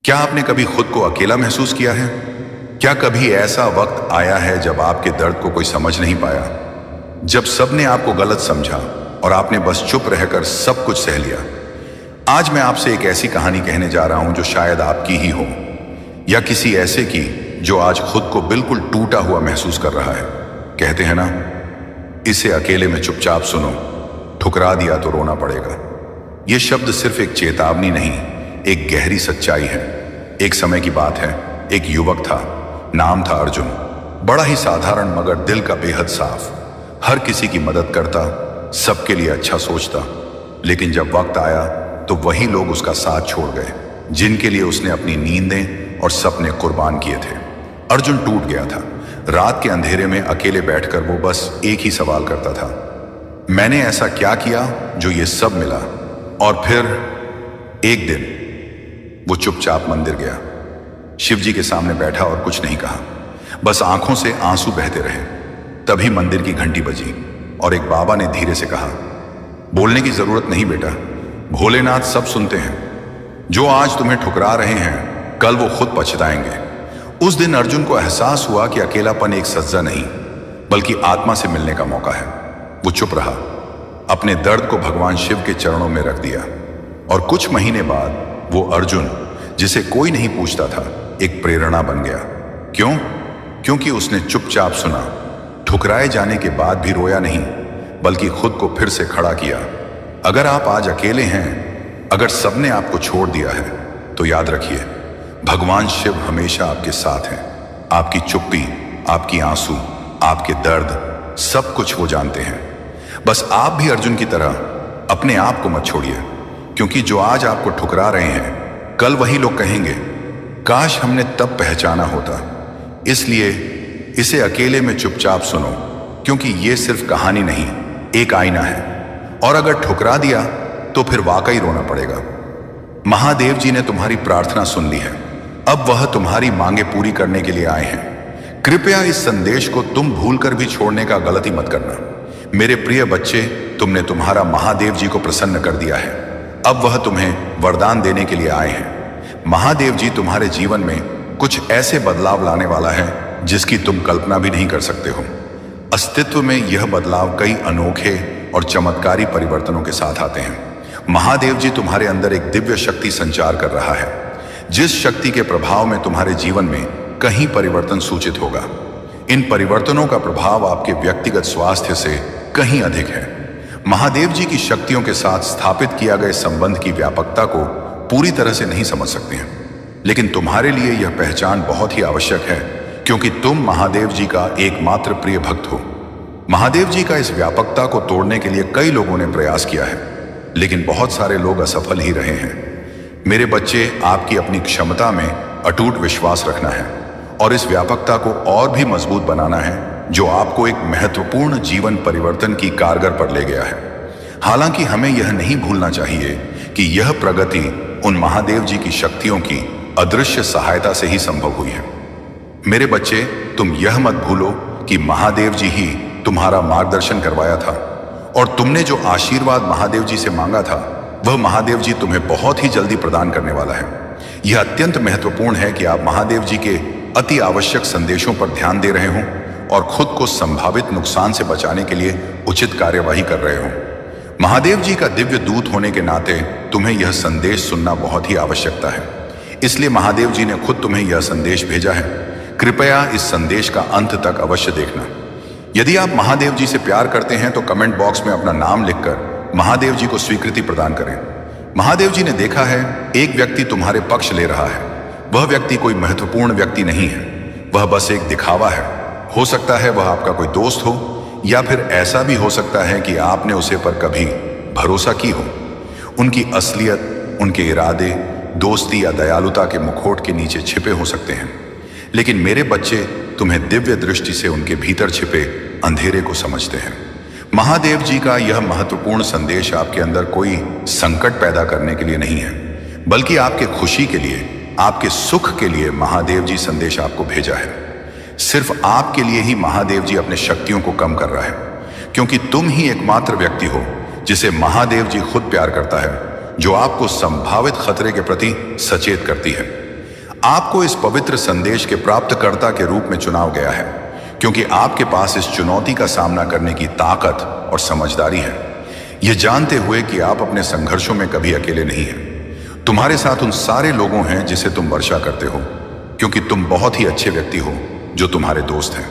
क्या आपने कभी खुद को अकेला महसूस किया है? क्या कभी ऐसा वक्त आया है जब आपके दर्द को कोई समझ नहीं पाया, जब सबने आपको गलत समझा और आपने बस चुप रहकर सब कुछ सह लिया? आज मैं आपसे एक ऐसी कहानी कहने जा रहा हूं जो शायद आपकी ही हो, या किसी ऐसे की जो आज खुद को बिल्कुल टूटा हुआ महसूस कर रहा है। कहते हैं ना, इसे अकेले में चुपचाप सुनो, ठुकरा दिया तो रोना पड़ेगा। यह शब्द सिर्फ एक चेतावनी नहीं, एक गहरी सच्चाई है। एक समय की बात है, एक युवक था, नाम था अर्जुन। बड़ा ही साधारण मगर दिल का बेहद साफ। हर किसी की मदद करता, सबके लिए अच्छा सोचता। लेकिन जब वक्त आया तो वही लोग उसका साथ छोड़ गए जिनके लिए उसने अपनी नींदें और सपने कुर्बान किए थे। अर्जुन टूट गया था। रात के अंधेरे में अकेले बैठकर वो बस एक ही सवाल करता था, मैंने ऐसा क्या किया जो ये सब मिला? और फिर एक दिन वो चुपचाप मंदिर गया, शिव जी के सामने बैठा और कुछ नहीं कहा, बस आंखों से आंसू बहते रहे। तभी मंदिर की घंटी बजी और एक बाबा ने धीरे से कहा, बोलने की जरूरत नहीं बेटा, भोलेनाथ सब सुनते हैं। जो आज तुम्हें ठुकरा रहे हैं, कल वो खुद पछताएंगे। उस दिन अर्जुन को एहसास हुआ कि अकेलापन एक सज्जा नहीं बल्कि आत्मा से मिलने का मौका है। वो चुप रहा, अपने दर्द को भगवान शिव के चरणों में रख दिया। और कुछ महीने बाद वो अर्जुन, जिसे कोई नहीं पूछता था, एक प्रेरणा बन गया। क्यों? क्योंकि उसने चुपचाप सुना, ठुकराए जाने के बाद भी रोया नहीं बल्कि खुद को फिर से खड़ा किया। अगर आप आज अकेले हैं, अगर सबने आपको छोड़ दिया है, तो याद रखिए, भगवान शिव हमेशा आपके साथ हैं। आपकी चुप्पी, आपकी आंसू, आपके दर्द, सब कुछ वो जानते हैं। बस आप भी अर्जुन की तरह अपने आप को मत छोड़िए, क्योंकि जो आज आपको ठुकरा रहे हैं, कल वही लोग कहेंगे, काश हमने तब पहचाना होता। इसलिए इसे अकेले में चुपचाप सुनो, क्योंकि ये सिर्फ कहानी नहीं, एक आईना है। और अगर ठुकरा दिया तो फिर वाकई रोना पड़ेगा। महादेव जी ने तुम्हारी प्रार्थना सुन ली है, अब वह तुम्हारी मांगे पूरी करने के लिए आए हैं। कृपया इस संदेश को तुम भूलकर भी छोड़ने का गलती मत करना। मेरे प्रिय बच्चे, तुमने तुम्हारा महादेव जी को प्रसन्न कर दिया है, अब वह तुम्हें वरदान देने के लिए आए हैं। महादेव जी तुम्हारे जीवन में कुछ ऐसे बदलाव लाने वाला है जिसकी तुम कल्पना भी नहीं कर सकते हो। अस्तित्व में यह बदलाव कई अनोखे और चमत्कारी परिवर्तनों के साथ आते हैं। महादेव जी तुम्हारे अंदर एक दिव्य शक्ति संचार कर रहा है, जिस शक्ति के प्रभाव में तुम्हारे जीवन में कहीं परिवर्तन सूचित होगा। इन परिवर्तनों का प्रभाव आपके व्यक्तिगत स्वास्थ्य से कहीं अधिक है। महादेव जी की शक्तियों के साथ स्थापित किया गए संबंध की व्यापकता को पूरी तरह से नहीं समझ सकते हैं, लेकिन तुम्हारे लिए यह पहचान बहुत ही आवश्यक है, क्योंकि तुम महादेव जी का एकमात्र प्रिय भक्त हो। महादेव जी का इस व्यापकता को तोड़ने के लिए कई लोगों ने प्रयास किया है, लेकिन बहुत सारे लोग असफल ही रहे हैं। मेरे बच्चे, आपकी अपनी क्षमता में अटूट विश्वास रखना है और इस व्यापकता को और भी मजबूत बनाना है, जो आपको एक महत्वपूर्ण जीवन परिवर्तन की कारगर पर ले गया है। हालांकि हमें यह नहीं भूलना चाहिए कि यह प्रगति उन महादेव जी की शक्तियों की अदृश्य सहायता से ही संभव हुई है। मेरे बच्चे, तुम यह मत भूलो कि महादेव जी ही तुम्हारा मार्गदर्शन करवाया था, और तुमने जो आशीर्वाद महादेव जी से मांगा था, वह महादेव जी तुम्हें बहुत ही जल्दी प्रदान करने वाला है। यह अत्यंत महत्वपूर्ण है कि आप महादेव जी के अति आवश्यक संदेशों पर ध्यान दे रहे हों और खुद को संभावित नुकसान से बचाने के लिए उचित कार्यवाही कर रहे हो। महादेव जी का दिव्य दूत होने के नाते तुम्हें यह संदेश सुनना बहुत ही आवश्यकता है। इसलिए महादेव जी ने खुद तुम्हें यह संदेश भेजा है। कृपया इस संदेश का अंत तक अवश्य देखना। यदि आप महादेव जी से प्यार करते हैं तो कमेंट बॉक्स में अपना नाम लिखकर महादेव जी को स्वीकृति प्रदान करें। महादेव जी ने देखा है, एक व्यक्ति तुम्हारे पक्ष ले रहा है। वह व्यक्ति कोई महत्वपूर्ण व्यक्ति नहीं है, वह बस एक दिखावा है। हो सकता है वह आपका कोई दोस्त हो, या फिर ऐसा भी हो सकता है कि आपने उसे पर कभी भरोसा की हो। उनकी असलियत, उनके इरादे, दोस्ती या दयालुता के मुखौट के नीचे छिपे हो सकते हैं, लेकिन मेरे बच्चे, तुम्हें दिव्य दृष्टि से उनके भीतर छिपे अंधेरे को समझते हैं। महादेव जी का यह महत्वपूर्ण संदेश आपके अंदर कोई संकट पैदा करने के लिए नहीं है, बल्कि आपके खुशी के लिए, आपके सुख के लिए महादेव जी संदेश आपको भेजा है। सिर्फ आपके लिए ही महादेव जी अपने शक्तियों को कम कर रहा है, क्योंकि तुम ही एकमात्र व्यक्ति हो जिसे महादेव जी खुद प्यार करता है, जो आपको संभावित खतरे के प्रति सचेत करती है। आपको इस पवित्र संदेश के प्राप्तकर्ता के रूप में चुना गया है, क्योंकि आपके पास इस चुनौती का सामना करने की ताकत और समझदारी है, यह जानते हुए कि आप अपने संघर्षों में कभी अकेले नहीं हैं। तुम्हारे साथ उन सारे लोगों हैं जिसे तुम वर्षा करते हो, क्योंकि तुम बहुत ही अच्छे व्यक्ति हो जो तुम्हारे दोस्त हैं।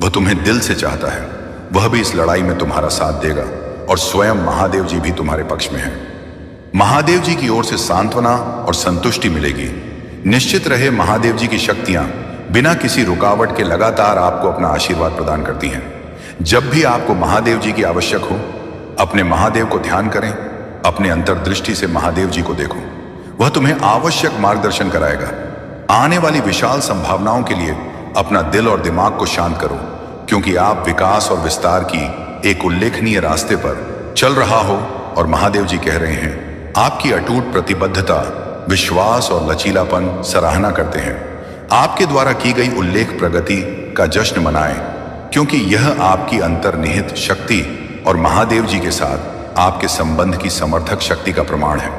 वह तुम्हें दिल से चाहता है, वह भी इस लड़ाई में तुम्हारा साथ देगा, और स्वयं महादेव जी भी तुम्हारे पक्ष में हैं। महादेव जी की ओर से सांत्वना और संतुष्टि मिलेगी। निश्चित रहे, महादेव जी की शक्तियां बिना किसी रुकावट के लगातार आपको अपना आशीर्वाद प्रदान करती हैं। जब भी आपको महादेव जी की आवश्यक हो, अपने महादेव को ध्यान करें, अपने अंतर्दृष्टि से महादेव जी को देखो। वह तुम्हें आवश्यक मार्गदर्शन कराएगा। आने वाली विशाल संभावनाओं के लिए अपना दिल और दिमाग को शांत करो, क्योंकि आप विकास और विस्तार की एक उल्लेखनीय रास्ते पर चल रहा हो, और महादेव जी कह रहे हैं आपकी अटूट प्रतिबद्धता, विश्वास और लचीलापन सराहना करते हैं। आपके द्वारा की गई उल्लेख प्रगति का जश्न मनाएं, क्योंकि यह आपकी अंतर्निहित शक्ति और महादेव जी के साथ आपके संबंध की समर्थक शक्ति का प्रमाण है।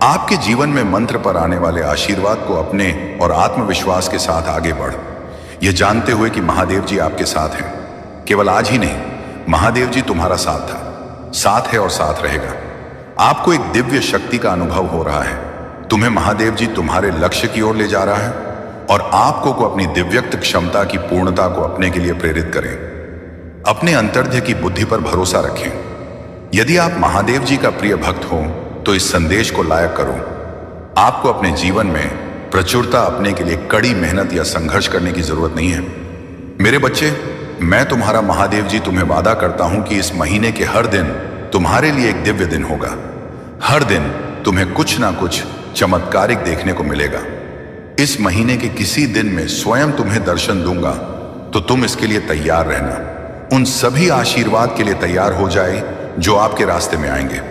आपके जीवन में मंत्र पर आने वाले आशीर्वाद को अपने और आत्मविश्वास के साथ आगे बढ़, यह जानते हुए कि महादेव जी आपके साथ हैं। केवल आज ही नहीं, महादेव जी तुम्हारा साथ था, साथ है और साथ रहेगा। आपको एक दिव्य शक्ति का अनुभव हो रहा है। तुम्हें महादेव जी तुम्हारे लक्ष्य की ओर ले जा रहा है, और आपको अपनी दिव्यक्त क्षमता की पूर्णता को अपने के लिए प्रेरित करें। अपने अंतर्ध्य की बुद्धि पर भरोसा रखें। यदि आप महादेव जी का प्रिय भक्त हो तो इस संदेश को लायक करो। आपको अपने जीवन में प्रचुरता अपने के लिए कड़ी मेहनत या संघर्ष करने की जरूरत नहीं है। मेरे बच्चे, मैं तुम्हारा महादेव जी तुम्हें वादा करता हूं कि इस महीने के हर दिन तुम्हारे लिए एक दिव्य दिन होगा। हर दिन तुम्हें कुछ ना कुछ चमत्कारिक देखने को मिलेगा। इस महीने के किसी दिन में स्वयं तुम्हें दर्शन दूंगा, तो तुम इसके लिए तैयार रहना। उन सभी आशीर्वाद के लिए तैयार हो जाए जो आपके रास्ते में आएंगे।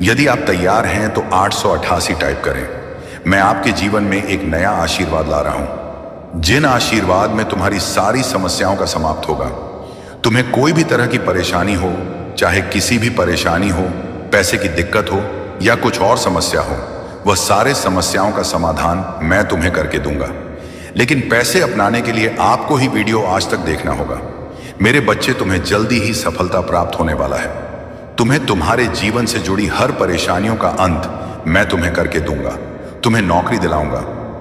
यदि आप तैयार हैं तो 888 टाइप करें। मैं आपके जीवन में एक नया आशीर्वाद ला रहा हूं, जिन आशीर्वाद में तुम्हारी सारी समस्याओं का समाप्त होगा। तुम्हें कोई भी तरह की परेशानी हो, चाहे किसी भी परेशानी हो, पैसे की दिक्कत हो या कुछ और समस्या हो, वह सारे समस्याओं का समाधान मैं तुम्हें करके दूंगा। लेकिन पैसे अपनाने के लिए आपको ही वीडियो आज तक देखना होगा। मेरे बच्चे, तुम्हें जल्दी ही सफलता प्राप्त होने वाला है। तुम्हें तुम्हारे जीवन से जुड़ी हर परेशानियों का अंत मैं तुम्हें करके दूंगा। तुम्हें नौकरी दिलाऊंगा,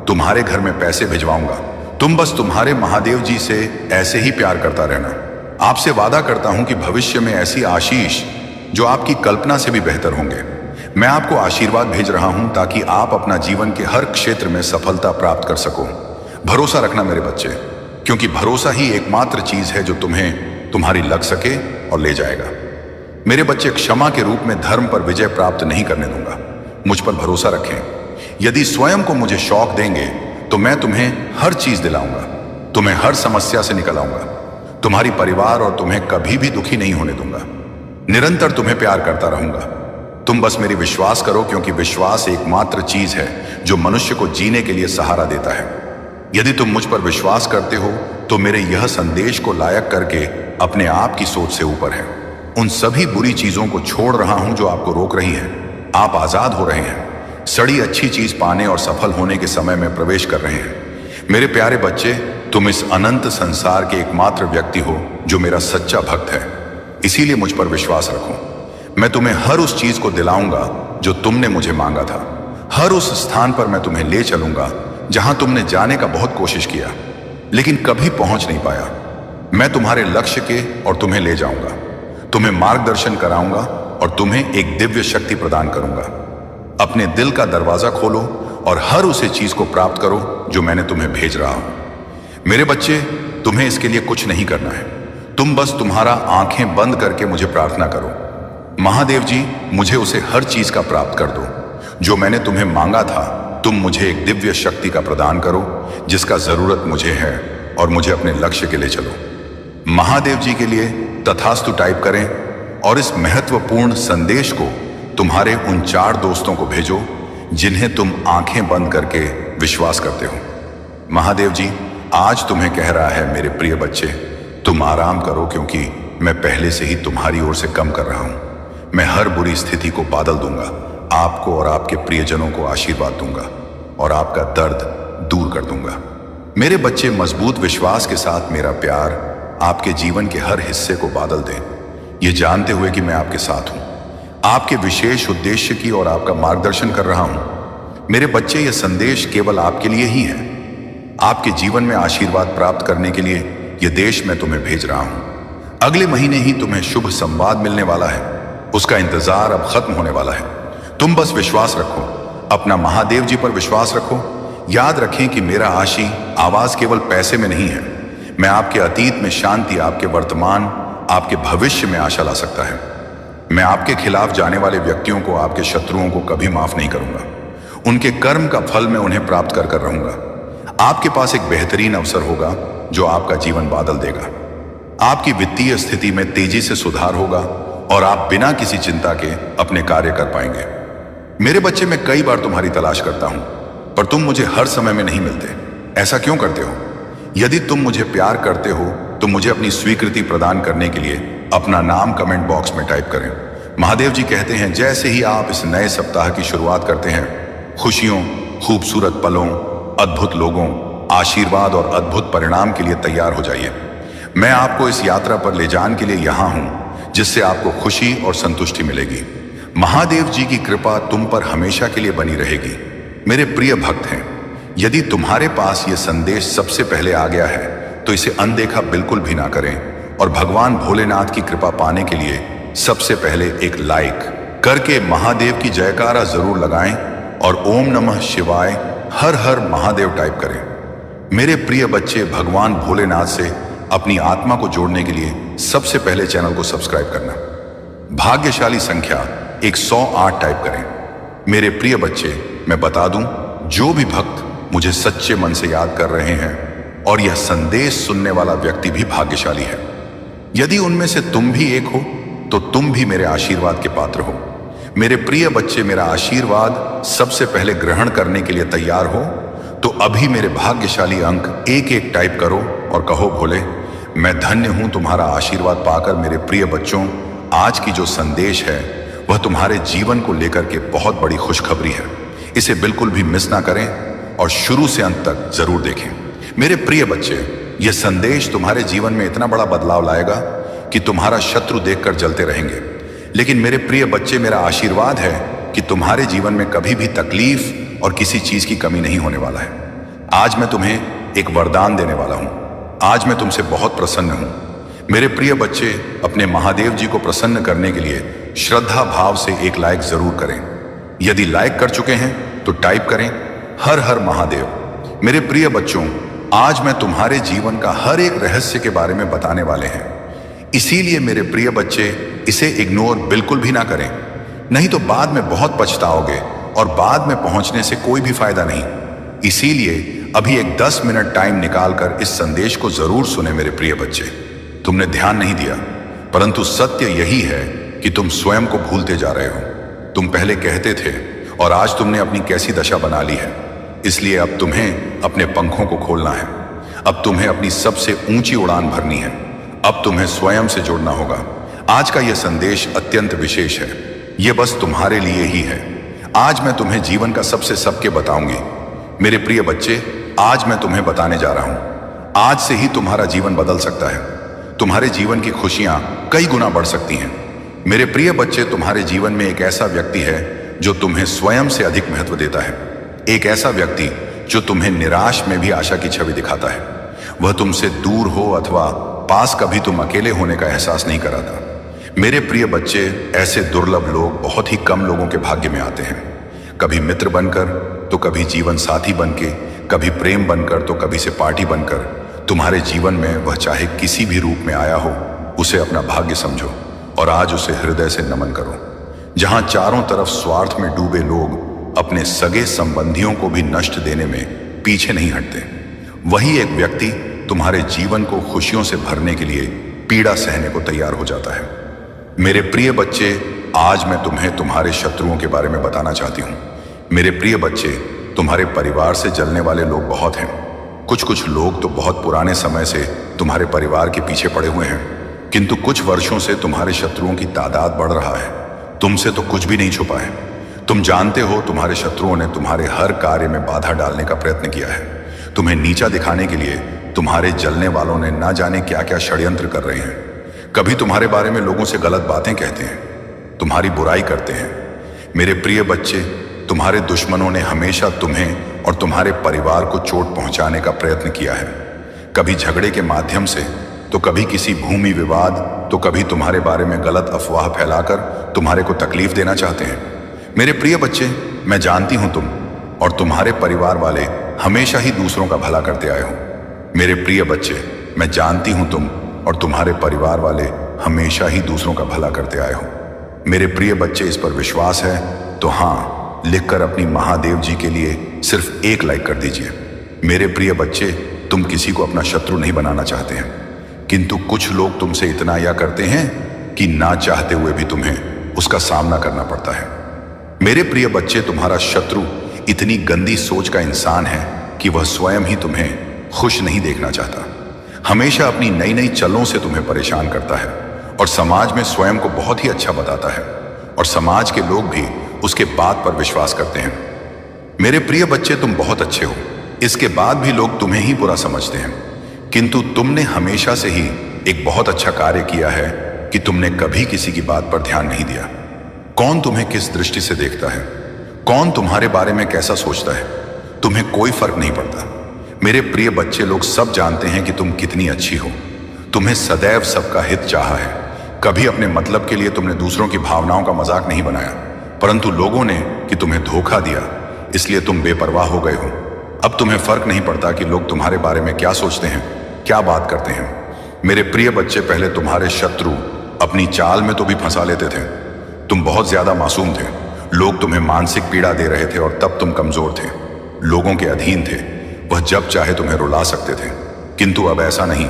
तुम्हारे घर में पैसे भिजवाऊंगा। तुम बस तुम्हारे महादेव जी से ऐसे ही प्यार करता रहना। आपसे वादा करता हूं कि भविष्य में ऐसी आशीष जो आपकी कल्पना से भी बेहतर होंगे। मैं आपको आशीर्वाद भेज रहा हूं ताकि आप अपना जीवन के हर क्षेत्र में सफलता प्राप्त कर सको। भरोसा रखना मेरे बच्चे, क्योंकि भरोसा ही एकमात्र चीज है जो तुम्हें तुम्हारी लग सके और ले जाएगा। मेरे बच्चे, क्षमा के रूप में धर्म पर विजय प्राप्त नहीं करने दूंगा। मुझ पर भरोसा रखें। यदि स्वयं को मुझे शौक देंगे तो मैं तुम्हें हर चीज दिलाऊंगा, तुम्हें हर समस्या से निकलाऊंगा। तुम्हारी परिवार और तुम्हें कभी भी दुखी नहीं होने दूंगा। निरंतर तुम्हें प्यार करता रहूंगा। तुम बस मेरी विश्वास करो, क्योंकि विश्वास एकमात्र चीज है जो मनुष्य को जीने के लिए सहारा देता है। यदि तुम मुझ पर विश्वास करते हो तो मेरे यह संदेश को लायक करके अपने आप की सोच से ऊपर है। उन सभी बुरी चीजों को छोड़ रहा हूं जो आपको रोक रही हैं। आप आजाद हो रहे हैं। सड़ी अच्छी चीज पाने और सफल होने के समय में प्रवेश कर रहे हैं। मेरे प्यारे बच्चे, तुम इस अनंत संसार के एकमात्र व्यक्ति हो जो मेरा सच्चा भक्त है। इसीलिए मुझ पर विश्वास रखो। मैं तुम्हें हर उस चीज को दिलाऊंगा जो तुमने मुझे मांगा था। हर उस स्थान पर मैं तुम्हें ले चलूंगा जहां तुमने जाने का बहुत कोशिश किया लेकिन कभी पहुंच नहीं पाया। मैं तुम्हारे लक्ष्य के और तुम्हें ले जाऊंगा, तुम्हें मार्गदर्शन कराऊंगा और तुम्हें एक दिव्य शक्ति प्रदान करूंगा। अपने दिल का दरवाजा खोलो और हर उसे चीज को प्राप्त करो जो मैंने तुम्हें भेज रहा हूं। मेरे बच्चे, तुम्हें इसके लिए कुछ नहीं करना है। तुम बस तुम्हारा आंखें बंद करके मुझे प्रार्थना करो, महादेव जी, मुझे उसे हर चीज का प्राप्त कर दो जो मैंने तुम्हें मांगा था। तुम मुझे एक दिव्य शक्ति का प्रदान करो जिसका जरूरत मुझे है, और मुझे अपने लक्ष्य के लिए चलो। महादेव जी के लिए तथास्तु टाइप करें और इस महत्वपूर्ण संदेश को तुम्हारे उन 4 दोस्तों को भेजो जिन्हें तुम आंखें बंद करके विश्वास करते हो। महादेव जी आज तुम्हें कह रहा है, मेरे प्रिय बच्चे, तुम आराम करो, क्योंकि मैं पहले से ही तुम्हारी ओर से कम कर रहा हूं। मैं हर बुरी स्थिति को बादल दूंगा, आपको और आपके प्रियजनों को आशीर्वाद दूंगा, और आपका दर्द दूर कर दूंगा। मेरे बच्चे, मजबूत विश्वास के साथ मेरा प्यार आपके जीवन के हर हिस्से को बादल दें, ये जानते हुए कि मैं आपके साथ हूं, आपके विशेष उद्देश्य की और आपका मार्गदर्शन कर रहा हूं। मेरे बच्चे, यह संदेश केवल आपके लिए ही है। आपके जीवन में आशीर्वाद प्राप्त करने के लिए यह देश मैं तुम्हें भेज रहा हूं। अगले महीने ही तुम्हें शुभ संवाद मिलने वाला है, उसका इंतजार अब खत्म होने वाला है। तुम बस विश्वास रखो, अपना महादेव जी पर विश्वास रखो। याद रखें कि मेरा आवाज केवल पैसे में नहीं है। मैं आपके अतीत में शांति, आपके वर्तमान, आपके भविष्य में आशा ला सकता है। मैं आपके खिलाफ जाने वाले व्यक्तियों को, आपके शत्रुओं को कभी माफ नहीं करूंगा। उनके कर्म का फल मैं उन्हें प्राप्त कर रहूंगा। आपके पास एक बेहतरीन अवसर होगा जो आपका जीवन बादल देगा। आपकी वित्तीय स्थिति में तेजी से सुधार होगा और आप बिना किसी चिंता के अपने कार्य कर पाएंगे। मेरे बच्चे, मैं कई बार तुम्हारी तलाश करता हूं, पर तुम मुझे हर समय में नहीं मिलते। ऐसा क्यों करते हो? यदि तुम मुझे प्यार करते हो तो मुझे अपनी स्वीकृति प्रदान करने के लिए अपना नाम कमेंट बॉक्स में टाइप करें। महादेव जी कहते हैं, जैसे ही आप इस नए सप्ताह की शुरुआत करते हैं, खुशियों, खूबसूरत पलों, अद्भुत लोगों, आशीर्वाद और अद्भुत परिणाम के लिए तैयार हो जाइए। मैं आपको इस यात्रा पर ले जाने के लिए यहां हूं, जिससे आपको खुशी और संतुष्टि मिलेगी। महादेव जी की कृपा तुम पर हमेशा के लिए बनी रहेगी। मेरे प्रिय भक्त हैं, यदि तुम्हारे पास यह संदेश सबसे पहले आ गया है तो इसे अनदेखा बिल्कुल भी ना करें और भगवान भोलेनाथ की कृपा पाने के लिए सबसे पहले एक लाइक करके महादेव की जयकारा जरूर लगाएं और ओम नमः शिवाय, हर हर महादेव टाइप करें। मेरे प्रिय बच्चे, भगवान भोलेनाथ से अपनी आत्मा को जोड़ने के लिए सबसे पहले चैनल को सब्सक्राइब करना। भाग्यशाली संख्या 108 टाइप करें। मेरे प्रिय बच्चे, मैं बता दूं, जो भी भक्त मुझे सच्चे मन से याद कर रहे हैं और यह संदेश सुनने वाला व्यक्ति भी भाग्यशाली है। यदि उनमें से तुम भी एक हो तो तुम भी मेरे आशीर्वाद के पात्र हो। मेरे प्रिय बच्चे, मेरा आशीर्वाद सबसे पहले ग्रहण करने के लिए तैयार हो तो अभी मेरे भाग्यशाली अंक 1-1 टाइप करो और कहो, भोले मैं धन्य हूं तुम्हारा आशीर्वाद पाकर। मेरे प्रिय बच्चों, आज की जो संदेश है वह तुम्हारे जीवन को लेकर के बहुत बड़ी खुशखबरी है। इसे बिल्कुल भी मिस ना करें और शुरू से अंत तक जरूर देखें। मेरे प्रिय बच्चे, यह संदेश तुम्हारे जीवन में इतना बड़ा बदलाव लाएगा कि तुम्हारा शत्रु देखकर जलते रहेंगे। लेकिन मेरे प्रिय बच्चे, मेरा आशीर्वाद है कि तुम्हारे जीवन में कभी भी तकलीफ और किसी चीज की कमी नहीं होने वाला है। आज मैं तुम्हें एक वरदान देने वाला हूं। आज मैं तुमसे बहुत प्रसन्न हूं। मेरे प्रिय बच्चे, अपने महादेव जी को प्रसन्न करने के लिए श्रद्धा भाव से एक लाइक जरूर करें। यदि लाइक कर चुके हैं तो टाइप करें, हर हर महादेव। मेरे प्रिय बच्चों, आज मैं तुम्हारे जीवन का हर एक रहस्य के बारे में बताने वाले हैं। इसीलिए मेरे प्रिय बच्चे, इसे इग्नोर बिल्कुल भी ना करें, नहीं तो बाद में बहुत पछताओगे और बाद में पहुंचने से कोई भी फायदा नहीं। इसीलिए अभी एक 10 मिनट टाइम निकालकर इस संदेश को जरूर सुने। मेरे प्रिय बच्चे, तुमने ध्यान नहीं दिया, परंतु सत्य यही है कि तुम स्वयं को भूलते जा रहे हो। तुम पहले कहते थे और आज तुमने अपनी कैसी दशा बना ली है। इसलिए अब तुम्हें अपने पंखों को खोलना है। अब तुम्हें अपनी सबसे ऊंची उड़ान भरनी है। अब तुम्हें स्वयं से जुड़ना होगा। आज का यह संदेश अत्यंत विशेष है। यह बस तुम्हारे लिए ही है। आज मैं तुम्हें जीवन का सबके बताऊंगी। मेरे प्रिय बच्चे, आज मैं तुम्हें बताने जा रहा हूं। आज से ही तुम्हारा जीवन बदल सकता है। तुम्हारे जीवन की खुशियां कई गुना बढ़ सकती हैं। मेरे प्रिय बच्चे, तुम्हारे जीवन में एक ऐसा व्यक्ति है जो तुम्हें स्वयं से अधिक महत्व देता है। एक ऐसा व्यक्ति जो तुम्हें निराश में भी आशा की छवि दिखाता है। वह तुमसे दूर हो अथवा पास, कभी तुम अकेले होने का एहसास नहीं कराता। मेरे प्रिय बच्चे, ऐसे दुर्लभ लोग बहुत ही कम लोगों के भाग्य में आते हैं। कभी मित्र बनकर तो कभी जीवन साथी बनके, कभी प्रेम बनकर तो कभी से पार्टी बनकर। तुम्हारे जीवन में वह चाहे किसी भी रूप में आया हो, उसे अपना भाग्य समझो और आज उसे हृदय से नमन करो। जहां चारों तरफ स्वार्थ में डूबे लोग अपने सगे संबंधियों को भी नष्ट देने में पीछे नहीं हटते, वही एक व्यक्ति तुम्हारे जीवन को खुशियों से भरने के लिए पीड़ा सहने को तैयार हो जाता है। मेरे प्रिय बच्चे, आज मैं तुम्हें तुम्हारे शत्रुओं के बारे में बताना चाहती हूँ। मेरे प्रिय बच्चे, तुम्हारे परिवार से जलने वाले लोग बहुत हैं। कुछ लोग तो बहुत पुराने समय से तुम्हारे परिवार के पीछे पड़े हुए हैं, किंतु कुछ वर्षों से तुम्हारे शत्रुओं की तादाद बढ़ रहा है। तुमसे तो कुछ भी नहीं छुपा है। तुम जानते हो तुम्हारे शत्रुओं ने तुम्हारे हर कार्य में बाधा डालने का प्रयत्न किया है। तुम्हें नीचा दिखाने के लिए तुम्हारे जलने वालों ने ना जाने क्या क्या षड्यंत्र कर रहे हैं। कभी तुम्हारे बारे में लोगों से गलत बातें कहते हैं, तुम्हारी बुराई करते हैं। मेरे प्रिय बच्चे, तुम्हारे दुश्मनों ने हमेशा तुम्हें और तुम्हारे परिवार को चोट पहुंचाने का प्रयत्न किया है। कभी झगड़े के माध्यम से, तो कभी किसी भूमि विवाद, तो कभी तुम्हारे बारे में गलत अफवाह फैलाकर तुम्हारे को तकलीफ देना चाहते हैं। मेरे प्रिय बच्चे, मैं जानती हूं तुम और तुम्हारे परिवार वाले हमेशा ही दूसरों का भला करते आए हो। मेरे प्रिय बच्चे, मैं जानती हूं तुम और तुम्हारे परिवार वाले हमेशा ही दूसरों का भला करते आए हो। मेरे प्रिय बच्चे, इस पर विश्वास है तो हाँ लिखकर अपनी महादेव जी के लिए सिर्फ एक लाइक कर दीजिए। मेरे प्रिय बच्चे, तुम किसी को अपना शत्रु नहीं बनाना चाहते हैं, किंतु कुछ लोग तुमसे इतना या करते हैं कि ना चाहते हुए भी तुम्हें उसका सामना करना पड़ता है। मेरे प्रिय बच्चे, तुम्हारा शत्रु इतनी गंदी सोच का इंसान है कि वह स्वयं ही तुम्हें खुश नहीं देखना चाहता। हमेशा अपनी नई नई चलों से तुम्हें परेशान करता है और समाज में स्वयं को बहुत ही अच्छा बताता है और समाज के लोग भी उसके बात पर विश्वास करते हैं। मेरे प्रिय बच्चे, तुम बहुत अच्छे हो, इसके बाद भी लोग तुम्हें ही बुरा समझते हैं, किंतु तुमने हमेशा से ही एक बहुत अच्छा कार्य किया है कि तुमने कभी किसी की बात पर ध्यान नहीं दिया। कौन तुम्हें किस दृष्टि से देखता है, कौन तुम्हारे बारे में कैसा सोचता है, तुम्हें कोई फर्क नहीं पड़ता। मेरे प्रिय बच्चे, लोग सब जानते हैं कि तुम कितनी अच्छी हो। तुम्हें सदैव सबका हित चाहा है। कभी अपने मतलब के लिए तुमने दूसरों की भावनाओं का मजाक नहीं बनाया, परंतु लोगों ने कि तुम्हें धोखा दिया, इसलिए तुम बेपरवाह हो गए हो। अब तुम्हें फर्क नहीं पड़ता कि लोग तुम्हारे बारे में क्या सोचते हैं, क्या बात करते हैं। मेरे प्रिय बच्चे, पहले तुम्हारे शत्रु अपनी चाल में तो भी फंसा लेते थे। तुम बहुत ज्यादा मासूम थे, लोग तुम्हें मानसिक पीड़ा दे रहे थे और तब तुम कमजोर थे, लोगों के अधीन थे। वह जब चाहे तुम्हें रुला सकते थे, किंतु अब ऐसा नहीं।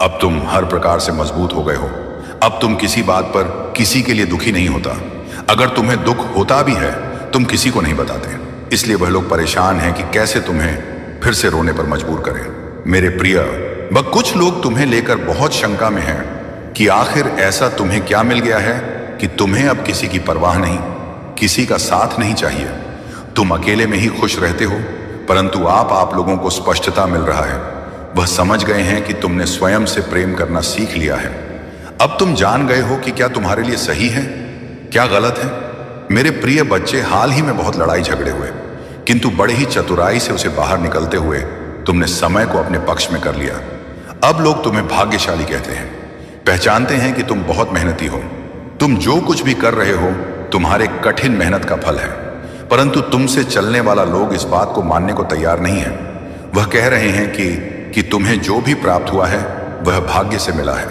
अब तुम हर प्रकार से मजबूत हो गए हो। अब तुम किसी बात पर किसी के लिए दुखी नहीं होता। अगर तुम्हें दुख होता भी है, तुम किसी को नहीं बताते, इसलिए वह लोग परेशान हैं कि कैसे तुम्हें फिर से रोने पर मजबूर करें। मेरे प्रिय, वह कुछ लोग तुम्हें लेकर बहुत शंका में हैं कि आखिर ऐसा तुम्हें क्या मिल गया है कि तुम्हें अब किसी की परवाह नहीं, किसी का साथ नहीं चाहिए। तुम अकेले में ही खुश रहते हो, परंतु आप लोगों को स्पष्टता मिल रहा है। वह समझ गए हैं कि तुमने स्वयं से प्रेम करना सीख लिया है। अब तुम जान गए हो कि क्या तुम्हारे लिए सही है, क्या गलत है। मेरे प्रिय बच्चे, हाल ही में बहुत लड़ाई झगड़े हुए, किंतु बड़े ही चतुराई से उसे बाहर निकलते हुए तुमने समय को अपने पक्ष में कर लिया। अब लोग तुम्हें भाग्यशाली कहते हैं, पहचानते हैं कि तुम बहुत मेहनती हो। तुम जो कुछ भी कर रहे हो तुम्हारे कठिन मेहनत का फल है, परंतु तुमसे चलने वाला लोग इस बात को मानने को तैयार नहीं है। वह कह रहे हैं कि तुम्हें जो भी प्राप्त हुआ है वह भाग्य से मिला है,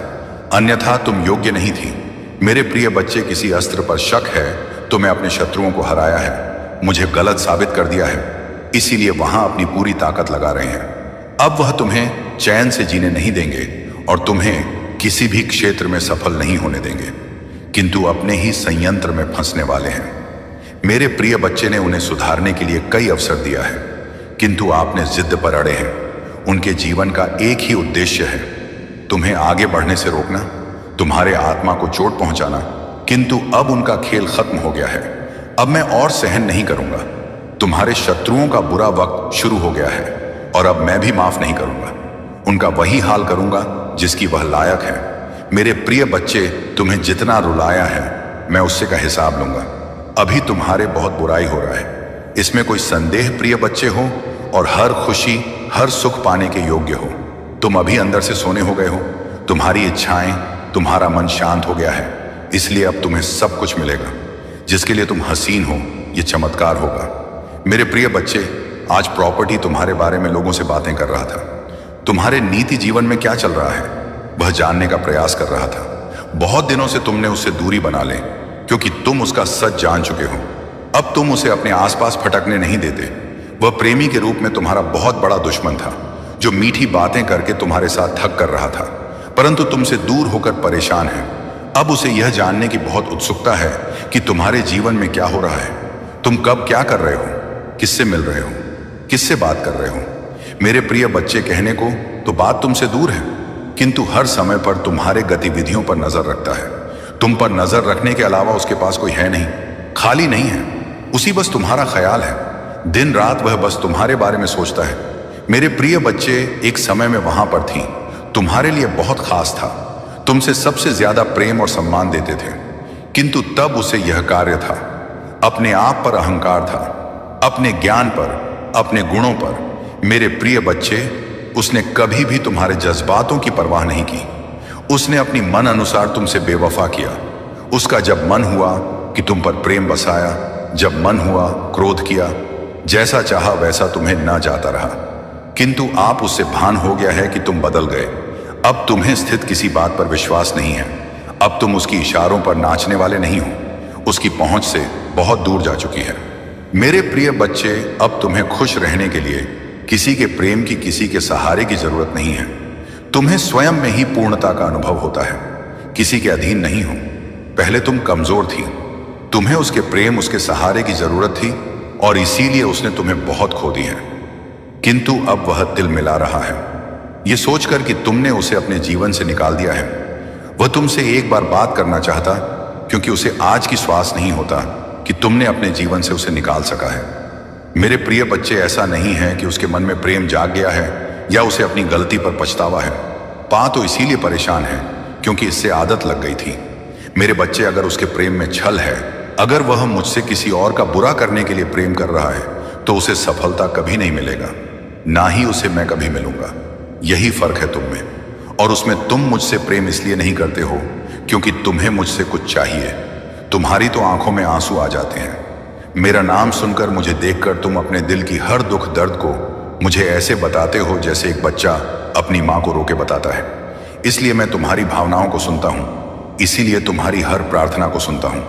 अन्यथा तुम योग्य नहीं थी। मेरे प्रिय बच्चे, किसी अस्त्र पर शक है तो मैं अपने शत्रुओं को हराया है, मुझे गलत साबित कर दिया है, इसीलिए वहां अपनी पूरी ताकत लगा रहे हैं। अब वह तुम्हें चैन से जीने नहीं देंगे और तुम्हें किसी भी क्षेत्र में सफल नहीं होने देंगे, किंतु अपने ही संयंत्र में फंसने वाले हैं। मेरे प्रिय बच्चे ने उन्हें सुधारने के लिए कई अवसर दिया है, किंतु आपने जिद पर अड़े हैं। उनके जीवन का एक ही उद्देश्य है, तुम्हें आगे बढ़ने से रोकना, तुम्हारे आत्मा को चोट पहुंचाना, किंतु अब उनका खेल खत्म हो गया है। अब मैं और सहन नहीं करूंगा। तुम्हारे शत्रुओं का बुरा वक्त शुरू हो गया है और अब मैं भी माफ नहीं करूंगा। उनका वही हाल करूंगा जिसकी वह लायक है। मेरे प्रिय बच्चे, तुम्हें जितना रुलाया है मैं उससे का हिसाब लूंगा। अभी तुम्हारे बहुत बुराई हो रहा है, इसमें कोई संदेह प्रिय बच्चे हो, और हर खुशी हर सुख पाने के योग्य हो। तुम अभी अंदर से सोने हो गए हो, तुम्हारी इच्छाएं, तुम्हारा मन शांत हो गया है, इसलिए अब तुम्हें सब कुछ मिलेगा जिसके लिए तुम हसीन हो। यह चमत्कार होगा। मेरे प्रिय बच्चे, आज प्रॉपर्टी तुम्हारे बारे में लोगों से बातें कर रहा था। तुम्हारे नीति जीवन में क्या चल रहा है वह जानने का प्रयास कर रहा था। बहुत दिनों से तुमने उससे दूरी बना ले, क्योंकि तुम उसका सच जान चुके हो। अब तुम उसे अपने आसपास फटकने नहीं देते। वह प्रेमी के रूप में तुम्हारा बहुत बड़ा दुश्मन था, जो मीठी बातें करके तुम्हारे साथ ठग कर रहा था, परंतु तुमसे दूर होकर परेशान है। अब उसे यह जानने की बहुत उत्सुकता है कि तुम्हारे जीवन में क्या हो रहा है, तुम कब क्या कर रहे हो, किससे मिल रहे हो, किससे बात कर रहे हो। मेरे प्रिय बच्चे, कहने को तो बात तुमसे दूर है, किंतु हर समय पर तुम्हारे गतिविधियों पर नजर रखता है। तुम पर नजर रखने के अलावा उसके पास कोई है नहीं, खाली नहीं है। उसी बस तुम्हारा ख्याल है। दिन रात वह बस तुम्हारे बारे में सोचता है। मेरे प्रिय बच्चे, एक समय में वहां पर थी, तुम्हारे लिए बहुत खास था, तुमसे सबसे ज्यादा प्रेम और सम्मान देते थे। किंतु तब उसे यह कार्य था, अपने आप पर अहंकार था, अपने ज्ञान पर, अपने गुणों पर। मेरे प्रिय बच्चे, उसने कभी भी तुम्हारे जज्बातों की परवाह नहीं की। उसने अपनी मन अनुसार तुमसे बेवफा किया। उसका जब मन हुआ कि तुम पर प्रेम बसाया, जब मन हुआ क्रोध किया, जैसा चाहा वैसा तुम्हें न जाता रहा। किंतु आप उससे भान हो गया है कि तुम बदल गए। अब तुम्हें स्थित किसी बात पर विश्वास नहीं है। अब तुम उसकी इशारों पर नाचने वाले नहीं हो। उसकी पहुंच से बहुत दूर जा चुकी है। मेरे प्रिय बच्चे, अब तुम्हें खुश रहने के लिए किसी के प्रेम की, किसी के सहारे की जरूरत नहीं है। तुम्हें स्वयं में ही पूर्णता का अनुभव होता है, किसी के अधीन नहीं हो। पहले तुम कमजोर थी, तुम्हें उसके प्रेम, उसके सहारे की जरूरत थी और इसीलिए उसने तुम्हें बहुत खो दी है। किंतु अब वह तिल मिला रहा है, यह सोचकर कि तुमने उसे अपने जीवन से निकाल दिया है। वह तुमसे एक बार बात करना चाहता, क्योंकि उसे आज की श्वास नहीं होता कि तुमने अपने जीवन से उसे निकाल सका है। मेरे प्रिय बच्चे, ऐसा नहीं है कि उसके मन में प्रेम जाग गया है या उसे अपनी गलती पर पछतावा है। पा तो इसीलिए परेशान है क्योंकि इससे आदत लग गई थी। मेरे बच्चे, अगर उसके प्रेम में छल है, अगर वह मुझसे किसी और का बुरा करने के लिए प्रेम कर रहा है, तो उसे सफलता कभी नहीं मिलेगा, ना ही उसे मैं कभी मिलूंगा। यही फर्क है तुम में और उसमें। तुम मुझसे प्रेम इसलिए नहीं करते हो क्योंकि तुम्हें मुझसे कुछ चाहिए। तुम्हारी तो आंखों में आंसू आ जाते हैं। मेरा नाम सुनकर, मुझे देखकर तुम अपने दिल की हर दुख दर्द को मुझे ऐसे बताते हो जैसे एक बच्चा अपनी मां को रो के बताता है। इसलिए मैं तुम्हारी भावनाओं को सुनता हूं, इसीलिए तुम्हारी हर प्रार्थना को सुनता हूं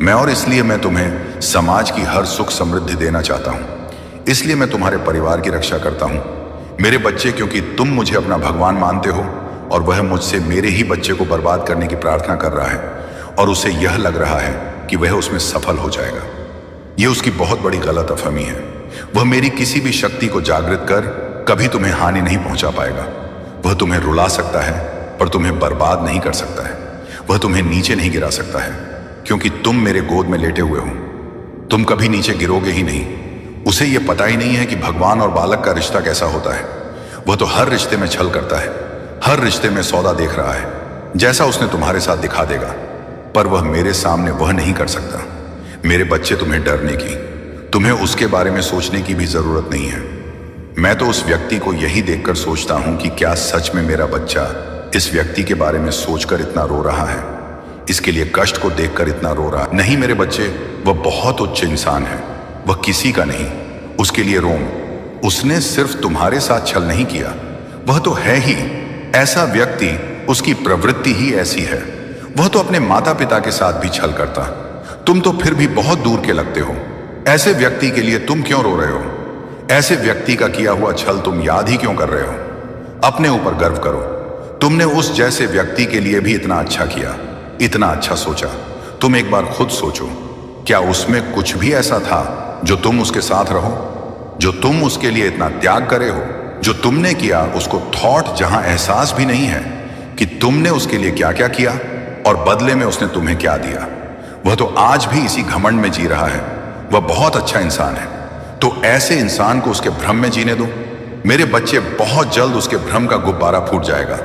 मैं, और इसलिए मैं तुम्हें समाज की हर सुख समृद्धि देना चाहता हूं। इसलिए मैं तुम्हारे परिवार की रक्षा करता हूं मेरे बच्चे, क्योंकि तुम मुझे अपना भगवान मानते हो और वह मुझसे मेरे ही बच्चे को बर्बाद करने की प्रार्थना कर रहा है और उसे यह लग रहा है कि वह उसमें सफल हो जाएगा। यह उसकी बहुत बड़ी गलतफहमी है। वह मेरी किसी भी शक्ति को जागृत कर कभी तुम्हें हानि नहीं पहुंचा पाएगा। वह तुम्हें रुला सकता है पर तुम्हें बर्बाद नहीं कर सकता है। वह तुम्हें नीचे नहीं गिरा सकता है क्योंकि तुम मेरे गोद में लेटे हुए हो। तुम कभी नीचे गिरोगे ही नहीं। उसे यह पता ही नहीं है कि भगवान और बालक का रिश्ता कैसा होता है। वह तो हर रिश्ते में छल करता है, हर रिश्ते में सौदा देख रहा है, जैसा उसने तुम्हारे साथ दिखा देगा, पर वह मेरे सामने वह नहीं कर सकता। मेरे बच्चे, तुम्हें डरने की, तुम्हें उसके बारे में सोचने की भी जरूरत नहीं है। मैं तो उस व्यक्ति को यही देखकर सोचता हूं कि क्या सच में मेरा बच्चा इस व्यक्ति के बारे में सोचकर इतना रो रहा है, इसके लिए कष्ट को देखकर इतना रो रहा है। नहीं मेरे बच्चे, वह बहुत उच्च इंसान है, वह किसी का नहीं, उसके लिए रोम। उसने सिर्फ तुम्हारे साथ छल नहीं किया, वह तो है ही ऐसा व्यक्ति, उसकी प्रवृत्ति ही ऐसी है। वह तो अपने माता पिता के साथ भी छल करता। तुम तो फिर भी बहुत दूर के लगते हो। ऐसे व्यक्ति के लिए तुम क्यों रो रहे हो? ऐसे व्यक्ति का किया हुआ छल तुम याद ही क्यों कर रहे हो? अपने ऊपर गर्व करो। तुमने उस जैसे व्यक्ति के लिए भी इतना अच्छा किया, इतना अच्छा सोचा। तुम एक बार खुद सोचो, क्या उसमें कुछ भी ऐसा था जो तुम उसके साथ रहो, जो तुम उसके लिए इतना त्याग करे हो? जो तुमने किया उसको थॉट, जहां एहसास भी नहीं है कि तुमने उसके लिए क्या क्या किया और बदले में उसने तुम्हें क्या दिया। वह तो आज भी इसी घमंड में जी रहा है। वह बहुत अच्छा इंसान है, तो ऐसे इंसान को उसके भ्रम में जीने दो। मेरे बच्चे, बहुत जल्द उसके भ्रम का गुब्बारा फूट जाएगा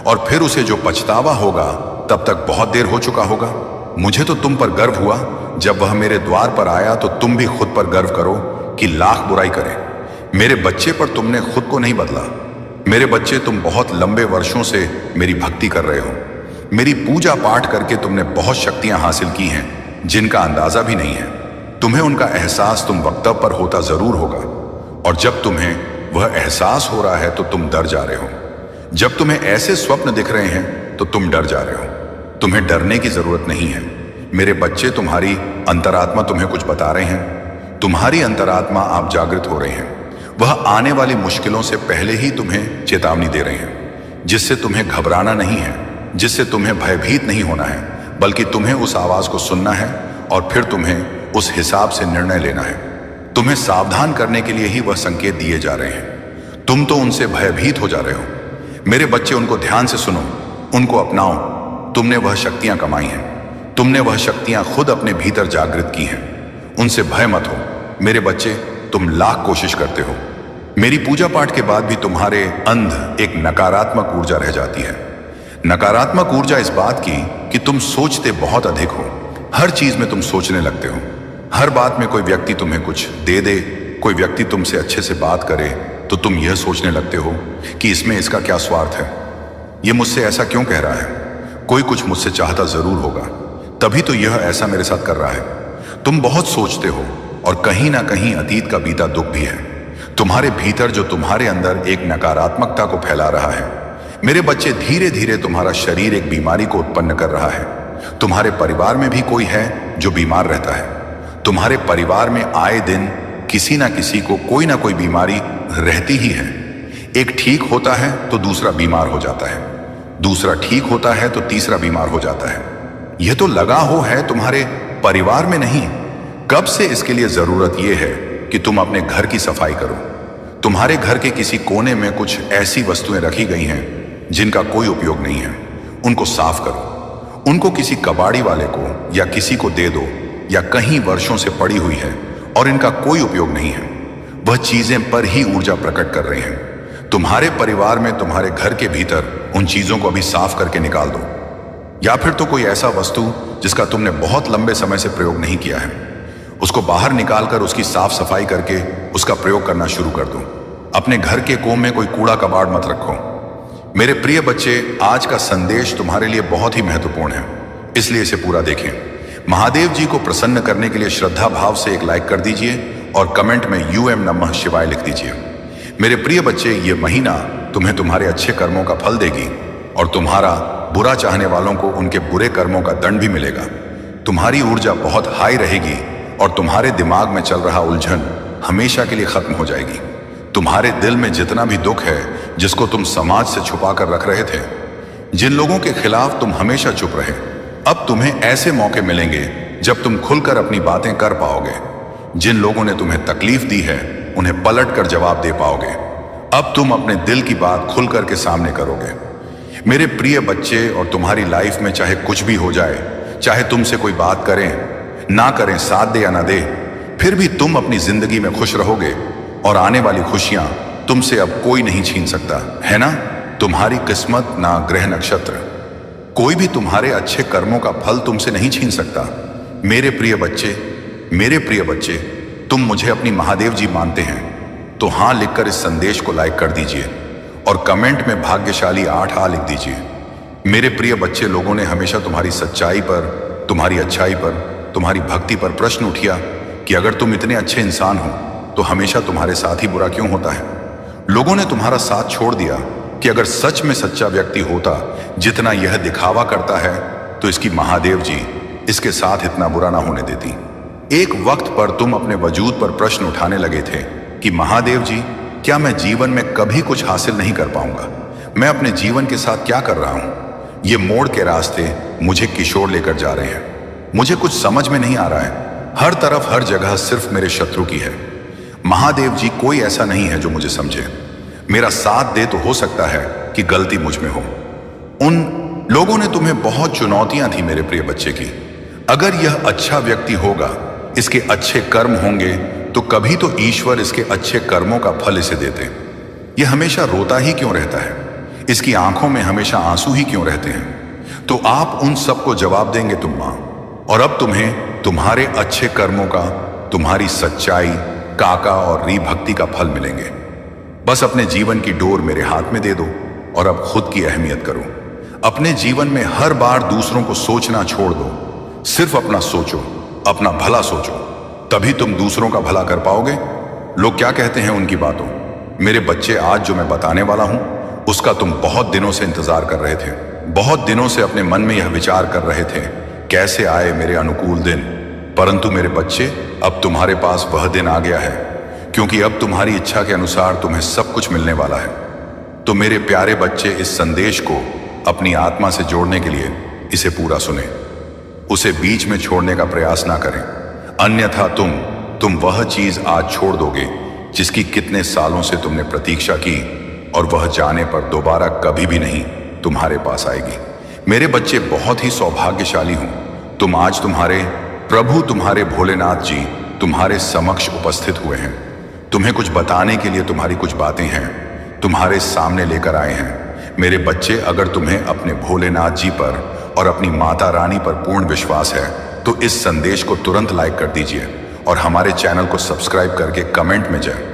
और फिर उसे जो पछतावा होगा तब तक बहुत देर हो चुका होगा। मुझे तो तुम पर गर्व हुआ जब वह मेरे द्वार पर आया, तो तुम भी खुद पर गर्व करो कि लाख बुराई करे। मेरे बच्चे, पर तुमने खुद को नहीं बदला। मेरे बच्चे, तुम बहुत लंबे वर्षों से मेरी भक्ति कर रहे हो। मेरी पूजा पाठ करके तुमने बहुत शक्तियां हासिल की हैं जिनका अंदाजा भी नहीं है। तुम्हें उनका एहसास तुम वक्तव्य पर होता जरूर होगा, और जब तुम्हें वह एहसास हो रहा है तो तुम डर जा रहे हो। जब तुम्हें ऐसे स्वप्न दिख रहे हैं तो तुम डर जा रहे हो। तुम्हें डरने की जरूरत नहीं है मेरे बच्चे। तुम्हारी अंतरात्मा तुम्हें कुछ बता रहे हैं। तुम्हारी अंतरात्मा, आप जागृत हो रहे हैं। वह आने वाली मुश्किलों से पहले ही तुम्हें चेतावनी दे रहे हैं, जिससे तुम्हें घबराना नहीं है, जिससे तुम्हें भयभीत नहीं होना है, बल्कि तुम्हें उस आवाज को सुनना है और फिर तुम्हें उस हिसाब से निर्णय लेना है। तुम्हें सावधान करने के लिए ही वह संकेत दिए जा रहे हैं। तुम तो उनसे भयभीत हो जा रहे हो। मेरे बच्चे, उनको ध्यान से सुनो, उनको अपनाओ। तुमने वह शक्तियां कमाई हैं, तुमने वह शक्तियां खुद अपने भीतर जागृत की हैं। उनसे भय मत हो। मेरे बच्चे, तुम लाख कोशिश करते हो, मेरी पूजा पाठ के बाद भी तुम्हारे अंदर एक नकारात्मक ऊर्जा रह जाती है। नकारात्मक ऊर्जा इस बात की कि तुम सोचते बहुत अधिक हो। हर चीज में तुम सोचने लगते हो। हर बात में कोई व्यक्ति तुम्हें कुछ दे दे, कोई व्यक्ति तुमसे अच्छे से बात करे, तो तुम यह सोचने लगते हो कि इसमें इसका क्या स्वार्थ है, ये मुझसे ऐसा क्यों कह रहा है, कोई कुछ मुझसे चाहता जरूर होगा, तभी तो यह ऐसा मेरे साथ कर रहा है। तुम बहुत सोचते हो और कहीं ना कहीं अतीत का बीता दुख भी है तुम्हारे भीतर, जो तुम्हारे अंदर एक नकारात्मकता को फैला रहा है। मेरे बच्चे, धीरे धीरे तुम्हारा शरीर एक बीमारी को उत्पन्न कर रहा है। तुम्हारे परिवार में भी कोई है जो बीमार रहता है। तुम्हारे परिवार में आए दिन किसी ना किसी को कोई ना कोई बीमारी रहती ही है। एक ठीक होता है तो दूसरा बीमार हो जाता है, दूसरा ठीक होता है तो तीसरा बीमार हो जाता है। यह तो लगा हो है तुम्हारे परिवार में नहीं। कब से इसके लिए जरूरत यह है कि तुम अपने घर की सफाई करो। तुम्हारे घर के किसी कोने में कुछ ऐसी वस्तुएं रखी गई हैं जिनका कोई उपयोग नहीं है, उनको साफ करो। उनको किसी कबाड़ी वाले को या किसी को दे दो, या कहीं वर्षों से पड़ी हुई है और इनका कोई उपयोग नहीं है। वह चीजें पर ही ऊर्जा प्रकट कर रहे हैं। तुम्हारे परिवार में, तुम्हारे घर के भीतर उन चीजों को अभी साफ करके निकाल दो। या फिर तो कोई ऐसा वस्तु जिसका तुमने बहुत लंबे समय से प्रयोग नहीं किया है, उसको बाहर निकालकर उसकी साफ सफाई करके उसका प्रयोग करना शुरू कर दो। अपने घर के कोने में कोई कूड़ा कबाड़ मत रखो। मेरे प्रिय बच्चे, आज का संदेश तुम्हारे लिए बहुत ही महत्वपूर्ण है, इसलिए इसे पूरा देखें। महादेव जी को प्रसन्न करने के लिए श्रद्धा भाव से एक लाइक कर दीजिए और कमेंट में यूएम नमः शिवाय लिख दीजिए। मेरे प्रिय बच्चे, ये महीना तुम्हें तुम्हारे अच्छे कर्मों का फल देगी और तुम्हारा बुरा चाहने वालों को उनके बुरे कर्मों का दंड भी मिलेगा। तुम्हारी ऊर्जा बहुत हाई रहेगी और तुम्हारे दिमाग में चल रहा उलझन हमेशा के लिए खत्म हो जाएगी। तुम्हारे दिल में जितना भी दुख है, जिसको तुम समाज से छुपा कर रख रहे थे, जिन लोगों के खिलाफ तुम हमेशा चुप रहे, अब तुम्हें ऐसे मौके मिलेंगे जब तुम खुलकर अपनी बातें कर पाओगे। जिन लोगों ने तुम्हें तकलीफ दी है, उन्हें पलट कर जवाब दे पाओगे। अब तुम अपने दिल की बात खुलकर के सामने करोगे। मेरे प्रिय बच्चे, और तुम्हारी लाइफ में चाहे कुछ भी हो जाए, चाहे तुमसे कोई बात करें ना करें, साथ दे या ना दे, फिर भी तुम अपनी जिंदगी में खुश रहोगे और आने वाली खुशियां तुमसे अब कोई नहीं छीन सकता, है ना? तुम्हारी किस्मत, ना ग्रह नक्षत्र, कोई भी तुम्हारे अच्छे कर्मों का फल तुमसे नहीं छीन सकता। मेरे प्रिय बच्चे, मेरे प्रिय बच्चे, तुम मुझे अपनी महादेव जी मानते हैं तो हाँ लिखकर इस संदेश को लाइक कर दीजिए और कमेंट में भाग्यशाली 8 लिख दीजिए। मेरे प्रिय बच्चे, लोगों ने हमेशा तुम्हारी सच्चाई पर, तुम्हारी अच्छाई पर, तुम्हारी भक्ति पर प्रश्न उठा कि अगर तुम इतने अच्छे इंसान हो तो हमेशा तुम्हारे साथ ही बुरा क्यों होता है। लोगों ने तुम्हारा साथ छोड़ दिया कि अगर सच में सच्चा व्यक्ति होता जितना यह दिखावा करता है, तो इसकी महादेव जी इसके साथ इतना बुरा ना होने देती। एक वक्त पर तुम अपने वजूद पर प्रश्न उठाने लगे थे कि महादेव जी, क्या मैं जीवन में कभी कुछ हासिल नहीं कर पाऊंगा? मैं अपने जीवन के साथ क्या कर रहा हूं? ये मोड़ के रास्ते मुझे किशोर लेकर जा रहे हैं। मुझे कुछ समझ में नहीं आ रहा है। हर तरफ, हर जगह सिर्फ मेरे शत्रु की है। महादेव जी, कोई ऐसा नहीं है जो मुझे समझे, मेरा साथ दे तो हो सकता है कि गलती मुझ में हो। उन लोगों ने तुम्हें बहुत चुनौतियां थी मेरे प्रिय बच्चे की। अगर यह अच्छा व्यक्ति होगा, इसके अच्छे कर्म होंगे, तो कभी तो ईश्वर इसके अच्छे कर्मों का फल इसे देते। यह हमेशा रोता ही क्यों रहता है? इसकी आंखों में हमेशा आंसू ही क्यों रहते हैं? तो आप उन सबको जवाब देंगे तुम मां, और अब तुम्हें तुम्हारे अच्छे कर्मों का, तुम्हारी सच्चाई, काका और री भक्ति का फल मिलेंगे। बस अपने जीवन की डोर मेरे हाथ में दे दो और अब खुद की अहमियत करो। अपने जीवन में हर बार दूसरों को सोचना छोड़ दो। सिर्फ अपना सोचो, अपना भला सोचो, तभी तुम दूसरों का भला कर पाओगे। लोग क्या कहते हैं उनकी बातों। मेरे बच्चे, आज जो मैं बताने वाला हूं, उसका तुम बहुत दिनों से इंतजार कर रहे थे। बहुत दिनों से अपने मन में यह विचार कर रहे थे, कैसे आए मेरे अनुकूल दिन। परंतु मेरे बच्चे, अब तुम्हारे पास वह दिन आ गया है, क्योंकि अब तुम्हारी इच्छा के अनुसार तुम्हें सब कुछ मिलने वाला है। तो मेरे प्यारे बच्चे, इस संदेश को अपनी आत्मा से जोड़ने के लिए इसे पूरा सुने, उसे बीच में छोड़ने का प्रयास ना करें, अन्यथा तुम वह चीज आज छोड़ दोगे जिसकी कितने सालों से तुमने प्रतीक्षा की, और वह जाने पर दोबारा कभी भी नहीं तुम्हारे पास आएगी। मेरे बच्चे, बहुत ही सौभाग्यशाली हूं तुम। आज तुम्हारे प्रभु, तुम्हारे भोलेनाथ जी तुम्हारे समक्ष उपस्थित हुए हैं। तुम्हें कुछ बताने के लिए तुम्हारी कुछ बातें हैं, तुम्हारे सामने लेकर आए हैं। मेरे बच्चे, अगर तुम्हें अपने भोलेनाथ जी पर और अपनी माता रानी पर पूर्ण विश्वास है तो इस संदेश को तुरंत लाइक कर दीजिए और हमारे चैनल को सब्सक्राइब करके कमेंट में जय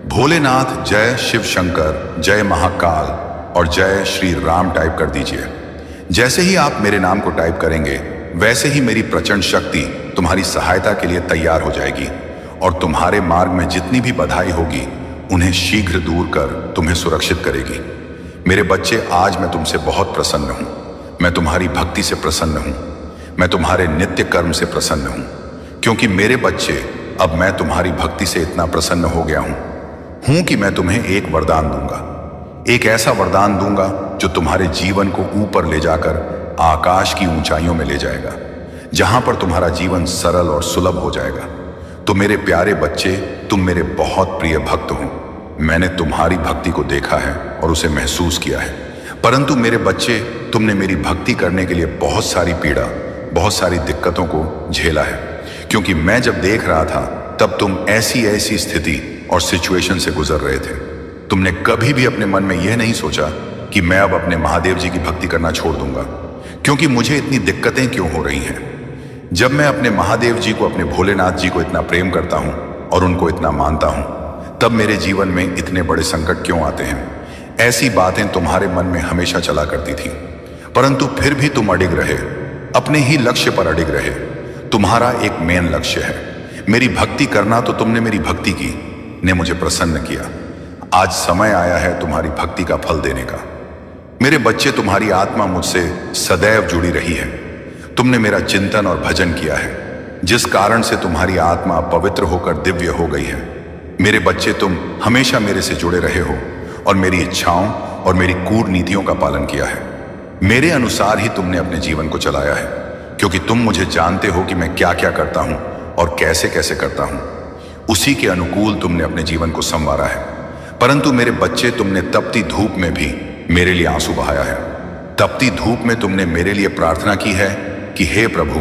भोलेनाथ, जय शिव शंकर, जय महाकाल और जय श्री राम टाइप कर दीजिए। जैसे ही आप मेरे नाम को टाइप करेंगे वैसे ही मेरी प्रचंड शक्ति तुम्हारी सहायता के लिए तैयार हो जाएगी और तुम्हारे मार्ग में जितनी भी बाधाएं होगी उन्हें शीघ्र दूर कर तुम्हें सुरक्षित करेगी। मेरे बच्चे, आज मैं तुमसे बहुत प्रसन्न हूं। मैं तुम्हारी भक्ति से प्रसन्न हूं। मैं तुम्हारे नित्य कर्म से प्रसन्न हूं, क्योंकि मेरे बच्चे, अब मैं तुम्हारी भक्ति से इतना प्रसन्न हो गया हूं कि मैं तुम्हें एक वरदान दूंगा। एक ऐसा वरदान दूंगा जो तुम्हारे जीवन को ऊपर ले जाकर आकाश की ऊंचाइयों में ले जाएगा, जहां पर तुम्हारा जीवन सरल और सुलभ हो जाएगा। तो मेरे प्यारे बच्चे, तुम मेरे बहुत प्रिय भक्त हो। मैंने तुम्हारी भक्ति को देखा है और उसे महसूस किया है। परंतु मेरे बच्चे, तुमने मेरी भक्ति करने के लिए बहुत सारी पीड़ा, बहुत सारी दिक्कतों को झेला है, क्योंकि मैं जब देख रहा था तब तुम ऐसी स्थिति और सिचुएशन से गुजर रहे थे। तुमने कभी भी अपने मन में यह नहीं सोचा कि मैं अब अपने महादेव जी की भक्ति करना छोड़ दूंगा, क्योंकि मुझे इतनी दिक्कतें क्यों हो रही हैं। जब मैं अपने महादेव जी को, अपने भोलेनाथ जी को इतना प्रेम करता हूं और उनको इतना मानता हूं, तब मेरे जीवन में इतने बड़े संकट क्यों आते हैं। ऐसी बातें तुम्हारे मन में हमेशा चला करती थी, परंतु फिर भी तुम अडिग रहे, अपने ही लक्ष्य पर अडिग रहे। तुम्हारा एक मेन लक्ष्य है मेरी भक्ति करना, तो तुमने मेरी भक्ति की, ने मुझे प्रसन्न किया। आज समय आया है तुम्हारी भक्ति का फल देने का। मेरे बच्चे, तुम्हारी आत्मा मुझसे सदैव जुड़ी रही है। तुमने मेरा चिंतन और भजन किया है, जिस कारण से तुम्हारी आत्मा पवित्र होकर दिव्य हो गई है। मेरे बच्चे, तुम हमेशा मेरे से जुड़े रहे हो और मेरी इच्छाओं और मेरी कूटनीतियों का पालन किया है। मेरे अनुसार ही तुमने अपने जीवन को चलाया है, क्योंकि तुम मुझे जानते हो कि मैं क्या क्या करता हूं और कैसे कैसे करता हूं। उसी के अनुकूल तुमने अपने जीवन को संवारा है। परंतु मेरे बच्चे, तुमने तपती धूप में भी मेरे लिए आंसू बहाया है। तपती धूप में तुमने मेरे लिए प्रार्थना की है कि हे प्रभु,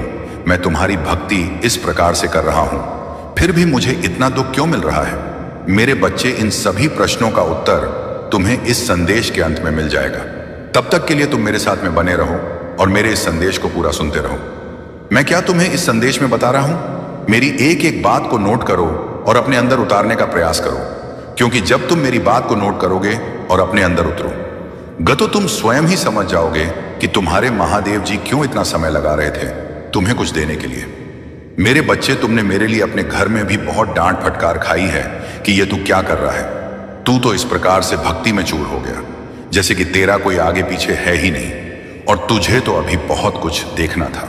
मैं तुम्हारी भक्ति इस प्रकार से कर रहा हूं, फिर भी मुझे इतना दुख क्यों मिल रहा है। मेरे बच्चे, इन सभी प्रश्नों का उत्तर तुम्हें इस संदेश के अंत में मिल जाएगा। तब तक के लिए तुम मेरे साथ में बने रहो और मेरे इस संदेश को पूरा सुनते रहो। मैं क्या तुम्हें इस संदेश में बता रहा हूं, मेरी एक एक बात को नोट करो और अपने अंदर उतारने का प्रयास करो, क्योंकि जब तुम मेरी बात को नोट करोगे और अपने अंदर उतरो तो तुम स्वयं ही समझ जाओगे कि तुम्हारे महादेव जी क्यों इतना समय लगा रहे थे तुम्हें कुछ देने के लिए। मेरे बच्चे, तुमने मेरे लिए अपने घर में भी बहुत डांट फटकार खाई है कि ये तू क्या कर रहा है। तू तो इस प्रकार से भक्ति में चूर हो गया जैसे कि तेरा कोई आगे पीछे है ही नहीं, और तुझे तो अभी बहुत कुछ देखना था।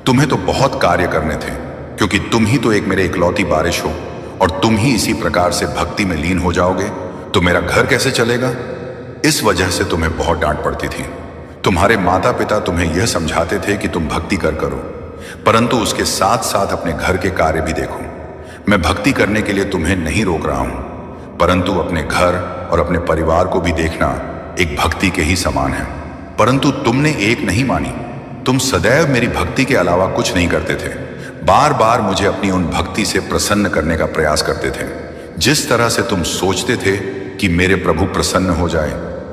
तुम्हें तो बहुत कार्य करने थे, क्योंकि तुम ही तो एक मेरे इकलौती बारिश हो, और तुम ही इसी प्रकार से भक्ति में लीन हो जाओगे तो मेरा घर कैसे चलेगा। इस वजह से तुम्हें बहुत डांट पड़ती थी। तुम्हारे माता पिता तुम्हें यह समझाते थे कि तुम भक्ति करो, परंतु उसके साथ साथ अपने घर के कार्य भी देखो। मैं भक्ति करने के लिए तुम्हें नहीं रोक रहा हूं, परंतु अपने घर और अपने परिवार को भी देखना एक भक्ति के ही समान है। परंतु तुमने एक नहीं मानी। तुम सदैव मेरी भक्ति के अलावा कुछ नहीं करते थे। बार बार मुझे अपनी उन भक्ति से प्रसन्न करने का प्रयास करते थे। जिस तरह से तुम सोचते थे कि मेरे प्रभु प्रसन्न हो जाए,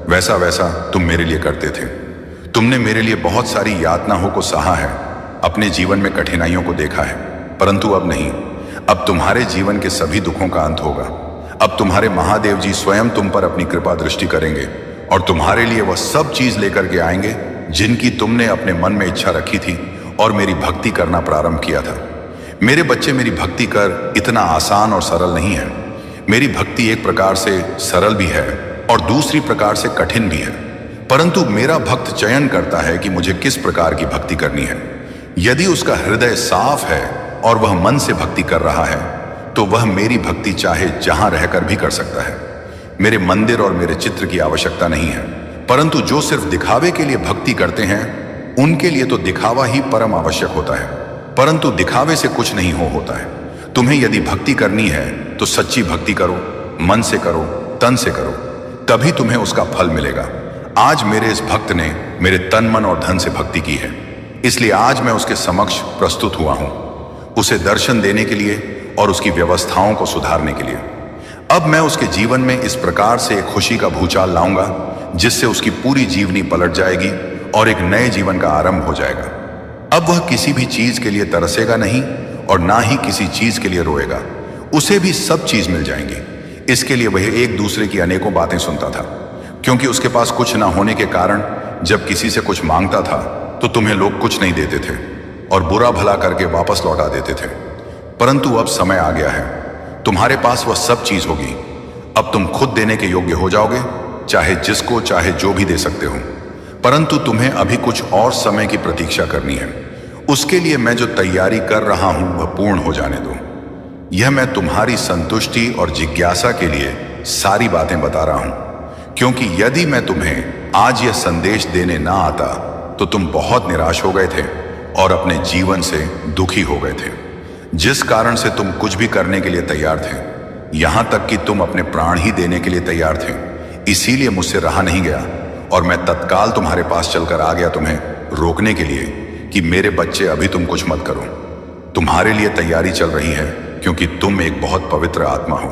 वैसा वैसा तुम मेरे लिए करते थे। तुमने मेरे लिए बहुत सारी यातनाओं को सहा है, अपने जीवन में कठिनाइयों को देखा है, परंतु अब नहीं। अब तुम्हारे जीवन के सभी दुखों का अंत होगा। अब तुम्हारे महादेव जी स्वयं तुम पर अपनी कृपा दृष्टि करेंगे और तुम्हारे लिए वह सब चीज लेकर के आएंगे जिनकी तुमने अपने मन में इच्छा रखी थी और मेरी भक्ति करना प्रारंभ किया था। मेरे बच्चे, मेरी भक्ति कर इतना आसान और सरल नहीं है। मेरी भक्ति एक प्रकार से सरल भी है और दूसरी प्रकार से कठिन भी है, परंतु मेरा भक्त चयन करता है कि मुझे किस प्रकार की भक्ति करनी है। यदि उसका हृदय साफ है और वह मन से भक्ति कर रहा है, तो वह मेरी भक्ति चाहे जहां रहकर भी कर सकता है। मेरे मंदिर और मेरे चित्र की आवश्यकता नहीं है, परंतु जो सिर्फ दिखावे के लिए भक्ति करते हैं, उनके लिए तो दिखावा ही परम आवश्यक होता है, परंतु दिखावे से कुछ नहीं होता है। तुम्हें यदि भक्ति करनी है तो सच्ची भक्ति करो, मन से करो, तन से करो, तभी तुम्हें उसका फल मिलेगा। आज मेरे इस भक्त ने मेरे तन, मन और धन से भक्ति की है, इसलिए आज मैं उसके समक्ष प्रस्तुत हुआ हूं। उसे दर्शन देने के लिए और उसकी व्यवस्थाओं को सुधारने के लिए। अब मैं उसके जीवन में इस प्रकार से एक खुशी का भूचाल लाऊंगा जिससे उसकी पूरी जीवनी पलट जाएगी और एक नए जीवन का आरंभ हो जाएगा। अब वह किसी भी चीज के लिए तरसेगा नहीं और ना ही किसी चीज के लिए रोएगा। उसे भी सब चीज मिल जाएंगी। इसके लिए वह एक दूसरे की अनेकों बातें सुनता था, क्योंकि उसके पास कुछ ना होने के कारण जब किसी से कुछ मांगता था तो तुम्हें लोग कुछ नहीं देते थे और बुरा भला करके वापस लौटा देते थे। परंतु अब समय आ गया है, तुम्हारे पास वह सब चीज होगी। अब तुम खुद देने के योग्य हो जाओगे, चाहे जिसको चाहे जो भी दे सकते हो। परंतु तुम्हें अभी कुछ और समय की प्रतीक्षा करनी है। उसके लिए मैं जो तैयारी कर रहा हूं वह पूर्ण हो जाने दो। यह मैं तुम्हारी संतुष्टि और जिज्ञासा के लिए सारी बातें बता रहा हूं, क्योंकि यदि मैं तुम्हें आज यह संदेश देने ना आता तो तुम बहुत निराश हो गए थे और अपने जीवन से दुखी हो गए थे, जिस कारण से तुम कुछ भी करने के लिए तैयार थे, यहां तक कि तुम अपने प्राण ही देने के लिए तैयार थे। इसीलिए मुझसे रहा नहीं गया और मैं तत्काल तुम्हारे पास चलकर आ गया तुम्हें रोकने के लिए कि मेरे बच्चे अभी तुम कुछ मत करो। तुम्हारे लिए तैयारी चल रही है, क्योंकि तुम एक बहुत पवित्र आत्मा हो।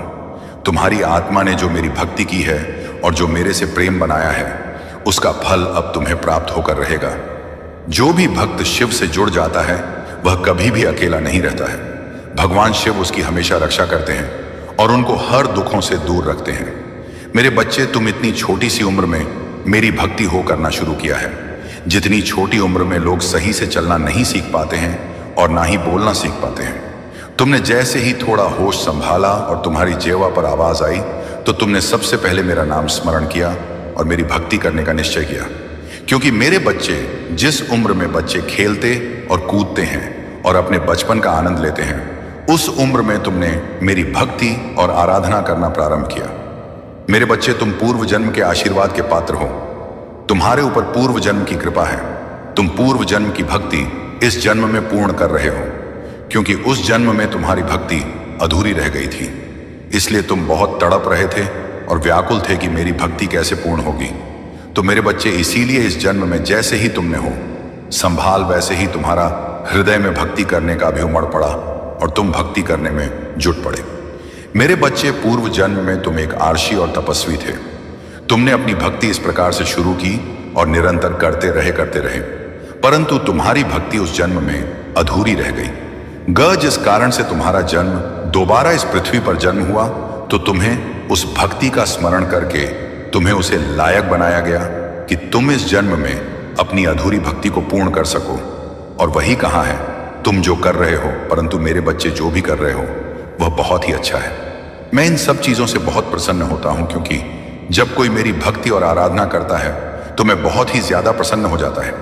तुम्हारी आत्मा ने जो मेरी भक्ति की है और जो मेरे से प्रेम बनाया है, उसका फल अब तुम्हें प्राप्त होकर रहेगा। जो भी भक्त शिव से जुड़ जाता है वह कभी भी अकेला नहीं रहता है। भगवान शिव उसकी हमेशा रक्षा करते हैं और उनको हर दुखों से दूर रखते हैं। मेरे बच्चे, तुम इतनी छोटी सी उम्र में मेरी भक्ति हो करना शुरू किया है। जितनी छोटी उम्र में लोग सही से चलना नहीं सीख पाते हैं और ना ही बोलना सीख पाते हैं, तुमने जैसे ही थोड़ा होश संभाला और तुम्हारी जेवा पर आवाज आई तो तुमने सबसे पहले मेरा नाम स्मरण किया और मेरी भक्ति करने का निश्चय किया। क्योंकि मेरे बच्चे, जिस उम्र में बच्चे खेलते और कूदते हैं और अपने बचपन का आनंद लेते हैं, उस उम्र में तुमने मेरी भक्ति और आराधना करना प्रारंभ किया। मेरे बच्चे, तुम पूर्व जन्म के आशीर्वाद के पात्र हो। तुम्हारे ऊपर पूर्व जन्म की कृपा है। तुम पूर्व जन्म की भक्ति इस जन्म में पूर्ण कर रहे हो, क्योंकि उस जन्म में तुम्हारी भक्ति अधूरी रह गई थी। इसलिए तुम बहुत तड़प रहे थे और व्याकुल थे कि मेरी भक्ति कैसे पूर्ण होगी। तो मेरे बच्चे, इसीलिए इस जन्म में जैसे ही तुमने हो संभाल, वैसे ही तुम्हारा हृदय में भक्ति करने का भी उमड़ पड़ा और तुम भक्ति करने में जुट पड़े। मेरे बच्चे, पूर्व जन्म में तुम एक आर्षी और तपस्वी थे। तुमने अपनी भक्ति इस प्रकार से शुरू की और निरंतर करते रहे, परंतु तुम्हारी भक्ति उस जन्म में अधूरी रह गई। जिस कारण से तुम्हारा जन्म दोबारा इस पृथ्वी पर जन्म हुआ, तो तुम्हें उस भक्ति का स्मरण करके तुम्हें उसे लायक बनाया गया कि तुम इस जन्म में अपनी अधूरी भक्ति को पूर्ण कर सको। और वही कहा है, तुम जो कर रहे हो, परंतु मेरे बच्चे जो भी कर रहे हो वह बहुत ही अच्छा है। मैं इन सब चीजों से बहुत प्रसन्न होता हूं, क्योंकि जब कोई मेरी भक्ति और आराधना करता है तो मैं बहुत ही ज्यादा प्रसन्न हो जाता है।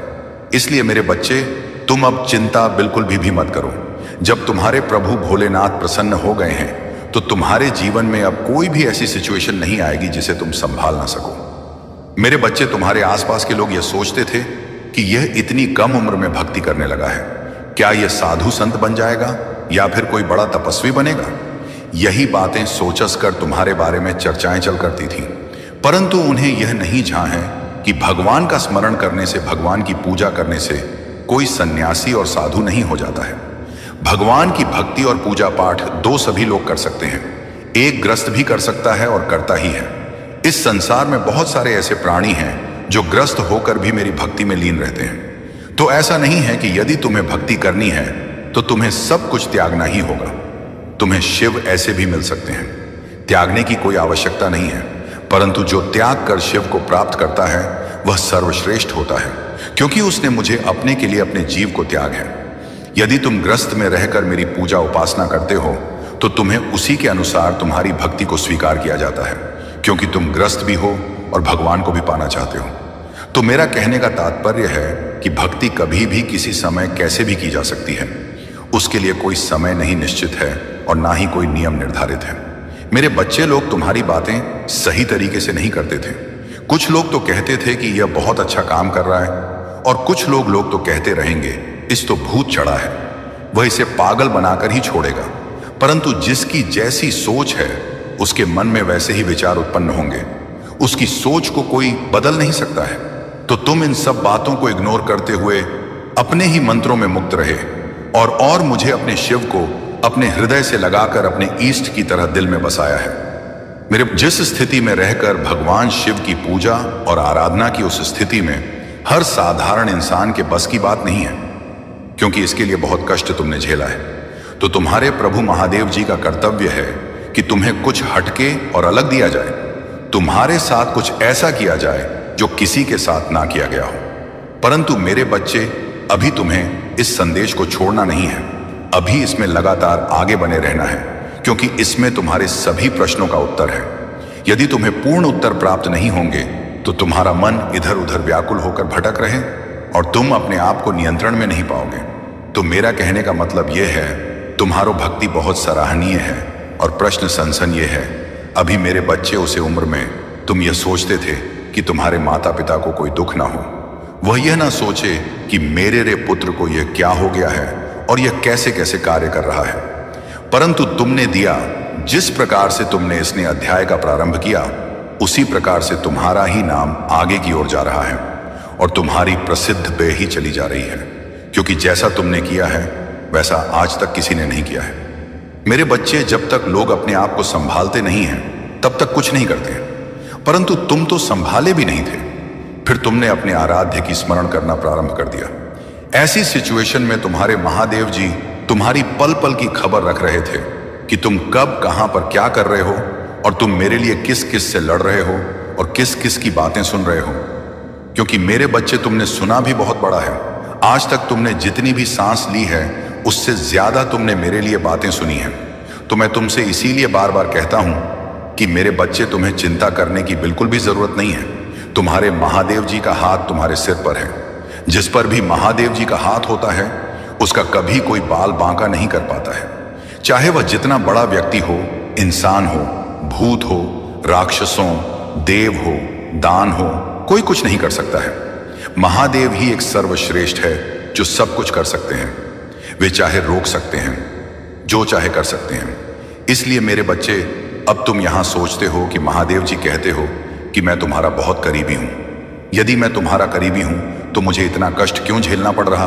इसलिए मेरे बच्चे, तुम अब चिंता बिल्कुल भी मत करो। जब तुम्हारे प्रभु भोलेनाथ प्रसन्न हो गए हैं तो तुम्हारे जीवन में अब कोई भी ऐसी सिचुएशन नहीं आएगी जिसे तुम संभाल ना सको। मेरे बच्चे, तुम्हारे आसपास के लोग यह सोचते थे कि यह इतनी कम उम्र में भक्ति करने लगा है, क्या यह साधु संत बन जाएगा या फिर कोई बड़ा तपस्वी बनेगा। यही बातें सोचस कर तुम्हारे बारे में चर्चाएं चल करती थी, परंतु उन्हें यह नहीं झां है कि भगवान का स्मरण करने से, भगवान की पूजा करने से कोई सन्यासी और साधु नहीं हो जाता है। भगवान की भक्ति और पूजा पाठ दो सभी लोग कर सकते हैं। एक ग्रस्त भी कर सकता है और करता ही है। इस संसार में बहुत सारे ऐसे प्राणी हैं जो ग्रस्त होकर भी मेरी भक्ति में लीन रहते हैं। तो ऐसा नहीं है कि यदि तुम्हें भक्ति करनी है तो तुम्हें सब कुछ त्यागना ही होगा। तुम्हें शिव ऐसे भी मिल सकते हैं, त्यागने की कोई आवश्यकता नहीं है। परंतु जो त्याग कर शिव को प्राप्त करता है वह सर्वश्रेष्ठ होता है, क्योंकि उसने मुझे अपने के लिए अपने जीव को त्याग है। यदि तुम ग्रस्त में रहकर मेरी पूजा उपासना करते हो तो तुम्हें उसी के अनुसार तुम्हारी भक्ति को स्वीकार किया जाता है, क्योंकि तुम ग्रस्त भी हो और भगवान को भी पाना चाहते हो। तो मेरा कहने का तात्पर्य है कि भक्ति कभी भी किसी समय कैसे भी की जा सकती है। उसके लिए कोई समय नहीं निश्चित है और ना ही कोई नियम निर्धारित है। मेरे बच्चे लोग तुम्हारी बातें सही तरीके से नहीं करते थे। कुछ लोग तो कहते थे कि यह बहुत अच्छा काम कर रहा है, और कुछ लोग तो कहते रहेंगे इस तो भूत चढ़ा है, वह इसे पागल बनाकर ही छोड़ेगा। परंतु जिसकी जैसी सोच है उसके मन में वैसे ही विचार उत्पन्न होंगे। उसकी सोच को कोई बदल नहीं सकता है। तो तुम इन सब बातों को इग्नोर करते हुए अपने ही मंत्रों में मुक्त रहे और मुझे अपने शिव को अपने हृदय से लगाकर अपने ईष्ट की तरह दिल में बसाया है। मेरे जिस स्थिति में रहकर भगवान शिव की पूजा और आराधना की, उस स्थिति में हर साधारण इंसान के बस की बात नहीं है, क्योंकि इसके लिए बहुत कष्ट तुमने झेला है। तो तुम्हारे प्रभु महादेव जी का कर्तव्य है कि तुम्हें कुछ हटके और अलग दिया जाए, तुम्हारे साथ कुछ ऐसा किया जाए जो किसी के साथ ना किया गया हो। परंतु मेरे बच्चे, अभी तुम्हें इस संदेश को छोड़ना नहीं है, अभी इसमें लगातार आगे बने रहना है, क्योंकि इसमें तुम्हारे सभी प्रश्नों का उत्तर है। यदि तुम्हें पूर्ण उत्तर प्राप्त नहीं होंगे तो तुम्हारा मन इधर उधर व्याकुल होकर भटक रहे और तुम अपने आप को नियंत्रण में नहीं पाओगे। तो मेरा कहने का मतलब यह है, तुम्हारो भक्ति बहुत सराहनीय है और प्रश्न सनसन ये है, अभी मेरे बच्चे उसे उम्र में तुम यह सोचते थे कि तुम्हारे माता पिता को कोई दुख ना हो, वह यह ना सोचे कि मेरे रे पुत्र को यह क्या हो गया है और यह कैसे कैसे कार्य कर रहा है। परंतु तुमने दिया, जिस प्रकार से तुमने इसने अध्याय का प्रारंभ किया, उसी प्रकार से तुम्हारा ही नाम आगे की ओर जा रहा है और तुम्हारी प्रसिद्ध पे ही चली जा रही है, क्योंकि जैसा तुमने किया है वैसा आज तक किसी ने नहीं किया है। मेरे बच्चे, जब तक लोग अपने आप को संभालते नहीं हैं तब तक कुछ नहीं करते हैं, परंतु तुम तो संभाले भी नहीं थे, फिर तुमने अपने आराध्य की स्मरण करना प्रारंभ कर दिया। ऐसी सिचुएशन में तुम्हारे महादेव जी तुम्हारी पल पल की खबर रख रहे थे कि तुम कब कहां पर क्या कर रहे हो और तुम मेरे लिए किस किस से लड़ रहे हो और किस किस की बातें सुन रहे हो। क्योंकि मेरे बच्चे, तुमने सुना भी बहुत बड़ा है। आज तक तुमने जितनी भी सांस ली है उससे ज्यादा तुमने मेरे लिए बातें सुनी हैं। तो मैं तुमसे इसीलिए बार बार कहता हूं कि मेरे बच्चे, तुम्हें चिंता करने की बिल्कुल भी जरूरत नहीं है। तुम्हारे महादेव जी का हाथ तुम्हारे सिर पर है। जिस पर भी महादेव जी का हाथ होता है उसका कभी कोई बाल बांका नहीं कर पाता है, चाहे वह जितना बड़ा व्यक्ति हो, इंसान हो, भूत हो, राक्षसों, देव हो, दान हो, कोई कुछ नहीं कर सकता है। महादेव ही एक सर्वश्रेष्ठ है जो सब कुछ कर सकते हैं। वे चाहे रोक सकते हैं, जो चाहे कर सकते हैं। इसलिए मेरे बच्चे, अब तुम यहां सोचते हो कि महादेव जी कहते हो कि मैं तुम्हारा बहुत करीबी हूं। यदि मैं तुम्हारा करीबी हूं तो मुझे इतना कष्ट क्यों झेलना पड़ रहा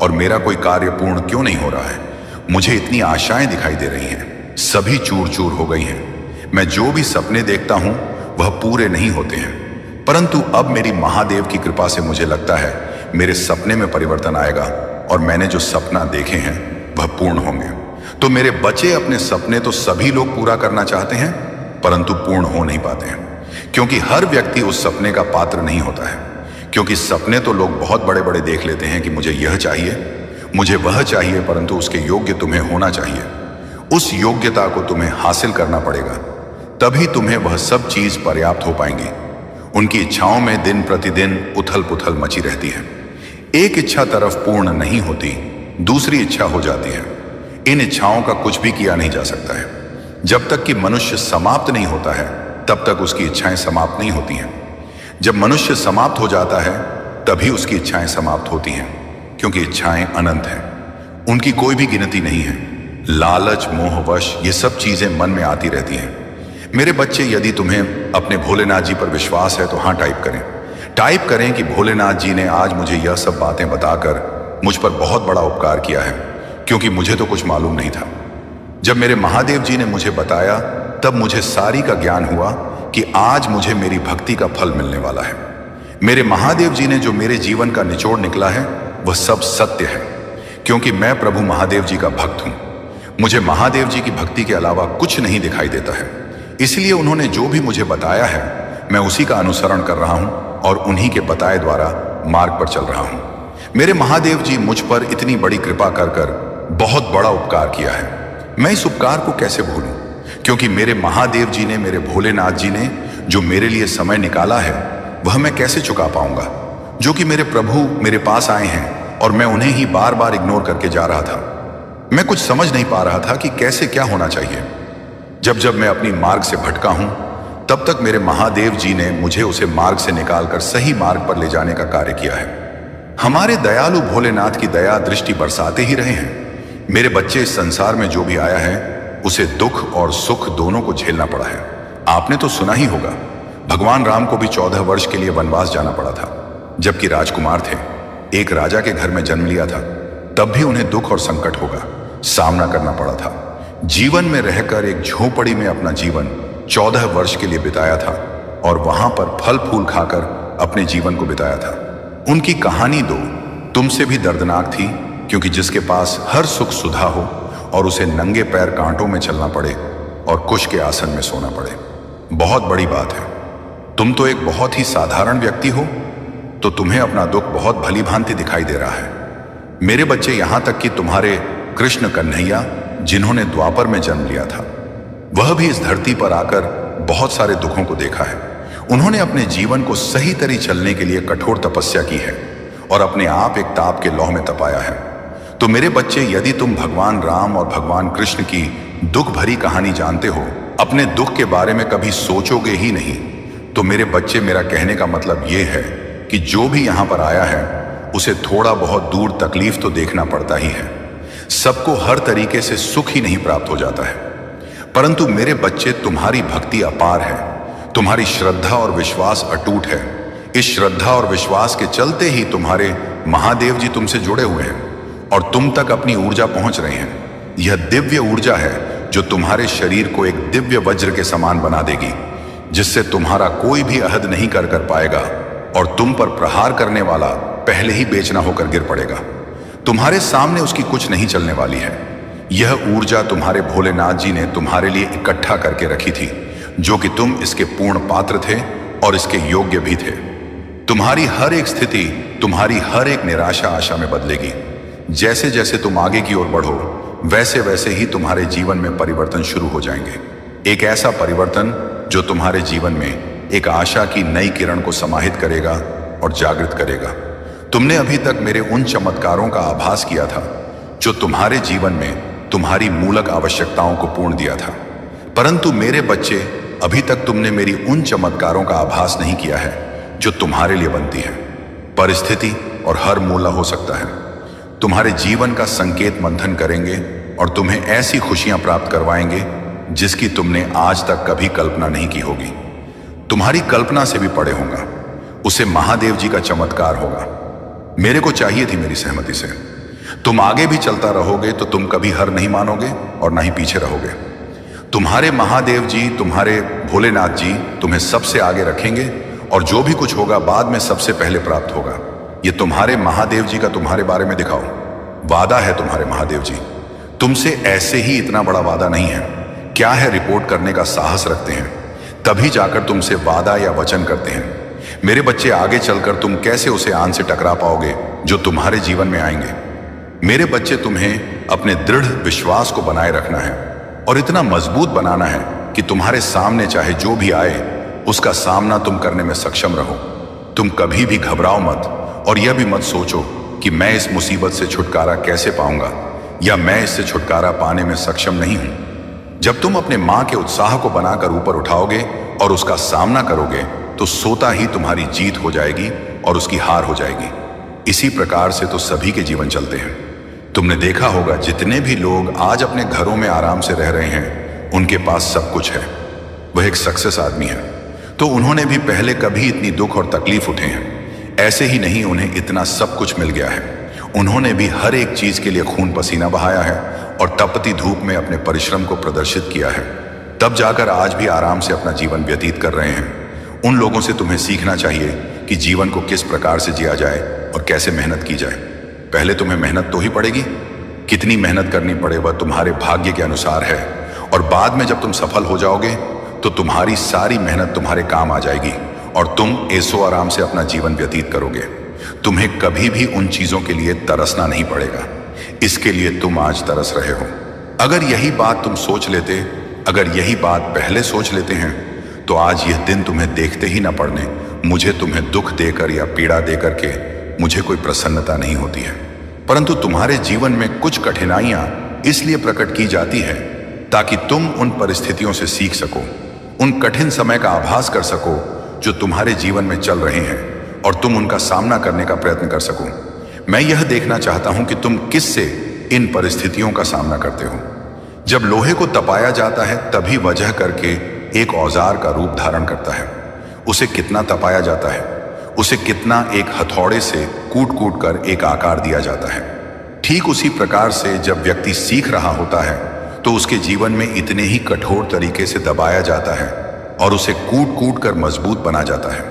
और मेरा कोई कार्य पूर्ण क्यों नहीं हो रहा है? मुझे इतनी आशाएं दिखाई दे रही हैं, सभी चूर चूर हो गई हैं। मैं जो भी सपने देखता हूं वह पूरे नहीं होते हैं, परंतु अब मेरी महादेव की कृपा से मुझे लगता है मेरे सपने में परिवर्तन आएगा और मैंने जो सपना देखे हैं वह पूर्ण होंगे। तो मेरे बच्चे, अपने सपने तो सभी लोग पूरा करना चाहते हैं, परंतु पूर्ण हो नहीं पाते हैं, क्योंकि हर व्यक्ति उस सपने का पात्र नहीं होता है। क्योंकि सपने तो लोग बहुत बड़े बड़े देख लेते हैं कि मुझे यह चाहिए, मुझे वह चाहिए, परंतु उसके योग्य तुम्हें होना चाहिए। उस योग्यता को तुम्हें हासिल करना पड़ेगा, तभी तुम्हें वह सब चीज पर्याप्त हो पाएंगी। उनकी इच्छाओं में दिन प्रतिदिन उथल पुथल मची रहती है। एक इच्छा तरफ पूर्ण नहीं होती, दूसरी इच्छा हो जाती है। इन इच्छाओं का कुछ भी किया नहीं जा सकता है। जब तक कि मनुष्य समाप्त नहीं होता है तब तक उसकी इच्छाएं समाप्त नहीं होती हैं। जब मनुष्य समाप्त हो जाता है तभी उसकी इच्छाएं समाप्त होती हैं, क्योंकि इच्छाएं अनंत हैं, उनकी कोई भी गिनती नहीं है। लालच, मोहवश, ये सब चीजें मन में आती रहती हैं। मेरे बच्चे, यदि तुम्हें अपने भोलेनाथ जी पर विश्वास है तो हाँ टाइप करें कि भोलेनाथ जी ने आज मुझे यह सब बातें बताकर मुझ पर बहुत बड़ा उपकार किया है, क्योंकि मुझे तो कुछ मालूम नहीं था। जब मेरे महादेव जी ने मुझे बताया तब मुझे सारी का ज्ञान हुआ कि आज मुझे मेरी भक्ति का फल मिलने वाला है। मेरे महादेव जी ने जो मेरे जीवन का निचोड़ निकला है वह सब सत्य है, क्योंकि मैं प्रभु महादेव जी का भक्त हूं। मुझे महादेव जी की भक्ति के अलावा कुछ नहीं दिखाई देता है, इसलिए उन्होंने जो भी मुझे बताया है मैं उसी का अनुसरण कर रहा हूं और उन्हीं के बताए द्वारा मार्ग पर चल रहा हूं। मेरे महादेव जी मुझ पर इतनी बड़ी कृपा कर बहुत बड़ा उपकार किया है। मैं इस उपकार को कैसे भूलूं, क्योंकि मेरे महादेव जी ने, मेरे भोलेनाथ जी ने जो मेरे लिए समय निकाला है वह मैं कैसे चुका पाऊंगा। जो कि मेरे प्रभु मेरे पास आए हैं और मैं उन्हें ही बार बार इग्नोर करके जा रहा था। मैं कुछ समझ नहीं पा रहा था कि कैसे क्या होना चाहिए। जब मैं अपनी मार्ग से भटका हूं तब तक मेरे महादेव जी ने मुझे उसे मार्ग से निकालकर सही मार्ग पर ले जाने का कार्य किया है। हमारे दयालु भोलेनाथ की दया दृष्टि बरसाते ही रहे हैं। मेरे बच्चे, इस संसार में जो भी आया है उसे दुख और सुख दोनों को झेलना पड़ा है। आपने तो सुना ही होगा, भगवान राम को भी 14 वर्ष के लिए वनवास जाना पड़ा था, जबकि राजकुमार थे। एक राजा के घर में जन्म लिया था, तब भी उन्हें दुख और संकट होगा। सामना करना पड़ा था। जीवन में रहकर एक झोपड़ी में अपना जीवन 14 वर्ष के लिए बिताया था और वहां पर फल फूल खाकर अपने जीवन को बिताया था। उनकी कहानी दो तुमसे भी दर्दनाक थी, क्योंकि जिसके पास हर सुख सुधा हो और उसे नंगे पैर कांटों में चलना पड़े और कुश के आसन में सोना पड़े, बहुत बड़ी बात है। तुम तो एक बहुत ही साधारण व्यक्ति हो, तो तुम्हें अपना दुख बहुत भली भांति दिखाई दे रहा है। मेरे बच्चे, यहां तक कि तुम्हारे कृष्ण कन्हैया, जिन्होंने द्वापर में जन्म लिया था, वह भी इस धरती पर आकर बहुत सारे दुखों को देखा है। उन्होंने अपने जीवन को सही तरी चलने के लिए कठोर तपस्या की है और अपने आप एक ताप के लौह में तपाया है। तो मेरे बच्चे, यदि तुम भगवान राम और भगवान कृष्ण की दुख भरी कहानी जानते हो, अपने दुख के बारे में कभी सोचोगे ही नहीं, तो मेरे बच्चे, मेरा कहने का मतलब यह है कि जो भी यहां पर आया है उसे थोड़ा बहुत दूर तकलीफ तो देखना पड़ता ही है। सबको हर तरीके से सुख ही नहीं प्राप्त हो जाता है। परंतु मेरे बच्चे, तुम्हारी भक्ति अपार है, तुम्हारी श्रद्धा और विश्वास अटूट है। इस श्रद्धा और विश्वास के चलते ही तुम्हारे महादेव जी तुमसे जुड़े हुए हैं और तुम तक अपनी ऊर्जा पहुंच रहे हैं। यह दिव्य ऊर्जा है जो तुम्हारे शरीर को एक दिव्य वज्र के समान बना देगी, जिससे तुम्हारा कोई भी अहद नहीं कर पाएगा और तुम पर प्रहार करने वाला पहले ही बेचना होकर गिर पड़ेगा। तुम्हारे सामने उसकी कुछ नहीं चलने वाली है। यह ऊर्जा तुम्हारे भोलेनाथ जी ने तुम्हारे लिए इकट्ठा करके रखी थी, जो कि तुम इसके पूर्ण पात्र थे और इसके योग्य भी थे। तुम्हारी हर एक स्थिति, तुम्हारी हर एक निराशा आशा में बदलेगी। जैसे जैसे तुम आगे की ओर बढ़ो, वैसे वैसे ही तुम्हारे जीवन में परिवर्तन शुरू हो जाएंगे। एक ऐसा परिवर्तन जो तुम्हारे जीवन में एक आशा की नई किरण को समाहित करेगा और जागृत करेगा। तुमने अभी तक मेरे उन चमत्कारों का आभास किया था जो तुम्हारे जीवन में तुम्हारी मूलक आवश्यकताओं को पूर्ण दिया था। परंतु मेरे बच्चे, अभी तक तुमने मेरी उन चमत्कारों का आभास नहीं किया है जो तुम्हारे लिए बनती है। परिस्थिति और हर मूला हो सकता है तुम्हारे जीवन का संकेत मंथन करेंगे और तुम्हें ऐसी खुशियां प्राप्त करवाएंगे जिसकी तुमने आज तक कभी कल्पना नहीं की होगी। तुम्हारी कल्पना से भी परे होगा। उसे महादेव जी का चमत्कार होगा। मेरे को चाहिए थी मेरी सहमति से। तुम आगे भी चलता रहोगे तो तुम कभी हार नहीं मानोगे और ना ही पीछे रहोगे। तुम्हारे महादेव जी, तुम्हारे भोलेनाथ जी तुम्हें सबसे आगे रखेंगे और जो भी कुछ होगा बाद में सबसे पहले प्राप्त होगा। ये तुम्हारे महादेव जी का तुम्हारे बारे में दिखाओ। वादा है तुम्हारे महादेव जी। तुमसे ऐसे ही इतना बड़ा वादा नहीं है, क्या है रिपोर्ट करने का साहस रखते हैं, तभी जाकर तुमसे वादा या वचन करते हैं। मेरे बच्चे, आगे चलकर तुम कैसे उसे आन से टकरा पाओगे जो तुम्हारे जीवन में आएंगे। मेरे बच्चे, तुम्हें अपने दृढ़ विश्वास को बनाए रखना है और इतना मजबूत बनाना है कि तुम्हारे सामने चाहे जो भी आए उसका सामना तुम करने में सक्षम रहो। तुम कभी भी घबराओ मत और यह भी मत सोचो कि मैं इस मुसीबत से छुटकारा कैसे पाऊंगा या मैं इससे छुटकारा पाने में सक्षम नहीं हूं। जब तुम अपने मां के उत्साह को बनाकर ऊपर उठाओगे और उसका सामना करोगे तो सोता ही तुम्हारी जीत हो जाएगी और उसकी हार हो जाएगी। इसी प्रकार से तो सभी के जीवन चलते हैं। तुमने देखा होगा जितने भी लोग आज अपने घरों में आराम से रह रहे हैं, उनके पास सब कुछ है, वह एक सक्सेस आदमी है, तो उन्होंने भी पहले कभी इतनी दुख और तकलीफ उठे हैं। ऐसे ही नहीं उन्हें इतना सब कुछ मिल गया है। उन्होंने भी हर एक चीज के लिए खून पसीना बहाया है और तपती धूप में अपने परिश्रम को प्रदर्शित किया है, तब जाकर आज भी आराम से अपना जीवन व्यतीत कर रहे हैं। उन लोगों से तुम्हें सीखना चाहिए कि जीवन को किस प्रकार से जिया जाए और कैसे मेहनत की जाए। पहले तुम्हें मेहनत तो ही पड़ेगी। कितनी मेहनत करनी पड़े वह तुम्हारे भाग्य के अनुसार है और बाद में जब तुम सफल हो जाओगे तो तुम्हारी सारी मेहनत तुम्हारे काम आ जाएगी और तुम ऐसो आराम से अपना जीवन व्यतीत करोगे। तुम्हें कभी भी उन चीजों के लिए तरसना नहीं पड़ेगा। इसके लिए तुम आज तरस रहे हो। अगर यही बात तुम सोच लेते, अगर यही बात पहले सोच लेते हैं, तो आज यह दिन तुम्हें देखते ही ना पड़ने। मुझे तुम्हें दुख देकर या पीड़ा देकर के मुझे कोई प्रसन्नता नहीं होती है। परंतु तुम्हारे जीवन में कुछ कठिनाइयां इसलिए प्रकट की जाती है ताकि तुम उन परिस्थितियों से सीख सको, उन कठिन समय का आभास कर सको जो तुम्हारे जीवन में चल रहे हैं और तुम उनका सामना करने का प्रयत्न कर सको। मैं यह देखना चाहता हूं कि तुम किससे इन परिस्थितियों का सामना करते हो। जब लोहे को तपाया जाता है तभी वजह करके एक औजार का रूप धारण करता है। उसे कितना तपाया जाता है, उसे कितना एक हथौड़े से कूट कूट कर एक आकार दिया जाता है। ठीक उसी प्रकार से जब व्यक्ति सीख रहा होता है तो उसके जीवन में इतने ही कठोर तरीके से दबाया जाता है और उसे कूट कूट कर मजबूत बना जाता है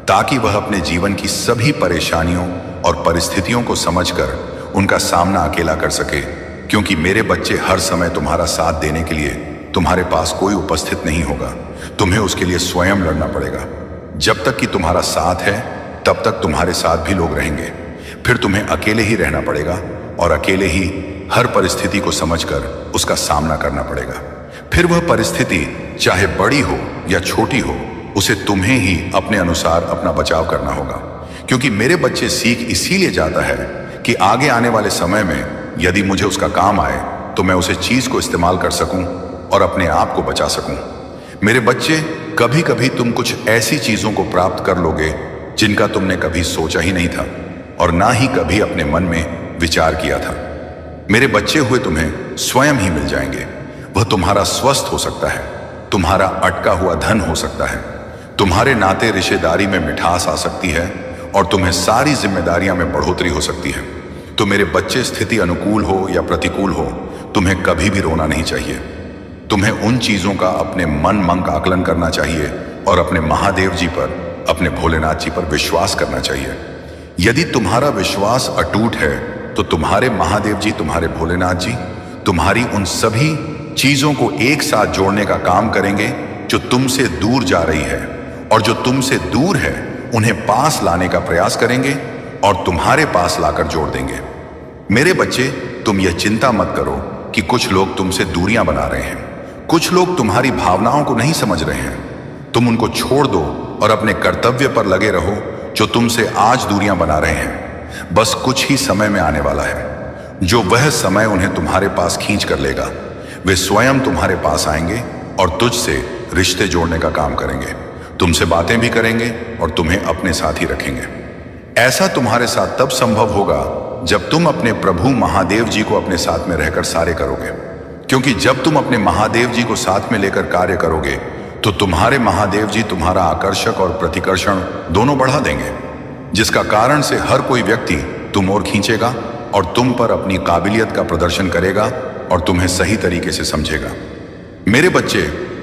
ताकि वह अपने जीवन की सभी परेशानियों और परिस्थितियों को समझकर उनका सामना अकेला कर सके। क्योंकि मेरे बच्चे, हर समय तुम्हारा साथ देने के लिए तुम्हारे पास कोई उपस्थित नहीं होगा। तुम्हें उसके लिए स्वयं लड़ना पड़ेगा। जब तक कि तुम्हारा साथ है तब तक तुम्हारे साथ भी लोग रहेंगे। फिर तुम्हें अकेले ही रहना पड़ेगा और अकेले ही हर परिस्थिति को समझकर उसका सामना करना पड़ेगा। फिर वह परिस्थिति चाहे बड़ी हो या छोटी हो, उसे तुम्हें ही अपने अनुसार अपना बचाव करना होगा। क्योंकि मेरे बच्चे, सीख इसीलिए जाता है कि आगे आने वाले समय में यदि मुझे उसका काम आए तो मैं उसे चीज को इस्तेमाल कर सकूं और अपने आप को बचा सकूं। मेरे बच्चे, कभी कभी तुम कुछ ऐसी चीजों को प्राप्त कर लोगे जिनका तुमने कभी सोचा ही नहीं था और ना ही कभी अपने मन में विचार किया था। मेरे बच्चे हुए तुम्हें स्वयं ही मिल जाएंगे। वह तुम्हारा स्वस्थ हो सकता है, तुम्हारा अटका हुआ धन हो सकता है, तुम्हारे नाते रिश्तेदारी में मिठास आ सकती है और तुम्हें सारी जिम्मेदारियां में बढ़ोतरी हो सकती है। तो मेरे बच्चे, स्थिति अनुकूल हो या प्रतिकूल हो, तुम्हें कभी भी रोना नहीं चाहिए। तुम्हें उन चीजों का अपने मन का आकलन करना चाहिए और अपने महादेव जी पर, अपने भोलेनाथ जी पर विश्वास करना चाहिए। यदि तुम्हारा विश्वास अटूट है तो तुम्हारे महादेव जी, तुम्हारे भोलेनाथ जी तुम्हारी उन सभी चीजों को एक साथ जोड़ने का काम करेंगे जो तुमसे दूर जा रही है, और जो तुमसे दूर है उन्हें पास लाने का प्रयास करेंगे और तुम्हारे पास लाकर जोड़ देंगे। मेरे बच्चे, तुम यह चिंता मत करो कि कुछ लोग तुमसे दूरियां बना रहे हैं। कुछ लोग तुम्हारी भावनाओं को नहीं समझ रहे हैं। तुम उनको छोड़ दो और अपने कर्तव्य पर लगे रहो जो तुमसे आज दूरियां बना रहे हैं। बस कुछ ही समय में आने वाला है जो वह समय उन्हें तुम्हारे पास खींच कर लेगा। वे स्वयं तुम्हारे पास आएंगे और तुझसे रिश्ते जोड़ने का काम करेंगे, तुमसे बातें भी करेंगे और तुम्हें अपने साथ ही रखेंगे। ऐसा तुम्हारे साथ तब संभव होगा जब तुम अपने प्रभु महादेव जी को अपने साथ में रहकर कार्य करोगे। क्योंकि जब तुम अपने महादेव जी को साथ में लेकर कार्य करोगे तो तुम्हारे महादेव जी तुम्हारा आकर्षक और प्रतिकर्षण दोनों बढ़ा देंगे, जिसका कारण से हर कोई व्यक्ति तुम ओर खींचेगा और तुम पर अपनी काबिलियत का प्रदर्शन करेगा और तुम्हें सही तरीके से समझेगा। मेरे बच्चे,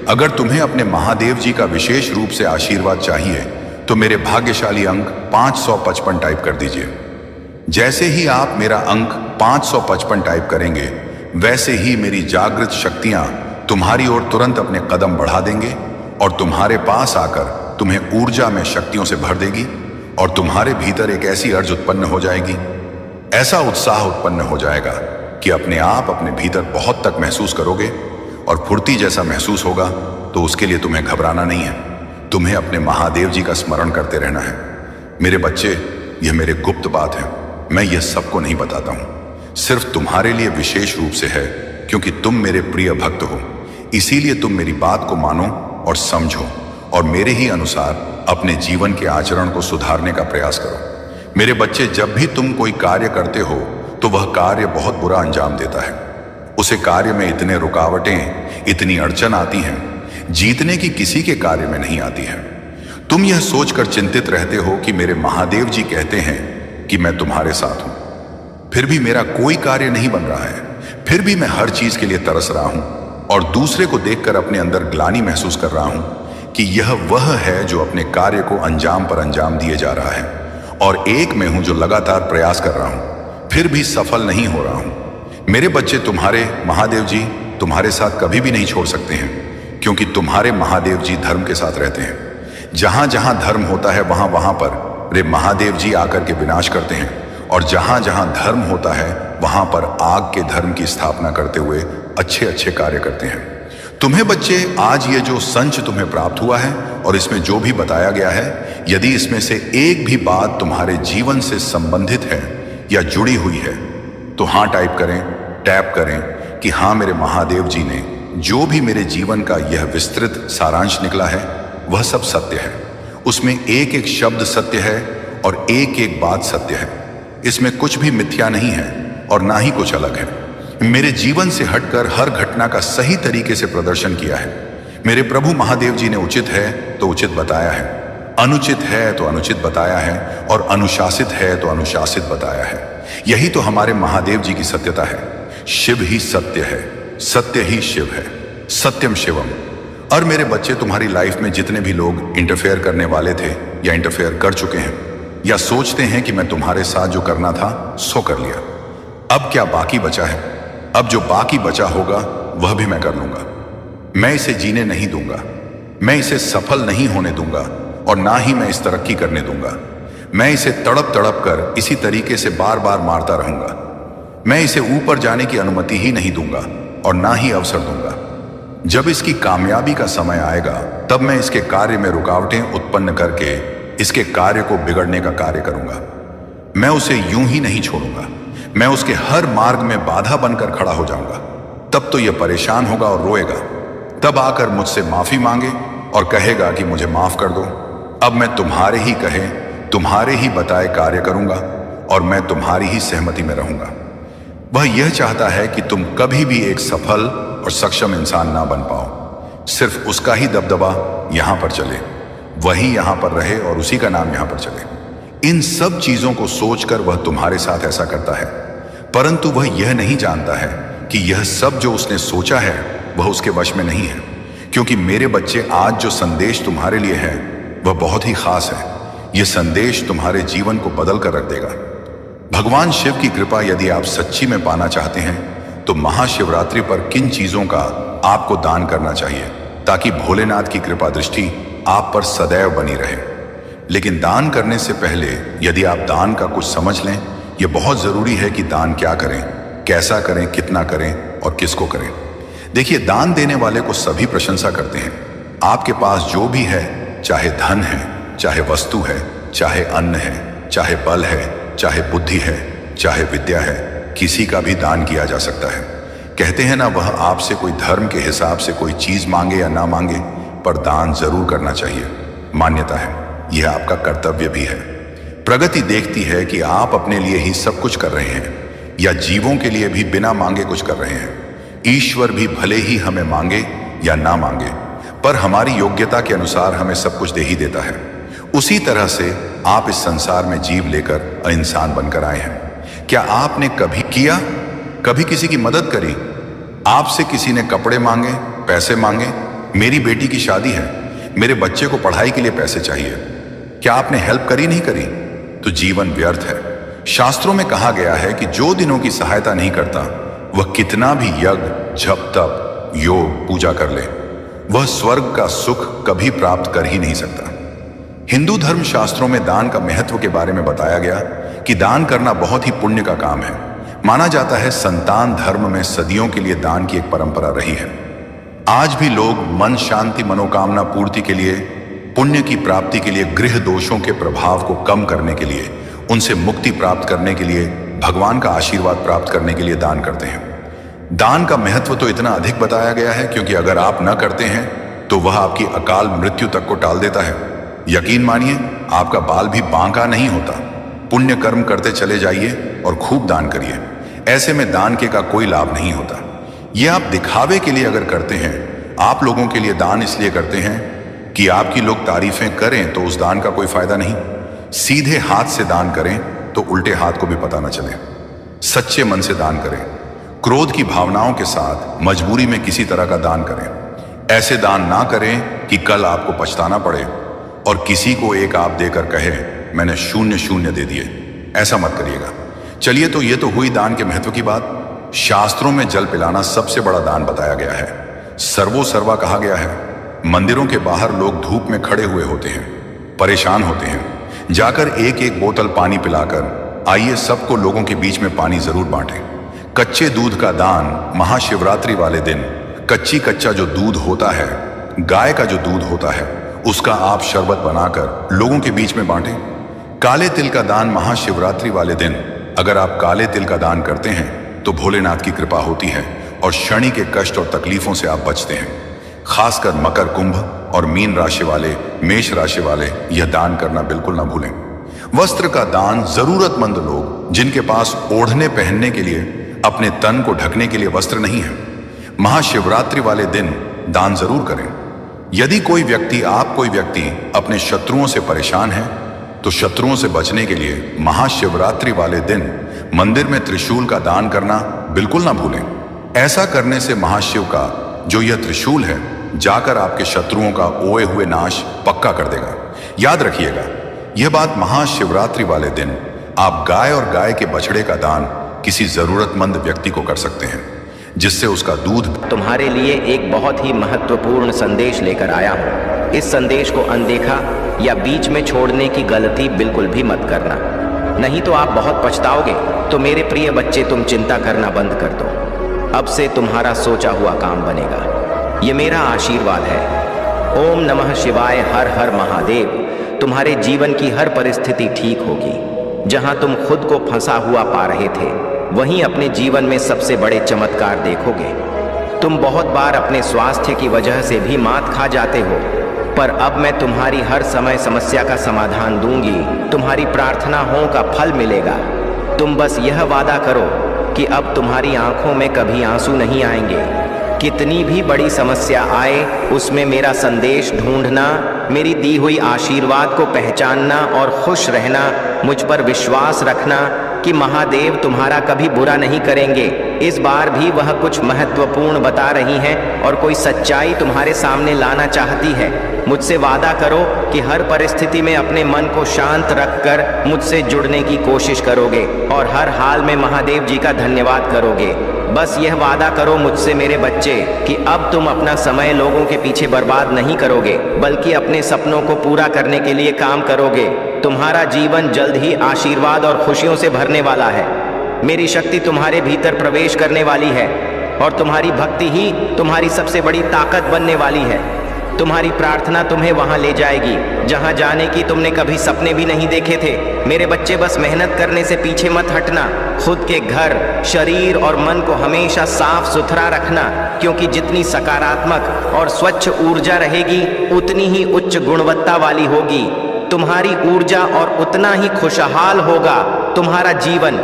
अगर तुम्हें अपने महादेव जी का विशेष रूप से आशीर्वाद चाहिए तो मेरे भाग्यशाली अंक 555 टाइप कर दीजिए। जैसे ही आप मेरा अंक 555 टाइप करेंगे, वैसे ही मेरी जागृत शक्तियां तुम्हारी ओर तुरंत अपने कदम बढ़ा देंगे और तुम्हारे पास आकर तुम्हें ऊर्जा में शक्तियों से भर देगी और तुम्हारे भीतर एक ऐसी अर्ज उत्पन्न हो जाएगी, ऐसा उत्साह उत्पन्न हो जाएगा कि अपने आप अपने भीतर बहुत तक महसूस करोगे और फुर्ती जैसा महसूस होगा। तो उसके लिए तुम्हें घबराना नहीं है, तुम्हें अपने महादेव जी का स्मरण करते रहना है। मेरे बच्चे, यह मेरे गुप्त बात है, मैं यह सबको नहीं बताता हूं, सिर्फ तुम्हारे लिए विशेष रूप से है क्योंकि तुम मेरे प्रिय भक्त हो। इसीलिए तुम मेरी बात को मानो और समझो और मेरे ही अनुसार अपने जीवन के आचरण को सुधारने का प्रयास करो। मेरे बच्चे, जब भी तुम कोई कार्य करते हो तो वह कार्य बहुत बुरा अंजाम देता है। उसे कार्य में इतने रुकावटें, इतनी अड़चन आती हैं, जीतने की किसी के कार्य में नहीं आती है। तुम यह सोचकर चिंतित रहते हो कि मेरे महादेव जी कहते हैं कि मैं तुम्हारे साथ हूं, फिर भी मेरा कोई कार्य नहीं बन रहा है, फिर भी मैं हर चीज के लिए तरस रहा हूं और दूसरे को देखकर अपने अंदर ग्लानि महसूस कर रहा हूं कि यह वह है जो अपने कार्य को अंजाम पर अंजाम दिए जा रहा है और एक मैं हूं जो लगातार प्रयास कर रहा हूं, फिर भी सफल नहीं हो रहा हूं। मेरे बच्चे, तुम्हारे महादेव जी तुम्हारे साथ कभी भी नहीं छोड़ सकते हैं क्योंकि तुम्हारे महादेव जी धर्म के साथ रहते हैं। जहां जहां धर्म होता है वहां वहां पर रे महादेव जी आकर के विनाश करते हैं और जहां जहां धर्म होता है वहां पर आग के धर्म की स्थापना करते हुए अच्छे अच्छे कार्य करते हैं। तुम्हें बच्चे, आज ये जो संच तुम्हें प्राप्त हुआ है और इसमें जो भी बताया गया है, यदि इसमें से एक भी बात तुम्हारे जीवन से संबंधित है या जुड़ी हुई है तो हाँ टाइप करें, टैप करें कि हाँ, मेरे महादेव जी ने जो भी मेरे जीवन का यह विस्तृत सारांश निकला है वह सब सत्य है। उसमें एक एक शब्द सत्य है और एक एक बात सत्य है। इसमें कुछ भी मिथ्या नहीं है और ना ही कुछ अलग है। मेरे जीवन से हटकर हर घटना का सही तरीके से प्रदर्शन किया है। मेरे प्रभु महादेव जी ने उचित है तो उचित बताया है, अनुचित है तो अनुचित बताया है और अनुशासित है तो अनुशासित बताया है। यही तो हमारे महादेव जी की सत्यता है। शिव ही सत्य है, सत्य ही शिव है, सत्यम शिवम। और मेरे बच्चे, तुम्हारी लाइफ में जितने भी लोग इंटरफेयर करने वाले थे या इंटरफेयर कर चुके हैं या सोचते हैं कि मैं तुम्हारे साथ जो करना था सो कर लिया, अब क्या बाकी बचा है? अब जो बाकी बचा होगा वह भी मैं कर लूंगा। मैं इसे जीने नहीं दूंगा, मैं इसे सफल नहीं होने दूंगा और ना ही मैं इस तरक्की करने दूंगा। मैं इसे तड़प तड़प कर इसी तरीके से बार बार मारता रहूंगा। मैं इसे ऊपर जाने की अनुमति ही नहीं दूंगा और ना ही अवसर दूंगा। जब इसकी कामयाबी का समय आएगा तब मैं इसके कार्य में रुकावटें उत्पन्न करके इसके कार्य को बिगड़ने का कार्य करूंगा। मैं उसे यूं ही नहीं छोड़ूंगा, मैं उसके हर मार्ग में बाधा बनकर खड़ा हो जाऊंगा। तब तो यह परेशान होगा और रोएगा, तब आकर मुझसे माफी मांगे और कहेगा कि मुझे माफ कर दो। अब मैं तुम्हारे ही कहे, तुम्हारे ही बताए कार्य करूंगा और मैं तुम्हारी ही सहमति में रहूंगा। वह यह चाहता है कि तुम कभी भी एक सफल और सक्षम इंसान ना बन पाओ। सिर्फ उसका ही दबदबा यहां पर चले, वही यहां पर रहे और उसी का नाम यहां पर चले। इन सब चीजों को सोचकर वह तुम्हारे साथ ऐसा करता है, परंतु वह यह नहीं जानता है कि यह सब जो उसने सोचा है वह उसके वश में नहीं है। क्योंकि मेरे बच्चे, आज जो संदेश तुम्हारे लिए है वह बहुत ही खास है। यह संदेश तुम्हारे जीवन को बदल कर रख देगा। भगवान शिव की कृपा यदि आप सच्ची में पाना चाहते हैं तो महाशिवरात्रि पर किन चीजों का आपको दान करना चाहिए ताकि भोलेनाथ की कृपा दृष्टि आप पर सदैव बनी रहे। लेकिन दान करने से पहले यदि आप दान का कुछ समझ लें, यह बहुत जरूरी है कि दान क्या करें, कैसा करें, कितना करें और किसको करें। देखिए, दान देने वाले को सभी प्रशंसा करते हैं। आपके पास जो भी है, चाहे धन है, चाहे वस्तु है, चाहे अन्न है, चाहे बल है, चाहे बुद्धि है, चाहे विद्या है, किसी का भी दान किया जा सकता है। कहते हैं ना, वह आपसे कोई धर्म के हिसाब से कोई चीज मांगे या ना मांगे, पर दान जरूर करना चाहिए। मान्यता है, यह आपका कर्तव्य भी है। प्रगति देखती है कि आप अपने लिए ही सब कुछ कर रहे हैं या जीवों के लिए भी बिना मांगे कुछ कर रहे हैं। ईश्वर भी भले ही हमें मांगे या ना मांगे, पर हमारी योग्यता के अनुसार हमें सब कुछ दे ही देता है। उसी तरह से आप इस संसार में जीव लेकर इंसान बनकर आए हैं। क्या आपने कभी किया, कभी किसी की मदद करी? आपसे किसी ने कपड़े मांगे, पैसे मांगे? मेरी बेटी की शादी है, मेरे बच्चे को पढ़ाई के लिए पैसे चाहिए, क्या आपने हेल्प करी? नहीं करी तो जीवन व्यर्थ है। शास्त्रों में कहा गया है कि जो दिनों की सहायता नहीं करता वह कितना भी यज्ञ, जप, तप, योग, पूजा कर ले, वह स्वर्ग का सुख कभी प्राप्त कर ही नहीं सकता। हिंदू धर्म शास्त्रों में दान का महत्व के बारे में बताया गया कि दान करना बहुत ही पुण्य का काम है। माना जाता है संतान धर्म में सदियों के लिए दान की एक परंपरा रही है। आज भी लोग मन शांति, मनोकामना पूर्ति के लिए, पुण्य की प्राप्ति के लिए, गृह दोषों के प्रभाव को कम करने के लिए, उनसे मुक्ति प्राप्त करने के लिए, भगवान का आशीर्वाद प्राप्त करने के लिए दान करते हैं। दान का महत्व तो इतना अधिक बताया गया है क्योंकि अगर आप न करते हैं तो वह आपकी अकाल मृत्यु तक को टाल देता है। यकीन मानिए, आपका बाल भी बांका नहीं होता। पुण्य कर्म करते चले जाइए और खूब दान करिए। ऐसे में दान के का कोई लाभ नहीं होता। यह आप दिखावे के लिए अगर करते हैं, आप लोगों के लिए दान इसलिए करते हैं कि आपकी लोग तारीफें करें, तो उस दान का कोई फायदा नहीं। सीधे हाथ से दान करें तो उल्टे हाथ को भी पता न चले। सच्चे मन से दान करें, क्रोध की भावनाओं के साथ मजबूरी में किसी तरह का दान करें। ऐसे दान ना करें कि कल आपको पछताना पड़े और किसी को एक आप देकर कहे मैंने 0 दे दिए। ऐसा मत करिएगा। चलिए, तो ये तो हुई दान के महत्व की बात। शास्त्रों में जल पिलाना सबसे बड़ा दान बताया गया है। सर्वो सर्वा कहा गया है। मंदिरों के बाहर लोग धूप में खड़े हुए होते हैं, परेशान होते हैं। जाकर एक एक बोतल पानी पिलाकर आइए सबको लोगों के बीच में पानी जरूर बांटें। कच्चे दूध का दान महाशिवरात्रि वाले दिन, कच्चा जो दूध होता है, गाय का जो दूध होता है, उसका आप शरबत बनाकर लोगों के बीच में बांटें। काले तिल का दान महाशिवरात्रि वाले दिन अगर आप काले तिल का दान करते हैं तो भोलेनाथ की कृपा होती है और शनि के कष्ट और तकलीफों से आप बचते हैं। खासकर मकर, कुंभ और मीन राशि वाले, मेष राशि वाले यह दान करना बिल्कुल ना भूलें। वस्त्र का दान जरूरतमंद लोग जिनके पास ओढ़ने पहनने के लिए, अपने तन को ढकने के लिए वस्त्र नहीं है, महाशिवरात्रि वाले दिन दान जरूर करें। यदि कोई व्यक्ति अपने शत्रुओं से परेशान है तो शत्रुओं से बचने के लिए महाशिवरात्रि वाले दिन मंदिर में त्रिशूल का दान करना बिल्कुल ना भूलें। ऐसा करने से महाशिव का जो यह त्रिशूल है जाकर आपके शत्रुओं का ओए हुए नाश पक्का कर देगा। याद रखिएगा, यह बात महाशिवरात्रि वाले दिन आप गाय और गाय के बछड़े का दान किसी जरूरतमंद व्यक्ति को कर सकते हैं, जिससे उसका दूध। तुम्हारे लिए एक बहुत ही महत्वपूर्ण संदेश लेकर आया हूँ। इस संदेश को अनदेखा या बीच में छोड़ने की गलती बिल्कुल भी मत करना, नहीं तो आप बहुत पछताओगे। तो मेरे प्रिय बच्चे, तुम चिंता करना बंद कर दो। अब से तुम्हारा सोचा हुआ काम बनेगा। ये मेरा आशीर्वाद है। ओम नमः शिवाय, हर हर महादेव। तुम्हारे जीवन की हर परिस्थिति ठीक होगी। जहां तुम खुद को फंसा हुआ पा रहे थे, वहीं अपने जीवन में सबसे बड़े चमत्कार देखोगे। तुम बहुत बार अपने स्वास्थ्य की वजह से भी मात खा जाते हो, पर अब मैं तुम्हारी हर समय समस्या का समाधान दूंगी। तुम्हारी प्रार्थनाओं का फल मिलेगा। तुम बस यह वादा करो कि अब तुम्हारी आंखों में कभी आंसू नहीं आएंगे। कितनी भी बड़ी समस्या आए, उसमें मेरा संदेश ढूंढना, मेरी दी हुई आशीर्वाद को पहचानना और खुश रहना, मुझ पर विश्वास रखना कि महादेव तुम्हारा कभी बुरा नहीं करेंगे। इस बार भी वह कुछ महत्वपूर्ण बता रही हैं और कोई सच्चाई तुम्हारे सामने लाना चाहती है। मुझसे वादा करो कि हर परिस्थिति में अपने मन को शांत रखकर मुझसे जुड़ने की कोशिश करोगे और हर हाल में महादेव जी का धन्यवाद करोगे। बस यह वादा करो मुझसे मेरे बच्चे कि अब तुम अपना समय लोगों के पीछे बर्बाद नहीं करोगे, बल्कि अपने सपनों को पूरा करने के लिए काम करोगे। तुम्हारा जीवन जल्द ही आशीर्वाद और खुशियों से भरने वाला है। मेरी शक्ति तुम्हारे भीतर प्रवेश करने वाली है और तुम्हारी भक्ति ही तुम्हारी सबसे बड़ी ताकत बनने वाली है। तुम्हारी प्रार्थना तुम्हें वहां ले जाएगी जहां जाने की तुमने कभी सपने भी नहीं देखे थे। मेरे बच्चे, बस मेहनत करने से पीछे मत हटना। खुद के घर, शरीर और मन को हमेशा साफ सुथरा रखना, क्योंकि जितनी सकारात्मक और स्वच्छ ऊर्जा रहेगी, उतनी ही उच्च गुणवत्ता वाली होगी तुम्हारी ऊर्जा और उतना ही खुशहाल होगा तुम्हारा जीवन।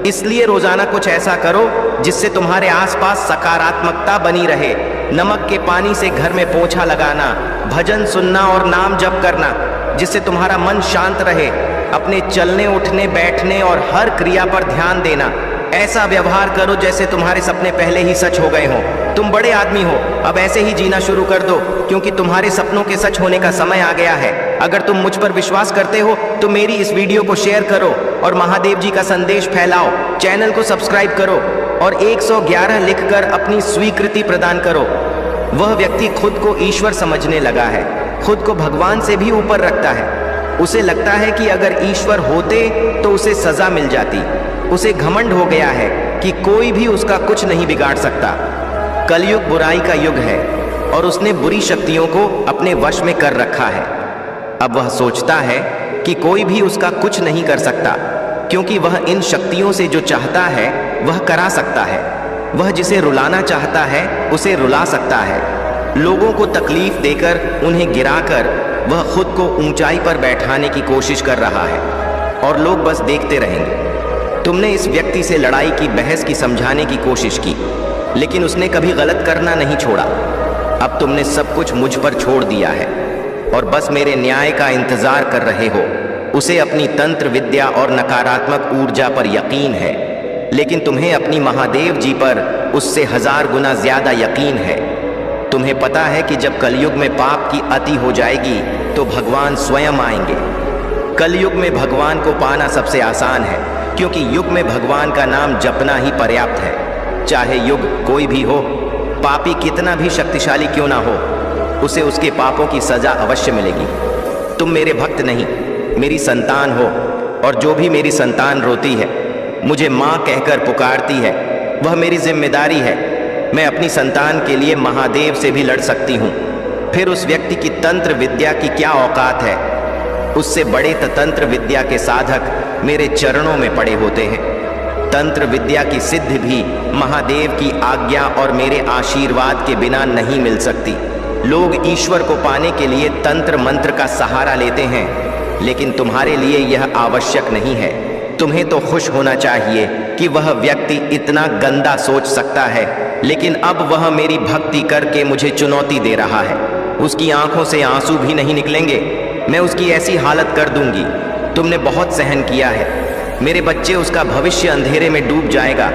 इसलिए रोजाना कुछ ऐसा करो जिससे तुम्हारे आसपास सकारात्मकता बनी रहे। नमक के पानी से घर में पोछा लगाना, भजन सुनना और नाम जप करना, जिससे तुम्हारा मन शांत रहे। अपने चलने उठने बैठने और हर क्रिया पर ध्यान देना। ऐसा व्यवहार करो जैसे तुम्हारे सपने पहले ही सच हो गए हों। तुम बड़े आदमी हो, अब ऐसे ही जीना शुरू कर दो, क्योंकि तुम्हारे सपनों के सच होने का समय आ गया है। अगर तुम मुझ पर विश्वास करते हो तो मेरी इस वीडियो को शेयर करो और महादेव जी का संदेश फैलाओ। चैनल को सब्सक्राइब करो और 111 लिखकर अपनी स्वीकृति प्रदान करो। वह व्यक्ति खुद को ईश्वर समझने लगा है, खुद को भगवान से भी ऊपर रखता है। उसे लगता है कि अगर ईश्वर होते तो उसे सजा मिल जाती। उसे घमंड हो गया है कि कोई भी उसका कुछ नहीं बिगाड़ सकता। कलयुग बुराई का युग है और उसने बुरी शक्तियों को अपने वश में कर रखा है। अब वह सोचता है कि कोई भी उसका कुछ नहीं कर सकता, क्योंकि वह इन शक्तियों से जो चाहता है वह करा सकता है। वह जिसे रुलाना चाहता है उसे रुला सकता है। लोगों को तकलीफ देकर, उन्हें गिराकर वह खुद को ऊंचाई पर बैठाने की कोशिश कर रहा है और लोग बस देखते रहेंगे। तुमने इस व्यक्ति से लड़ाई की, बहस की, समझाने की कोशिश की, लेकिन उसने कभी गलत करना नहीं छोड़ा। अब तुमने सब कुछ मुझ पर छोड़ दिया है और बस मेरे न्याय का इंतजार कर रहे हो। उसे अपनी तंत्र विद्या और नकारात्मक ऊर्जा पर यकीन है, लेकिन तुम्हें अपनी महादेव जी पर उससे 1000 गुना ज्यादा यकीन है। तुम्हें पता है कि जब कलयुग में पाप की अति हो जाएगी तो भगवान स्वयं आएंगे। कलयुग में भगवान को पाना सबसे आसान है, क्योंकि युग में भगवान का नाम जपना ही पर्याप्त है। चाहे युग कोई भी हो, पापी कितना भी शक्तिशाली क्यों ना हो, उसे उसके पापों की सजा अवश्य मिलेगी। तुम मेरे भक्त नहीं, मेरी संतान हो, और जो भी मेरी संतान रोती है, मुझे माँ कहकर पुकारती है, वह मेरी जिम्मेदारी है। मैं अपनी संतान के लिए महादेव से भी लड़ सकती हूँ। फिर उस व्यक्ति की तंत्र विद्या की क्या औकात है? उससे बड़े तंत्र विद्या के साधक मेरे चरणों में पड़े होते हैं। तंत्र विद्या की सिद्धि भी महादेव की आज्ञा और मेरे आशीर्वाद के बिना नहीं मिल सकती। लोग ईश्वर को पाने के लिए तंत्र मंत्र का सहारा लेते हैं, लेकिन तुम्हारे लिए यह आवश्यक नहीं है। तुम्हें तो खुश होना चाहिए कि वह व्यक्ति इतना गंदा सोच सकता है, लेकिन अब वह मेरी भक्ति करके मुझे चुनौती दे रहा है। उसकी आंखों से आंसू भी नहीं निकलेंगे। मैं उसकी ऐसी हालत कर दूंगी तुमने बहुत सहन किया है। मेरे बच्चे, उसका भविष्य अंधेरे में डूब जाएगा।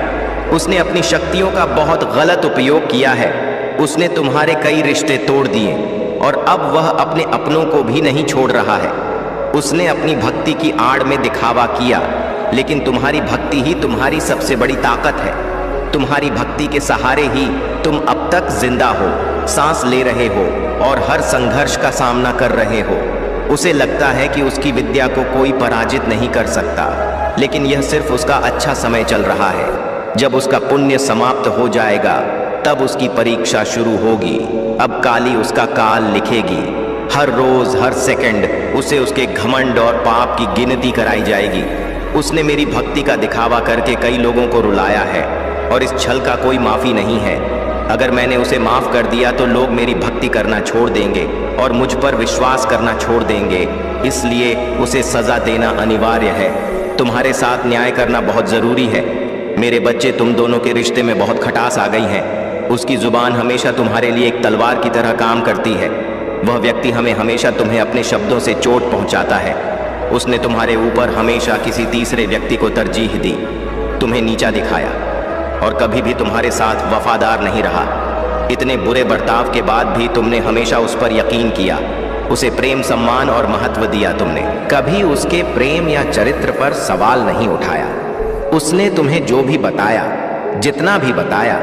उसने अपनी शक्तियों का बहुत गलत उपयोग किया है। उसने तुम्हारे कई रिश्ते तोड़ दिए और अब वह अपने अपनों को भी नहीं छोड़ रहा है। उसने अपनी भक्ति की आड़ में दिखावा किया, लेकिन तुम्हारी भक्ति ही तुम्हारी सबसे बड़ी ताकत है। तुम्हारी भक्ति के सहारे ही तुम अब तक जिंदा हो, सांस ले रहे हो और हर संघर्ष का सामना कर रहे हो। उसे लगता है कि उसकी विद्या को कोई पराजित नहीं कर सकता, लेकिन यह सिर्फ उसका अच्छा समय चल रहा है। जब उसका पुण्य समाप्त हो जाएगा, तब उसकी परीक्षा शुरू होगी। अब काली उसका काल लिखेगी। हर रोज, हर सेकंड उसे उसके घमंड और पाप की गिनती कराई जाएगी। उसने मेरी भक्ति का दिखावा करके कई लोगों को रुलाया है और इस छल का कोई माफी नहीं है। अगर मैंने उसे माफ कर दिया तो लोग मेरी भक्ति करना छोड़ देंगे और मुझ पर विश्वास करना छोड़ देंगे। इसलिए उसे सजा देना अनिवार्य है। तुम्हारे साथ न्याय करना बहुत जरूरी है। मेरे बच्चे, तुम दोनों के रिश्ते में बहुत खटास आ गई है। उसकी जुबान हमेशा तुम्हारे लिए एक तलवार की तरह काम करती है। वह व्यक्ति हमेशा तुम्हें अपने शब्दों से चोट पहुंचाता है। उसने तुम्हारे ऊपर हमेशा किसी तीसरे व्यक्ति को तरजीह दी, तुम्हें नीचा दिखाया और कभी भी तुम्हारे साथ वफादार नहीं रहा। इतने बुरे बर्ताव के बाद भी तुमने हमेशा उस पर यकीन किया। उसे प्रेम, सम्मान और महत्व दिया। तुमने कभी उसके प्रेम या चरित्र पर सवाल नहीं उठाया। उसने तुम्हें जो भी बताया, जितना भी बताया,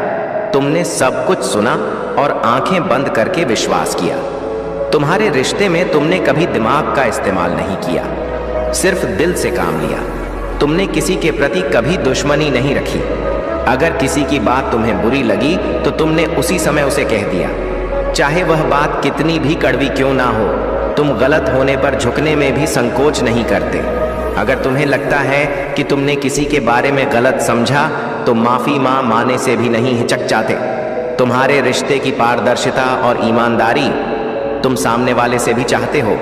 तुमने सब कुछ सुना और आंखें बंद करके विश्वास किया। तुम्हारे रिश्ते में तुमने कभी दिमाग का इस्तेमाल नहीं किया, सिर्फ दिल से काम लिया। तुमने किसी के प्रति कभी दुश्मनी नहीं रखी। अगर किसी की बात तुम्हें बुरी लगी तो तुमने उसी समय उसे कह दिया, चाहे वह बात कितनी भी कड़वी क्यों ना हो। तुम गलत होने पर झुकने में भी संकोच नहीं करते। अगर तुम्हें लगता है कि तुमने किसी के बारे में गलत समझा तो माफी मांगने से भी नहीं हिचक जाते। तुम्हारे रिश्ते की पारदर्शिता और ईमानदारी तुम सामने वाले से भी चाहते हो,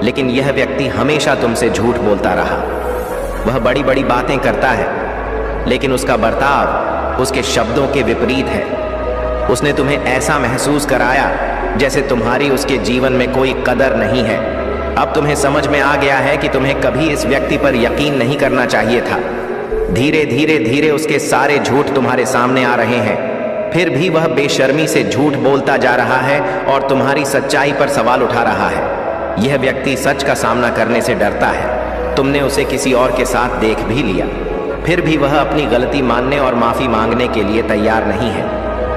लेकिन यह व्यक्ति हमेशा तुमसे झूठ बोलता रहा। वह बड़ी बड़ी बातें करता है, लेकिन उसका बर्ताव उसके शब्दों के विपरीत है। उसने तुम्हें ऐसा महसूस कराया जैसे तुम्हारी उसके जीवन में कोई कदर नहीं है। अब तुम्हें समझ में आ गया है कि तुम्हें कभी इस व्यक्ति पर यकीन नहीं करना चाहिए था। धीरे धीरे उसके सारे झूठ तुम्हारे सामने आ रहे हैं, फिर भी वह बेशर्मी से झूठ बोलता जा रहा है और तुम्हारी सच्चाई पर सवाल उठा रहा है। यह व्यक्ति सच का सामना करने से डरता है। तुमने उसे किसी और के साथ देख भी लिया, फिर भी वह अपनी गलती मानने और माफी मांगने के लिए तैयार नहीं है।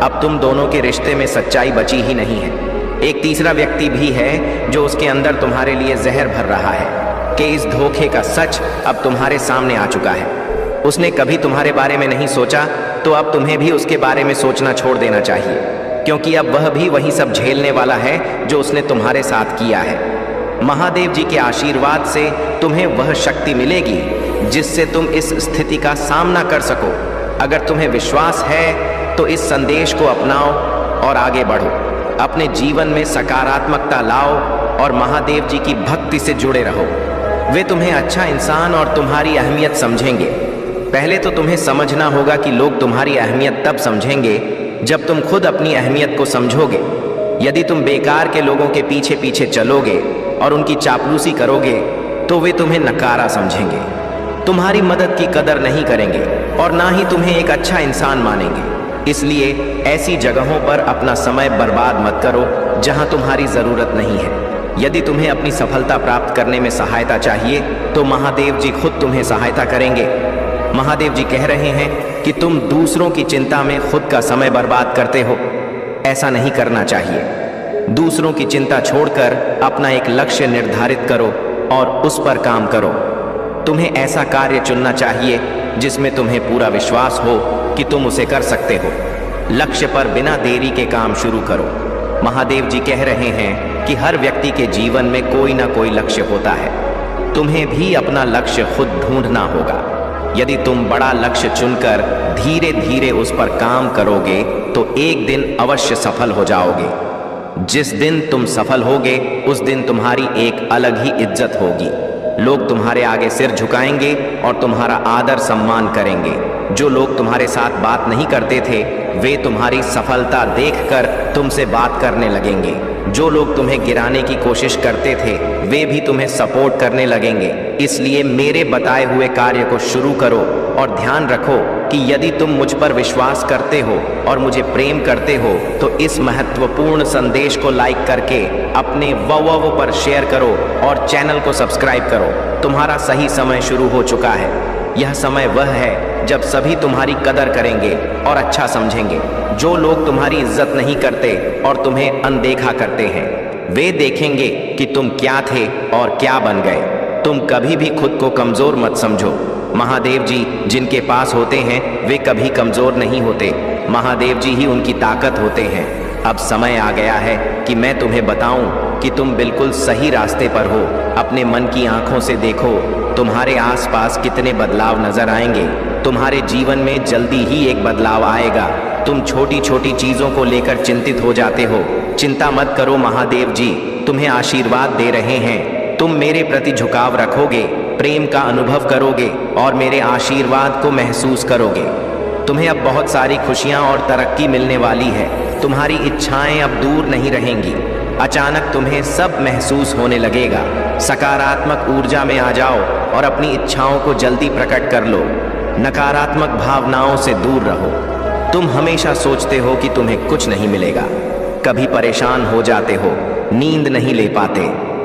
अब तुम दोनों के रिश्ते में सच्चाई बची ही नहीं है। एक तीसरा व्यक्ति भी है जो उसके अंदर तुम्हारे लिए जहर भर रहा है कि इस धोखे का सच अब तुम्हारे सामने आ चुका है। उसने कभी तुम्हारे बारे में नहीं सोचा, तो अब तुम्हें भी उसके बारे में सोचना छोड़ देना चाहिए, क्योंकि अब वह भी वही सब झेलने वाला है जो उसने तुम्हारे साथ किया है। महादेव जी के आशीर्वाद से तुम्हें वह शक्ति मिलेगी जिससे तुम इस स्थिति का सामना कर सको। अगर तुम्हें विश्वास है तो इस संदेश को अपनाओ और आगे बढ़ो। अपने जीवन में सकारात्मकता लाओ और महादेव जी की भक्ति से जुड़े रहो। वे तुम्हें अच्छा इंसान और तुम्हारी अहमियत समझेंगे। पहले तो तुम्हें समझना होगा कि लोग तुम्हारी अहमियत तब समझेंगे जब तुम खुद अपनी अहमियत को समझोगे। यदि तुम बेकार के लोगों के पीछे पीछे चलोगे और उनकी चापलूसी करोगे तो वे तुम्हें नकारा समझेंगे, तुम्हारी मदद की कदर नहीं करेंगे और ना ही तुम्हें एक अच्छा इंसान मानेंगे। इसलिए ऐसी जगहों पर अपना समय बर्बाद मत करो जहां तुम्हारी जरूरत नहीं है। यदि तुम्हें अपनी सफलता प्राप्त करने में सहायता चाहिए तो महादेव जी खुद तुम्हें सहायता करेंगे। महादेव जी कह रहे हैं कि तुम दूसरों की चिंता में खुद का समय बर्बाद करते हो। ऐसा नहीं करना चाहिए। दूसरों की चिंता छोड़कर अपना एक लक्ष्य निर्धारित करो और उस पर काम करो। तुम्हें ऐसा कार्य चुनना चाहिए जिसमें तुम्हें पूरा विश्वास हो कि तुम उसे कर सकते हो। लक्ष्य पर बिना देरी के काम शुरू करो। महादेव जी कह रहे हैं कि हर व्यक्ति के जीवन में कोई ना कोई लक्ष्य होता है। तुम्हें भी अपना लक्ष्य खुद ढूंढना होगा। यदि तुम बड़ा लक्ष्य चुनकर धीरे धीरे उस पर काम करोगे तो एक दिन अवश्य सफल हो जाओगे। जिस दिन तुम सफल होगे उस दिन तुम्हारी एक अलग ही इज्जत होगी। लोग तुम्हारे आगे सिर झुकाएंगे और तुम्हारा आदर सम्मान करेंगे। जो लोग तुम्हारे साथ बात नहीं करते थे वे तुम्हारी सफलता देखकर तुमसे बात करने लगेंगे। जो लोग तुम्हें गिराने की कोशिश करते थे वे भी तुम्हें सपोर्ट करने लगेंगे। इसलिए मेरे बताए हुए कार्य को शुरू करो और ध्यान रखो कि यदि तुम मुझ पर विश्वास करते हो और मुझे प्रेम करते हो तो इस महत्वपूर्ण संदेश को लाइक करके अपने वव पर शेयर करो और चैनल को सब्सक्राइब करो। तुम्हारा सही समय शुरू हो चुका है। यह समय वह है जब सभी तुम्हारी कदर करेंगे और अच्छा समझेंगे। जो लोग तुम्हारी इज्जत नहीं करते और तुम्हें अनदेखा करते हैं, वे देखेंगे कि तुम क्या थे और क्या बन गए। तुम कभी भी खुद को कमजोर मत समझो। महादेव जी जिनके पास होते हैं वे कभी कमजोर नहीं होते। महादेव जी ही उनकी ताकत होते हैं। अब समय आ गया है कि मैं तुम्हें बताऊं कि तुम बिल्कुल सही रास्ते पर हो। अपने मन की आंखों से देखो, तुम्हारे आसपास कितने बदलाव नजर आएंगे। तुम्हारे जीवन में जल्दी ही एक बदलाव आएगा। तुम छोटी छोटी चीजों को लेकर चिंतित हो जाते हो। चिंता मत करो, महादेव जी तुम्हें आशीर्वाद दे रहे हैं। तुम मेरे प्रति झुकाव रखोगे, प्रेम का अनुभव करोगे और मेरे आशीर्वाद को महसूस करोगे। तुम्हें अब बहुत सारी खुशियां और तरक्की मिलने वाली है। तुम्हारी इच्छाएं अब दूर नहीं रहेंगी। अचानक तुम्हें सब महसूस होने लगेगा। सकारात्मक ऊर्जा में आ जाओ और अपनी इच्छाओं को जल्दी प्रकट कर लो। नकारात्मक भावनाओं से दूर रहो। तुम हमेशा सोचते हो कि तुम्हें कुछ नहीं मिलेगा। कभी परेशान हो जाते हो, नींद नहीं ले पाते,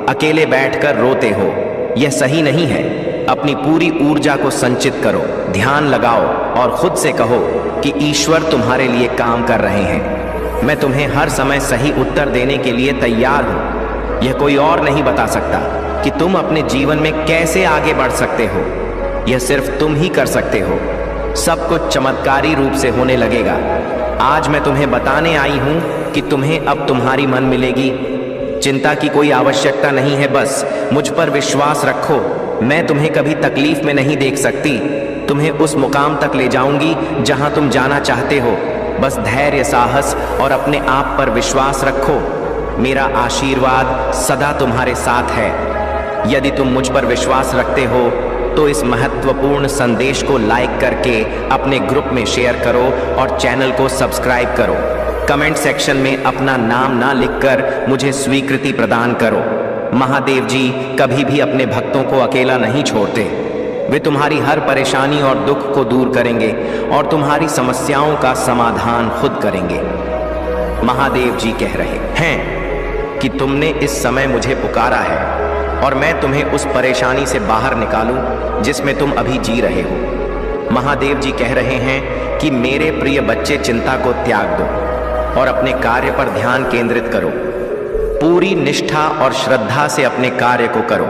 अकेले बैठकर रोते हो। यह सही नहीं है। अपनी पूरी ऊर्जा को संचित करो, ध्यान लगाओ और खुद से कहो कि ईश्वर तुम्हारे लिए काम कर रहे हैं। मैं तुम्हें हर समय सही उत्तर देने के लिए तैयार हूँ। यह कोई और नहीं बता सकता कि तुम अपने जीवन में कैसे आगे बढ़ सकते हो। यह सिर्फ तुम ही कर सकते हो। सब कुछ चमत्कारी रूप से होने लगेगा। आज मैं तुम्हें बताने आई हूँ कि तुम्हें अब तुम्हारी मन मिलेगी। चिंता की कोई आवश्यकता नहीं है, बस मुझ पर विश्वास रखो। मैं तुम्हें कभी तकलीफ में नहीं देख सकती। तुम्हें उस मुकाम तक ले जाऊंगी जहां तुम जाना चाहते हो। बस धैर्य, साहस और अपने आप पर विश्वास रखो। मेरा आशीर्वाद सदा तुम्हारे साथ है। यदि तुम मुझ पर विश्वास रखते हो तो इस महत्वपूर्ण संदेश को लाइक करके अपने ग्रुप में शेयर करो और चैनल को सब्सक्राइब करो। कमेंट सेक्शन में अपना नाम ना लिखकर मुझे स्वीकृति प्रदान करो। महादेव जी कभी भी अपने भक्तों को अकेला नहीं छोड़ते। वे तुम्हारी हर परेशानी और दुख को दूर करेंगे और तुम्हारी समस्याओं का समाधान खुद करेंगे। महादेव जी कह रहे हैं कि तुमने इस समय मुझे पुकारा है और मैं तुम्हें उस परेशानी से बाहर निकालूं जिसमें तुम अभी जी रहे हो। महादेव जी कह रहे हैं कि मेरे प्रिय बच्चे, चिंता को त्याग दो और अपने कार्य पर ध्यान केंद्रित करो। पूरी निष्ठा और श्रद्धा से अपने कार्य को करो।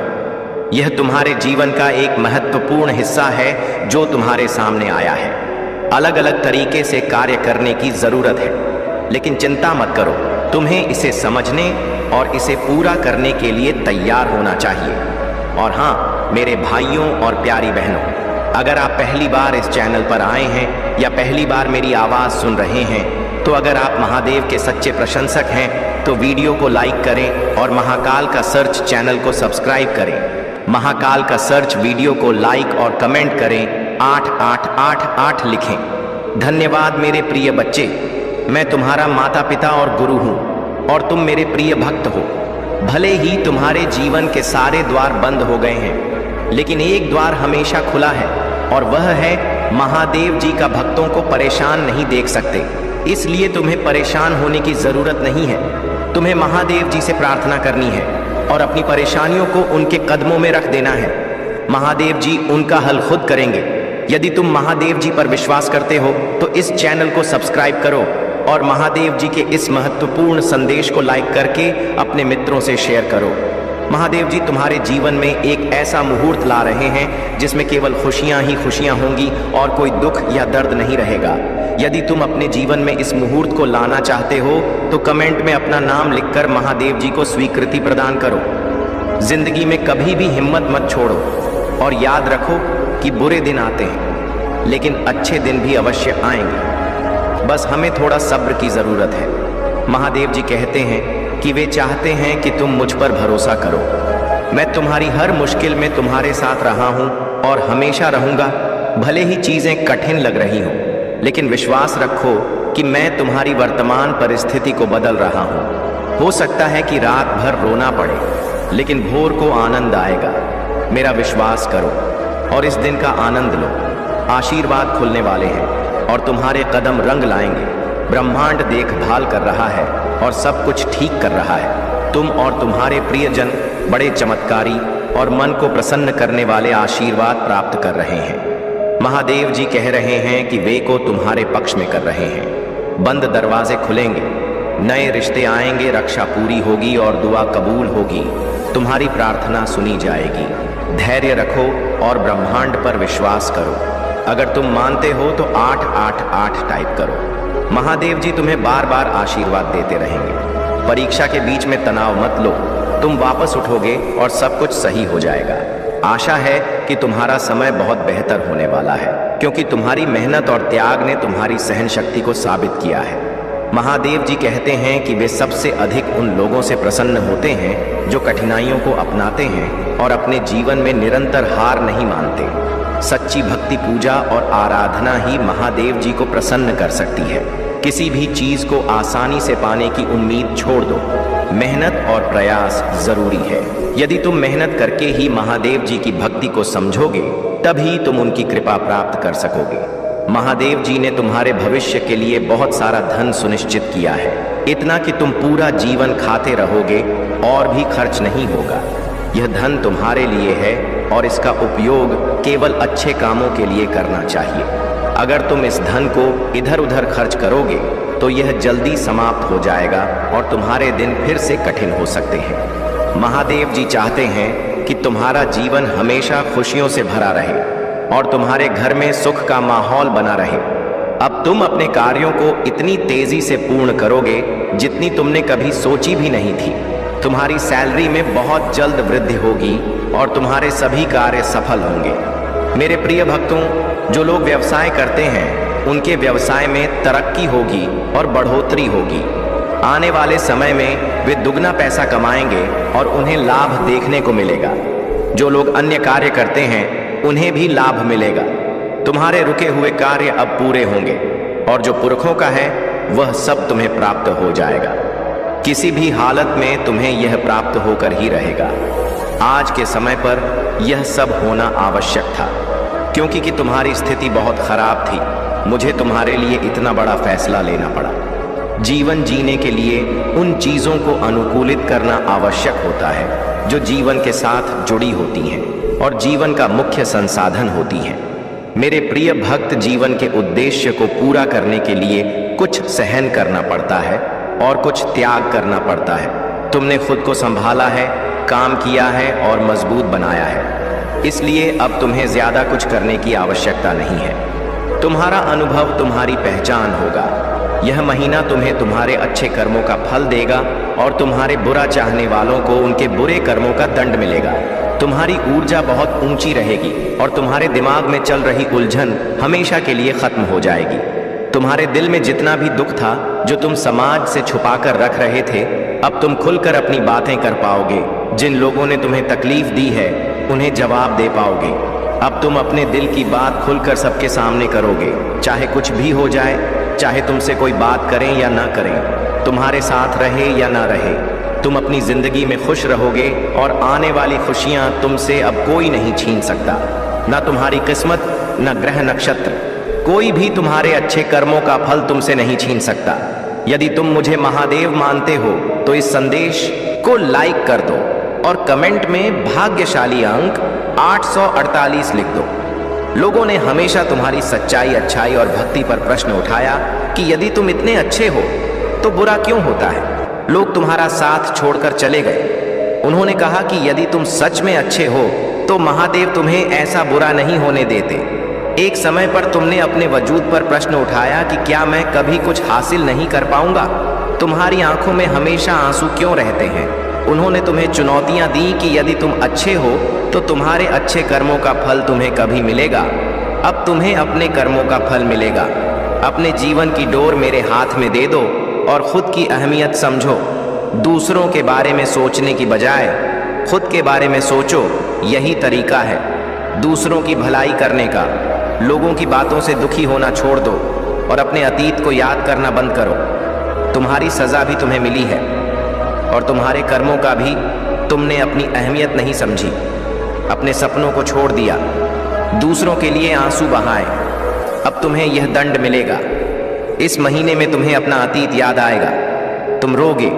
यह तुम्हारे जीवन का एक महत्वपूर्ण हिस्सा है जो तुम्हारे सामने आया है। अलग अलग तरीके से कार्य करने की जरूरत है, लेकिन चिंता मत करो। तुम्हें इसे समझने और इसे पूरा करने के लिए तैयार होना चाहिए। और हाँ, मेरे भाइयों और प्यारी बहनों, अगर आप पहली बार इस चैनल पर आए हैं या पहली बार मेरी आवाज़ सुन रहे हैं, तो अगर आप महादेव के सच्चे प्रशंसक हैं तो वीडियो को लाइक करें और महाकाल का सर्च चैनल को सब्सक्राइब करें। महाकाल का सर्च वीडियो को लाइक और कमेंट करें, 8888 लिखें। धन्यवाद मेरे प्रिय बच्चे। मैं तुम्हारा माता पिता और गुरु हूँ और तुम मेरे प्रिय भक्त हो। भले ही तुम्हारे जीवन के सारे द्वार बंद हो गए हैं, लेकिन एक द्वार हमेशा खुला है और वह है महादेव जी का। भक्तों को परेशान नहीं देख सकते, इसलिए तुम्हें परेशान होने की जरूरत नहीं है। तुम्हें महादेव जी से प्रार्थना करनी है और अपनी परेशानियों को उनके कदमों में रख देना है। महादेव जी उनका हल खुद करेंगे। यदि तुम महादेव जी पर विश्वास करते हो तो इस चैनल को सब्सक्राइब करो और महादेव जी के इस महत्वपूर्ण संदेश को लाइक करके अपने मित्रों से शेयर करो। महादेव जी तुम्हारे जीवन में एक ऐसा मुहूर्त ला रहे हैं जिसमें केवल खुशियां ही खुशियां होंगी और कोई दुख या दर्द नहीं रहेगा। यदि तुम अपने जीवन में इस मुहूर्त को लाना चाहते हो तो कमेंट में अपना नाम लिखकर महादेव जी को स्वीकृति प्रदान करो। जिंदगी में कभी भी हिम्मत मत छोड़ो और याद रखो कि बुरे दिन आते हैं, लेकिन अच्छे दिन भी अवश्य आएंगे। बस हमें थोड़ा सब्र की जरूरत है। महादेव जी कहते हैं कि वे चाहते हैं कि तुम मुझ पर भरोसा करो। मैं तुम्हारी हर मुश्किल में तुम्हारे साथ रहा हूं और हमेशा रहूंगा। भले ही चीजें कठिन लग रही हों, लेकिन विश्वास रखो कि मैं तुम्हारी वर्तमान परिस्थिति को बदल रहा हूं। हो सकता है कि रात भर रोना पड़े, लेकिन भोर को आनंद आएगा। मेरा विश्वास करो और इस दिन का आनंद लो। आशीर्वाद खुलने वाले हैं और तुम्हारे कदम रंग लाएंगे। ब्रह्मांड देखभाल कर रहा है और सब कुछ ठीक कर रहा है। तुम और तुम्हारे प्रियजन बड़े चमत्कारी और मन को प्रसन्न करने वाले आशीर्वाद प्राप्त कर रहे हैं। महादेव जी कह रहे हैं कि वे को तुम्हारे पक्ष में कर रहे हैं। बंद दरवाजे खुलेंगे, नए रिश्ते आएंगे, रक्षा पूरी होगी और दुआ कबूल होगी। तुम्हारी प्रार्थना सुनी जाएगी। धैर्य रखो और ब्रह्मांड पर विश्वास करो। अगर तुम मानते हो तो 888 टाइप करो। महादेव जी तुम्हें बार बार आशीर्वाद देते रहेंगे। परीक्षा के बीच में तनाव मत लो, तुम वापस उठोगे और सब कुछ सही हो जाएगा। आशा है कि तुम्हारा समय बहुत बेहतर होने वाला है, क्योंकि तुम्हारी मेहनत और त्याग ने तुम्हारी सहन शक्ति को साबित किया है। महादेव जी कहते हैं कि वे सबसे अधिक उन लोगों से प्रसन्न होते हैं जो कठिनाइयों को अपनाते हैं और अपने जीवन में निरंतर हार नहीं मानते। सच्ची भक्ति, पूजा और आराधना ही महादेव जी को प्रसन्न कर सकती है। किसी भी चीज को आसानी से पाने की उम्मीद छोड़ दो। मेहनत और प्रयास जरूरी है। यदि तुम मेहनत करके ही महादेव जी की भक्ति को समझोगे, तभी तुम उनकी कृपा प्राप्त कर सकोगे। महादेव जी ने तुम्हारे भविष्य के लिए बहुत सारा धन सुनिश्चित किया है, इतना कि तुम पूरा जीवन खाते रहोगे और भी खर्च नहीं होगा। यह धन तुम्हारे लिए है और इसका उपयोग केवल अच्छे कामों के लिए करना चाहिए। अगर तुम इस धन को इधर उधर खर्च करोगे तो यह जल्दी समाप्त हो जाएगा और तुम्हारे दिन फिर से कठिन हो सकते हैं। महादेव जी चाहते हैं कि तुम्हारा जीवन हमेशा खुशियों से भरा रहे और तुम्हारे घर में सुख का माहौल बना रहे। अब तुम अपने कार्यों को इतनी तेजी से पूर्ण करोगे जितनी तुमने कभी सोची भी नहीं थी। तुम्हारी सैलरी में बहुत जल्द वृद्धि होगी और तुम्हारे सभी कार्य सफल होंगे। मेरे प्रिय भक्तों, जो लोग व्यवसाय करते हैं उनके व्यवसाय में तरक्की होगी और बढ़ोतरी होगी। आने वाले समय में वे दुगना पैसा कमाएंगे और उन्हें लाभ देखने को मिलेगा। जो लोग अन्य कार्य करते हैं उन्हें भी लाभ मिलेगा। तुम्हारे रुके हुए कार्य अब पूरे होंगे और जो पुरखों का है वह सब तुम्हें प्राप्त हो जाएगा। किसी भी हालत में तुम्हें यह प्राप्त होकर ही रहेगा। आज के समय पर यह सब होना आवश्यक था, क्योंकि कि तुम्हारी स्थिति बहुत खराब थी। मुझे तुम्हारे लिए इतना बड़ा फैसला लेना पड़ा। जीवन जीने के लिए उन चीजों को अनुकूलित करना आवश्यक होता है जो जीवन के साथ जुड़ी होती हैं और जीवन का मुख्य संसाधन होती हैं। मेरे प्रिय भक्त, जीवन के उद्देश्य को पूरा करने के लिए कुछ सहन करना पड़ता है और कुछ त्याग करना पड़ता है। तुमने खुद को संभाला है, काम किया है और मजबूत बनाया है, इसलिए अब तुम्हें ज्यादा कुछ करने की आवश्यकता नहीं है। तुम्हारा अनुभव तुम्हारी पहचान होगा। यह महीना तुम्हें तुम्हारे अच्छे कर्मों का फल देगा और तुम्हारे बुरा चाहने वालों को उनके बुरे कर्मों का दंड मिलेगा। तुम्हारी ऊर्जा बहुत ऊंची रहेगी और तुम्हारे दिमाग में चल रही उलझन हमेशा के लिए खत्म हो जाएगी। तुम्हारे दिल में जितना भी दुख था जो तुम समाज से छुपाकर रख रहे थे, अब तुम खुलकर अपनी बातें कर पाओगे। जिन लोगों ने तुम्हें तकलीफ दी है उन्हें जवाब दे पाओगे। अब तुम अपने दिल की बात खुलकर सबके सामने करोगे, चाहे कुछ भी हो जाए, चाहे तुमसे कोई बात करें या ना करें, तुम्हारे साथ रहे या ना रहे, तुम अपनी जिंदगी में खुश रहोगे और आने वाली खुशियां तुमसे अब कोई नहीं छीन सकता। ना तुम्हारी किस्मत, ना ग्रह नक्षत्र, कोई भी तुम्हारे अच्छे कर्मों का फल तुमसे नहीं छीन सकता। यदि तुम मुझे महादेव मानते हो तो इस संदेश को लाइक कर दो और कमेंट में भाग्यशाली अंक 848 लिख दो। लोगों ने हमेशा तुम्हारी सच्चाई, अच्छाई और भक्ति पर प्रश्न उठाया कि यदि तुम इतने अच्छे हो तो बुरा क्यों होता है। लोग तुम्हारा साथ छोड़कर चले गए। उन्होंने कहा कि यदि तुम सच में अच्छे हो तो महादेव तुम्हें ऐसा बुरा नहीं होने देते। एक समय पर तुमने अपने वजूद पर प्रश्न उठाया कि क्या मैं कभी कुछ हासिल नहीं कर पाऊंगा। तुम्हारी आंखों में हमेशा आंसू क्यों रहते हैं। उन्होंने तुम्हें चुनौतियां दी कि यदि तुम अच्छे हो तो तुम्हारे अच्छे कर्मों का फल तुम्हें कभी मिलेगा। अब तुम्हें अपने कर्मों का फल मिलेगा। अपने जीवन की डोर मेरे हाथ में दे दो और खुद की अहमियत समझो। दूसरों के बारे में सोचने की बजाय खुद के बारे में सोचो, यही तरीका है दूसरों की भलाई करने का। लोगों की बातों से दुखी होना छोड़ दो और अपने अतीत को याद करना बंद करो। तुम्हारी सजा भी तुम्हें मिली है और तुम्हारे कर्मों का भी तुमने अपनी अहमियत नहीं समझी, अपने सपनों को छोड़ दिया, दूसरों के लिए आंसू बहाए। अब तुम्हें यह दंड मिलेगा। इस महीने में तुम्हें अपना अतीत याद आएगा, तुम रोगे,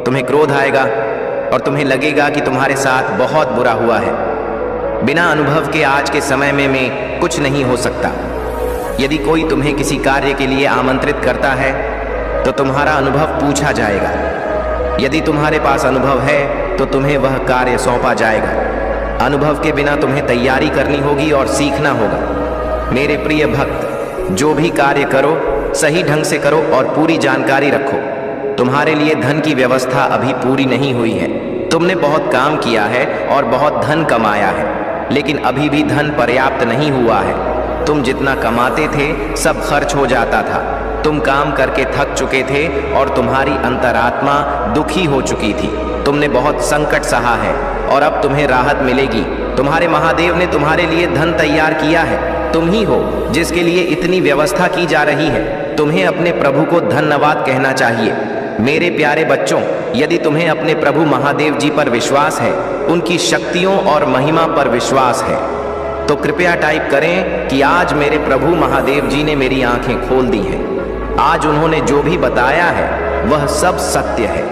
तुम्हें क्रोध आएगा और तुम्हें लगेगा कि तुम्हारे साथ बहुत बुरा हुआ है। बिना अनुभव के आज के समय में कुछ नहीं हो सकता। यदि कोई तुम्हें किसी कार्य के लिए आमंत्रित करता है तो तुम्हारा अनुभव पूछा जाएगा। यदि तुम्हारे पास अनुभव है तो तुम्हें वह कार्य सौंपा जाएगा। अनुभव के बिना तुम्हें तैयारी करनी होगी और सीखना होगा। मेरे प्रिय भक्त, जो भी कार्य करो सही ढंग से करो और पूरी जानकारी रखो। तुम्हारे लिए धन की व्यवस्था अभी पूरी नहीं हुई है। तुमने बहुत काम किया है और बहुत धन कमाया है, लेकिन अभी भी धन पर्याप्त नहीं हुआ है। तुम जितना कमाते थे सब खर्च हो जाता था। तुम काम करके थक चुके थे और तुम्हारी अंतरात्मा दुखी हो चुकी थी। तुमने बहुत संकट सहा है और अब तुम्हें राहत मिलेगी। तुम्हारे महादेव ने तुम्हारे लिए धन तैयार किया है। तुम ही हो जिसके लिए इतनी व्यवस्था की जा रही है। तुम्हें अपने प्रभु को धन्यवाद कहना चाहिए। मेरे प्यारे बच्चों, यदि तुम्हें अपने प्रभु महादेव जी पर विश्वास है, उनकी शक्तियों और महिमा पर विश्वास है, तो कृपया टाइप करें कि आज मेरे प्रभु महादेव जी ने मेरी आंखें खोल दी हैं। आज उन्होंने जो भी बताया है वह सब सत्य है।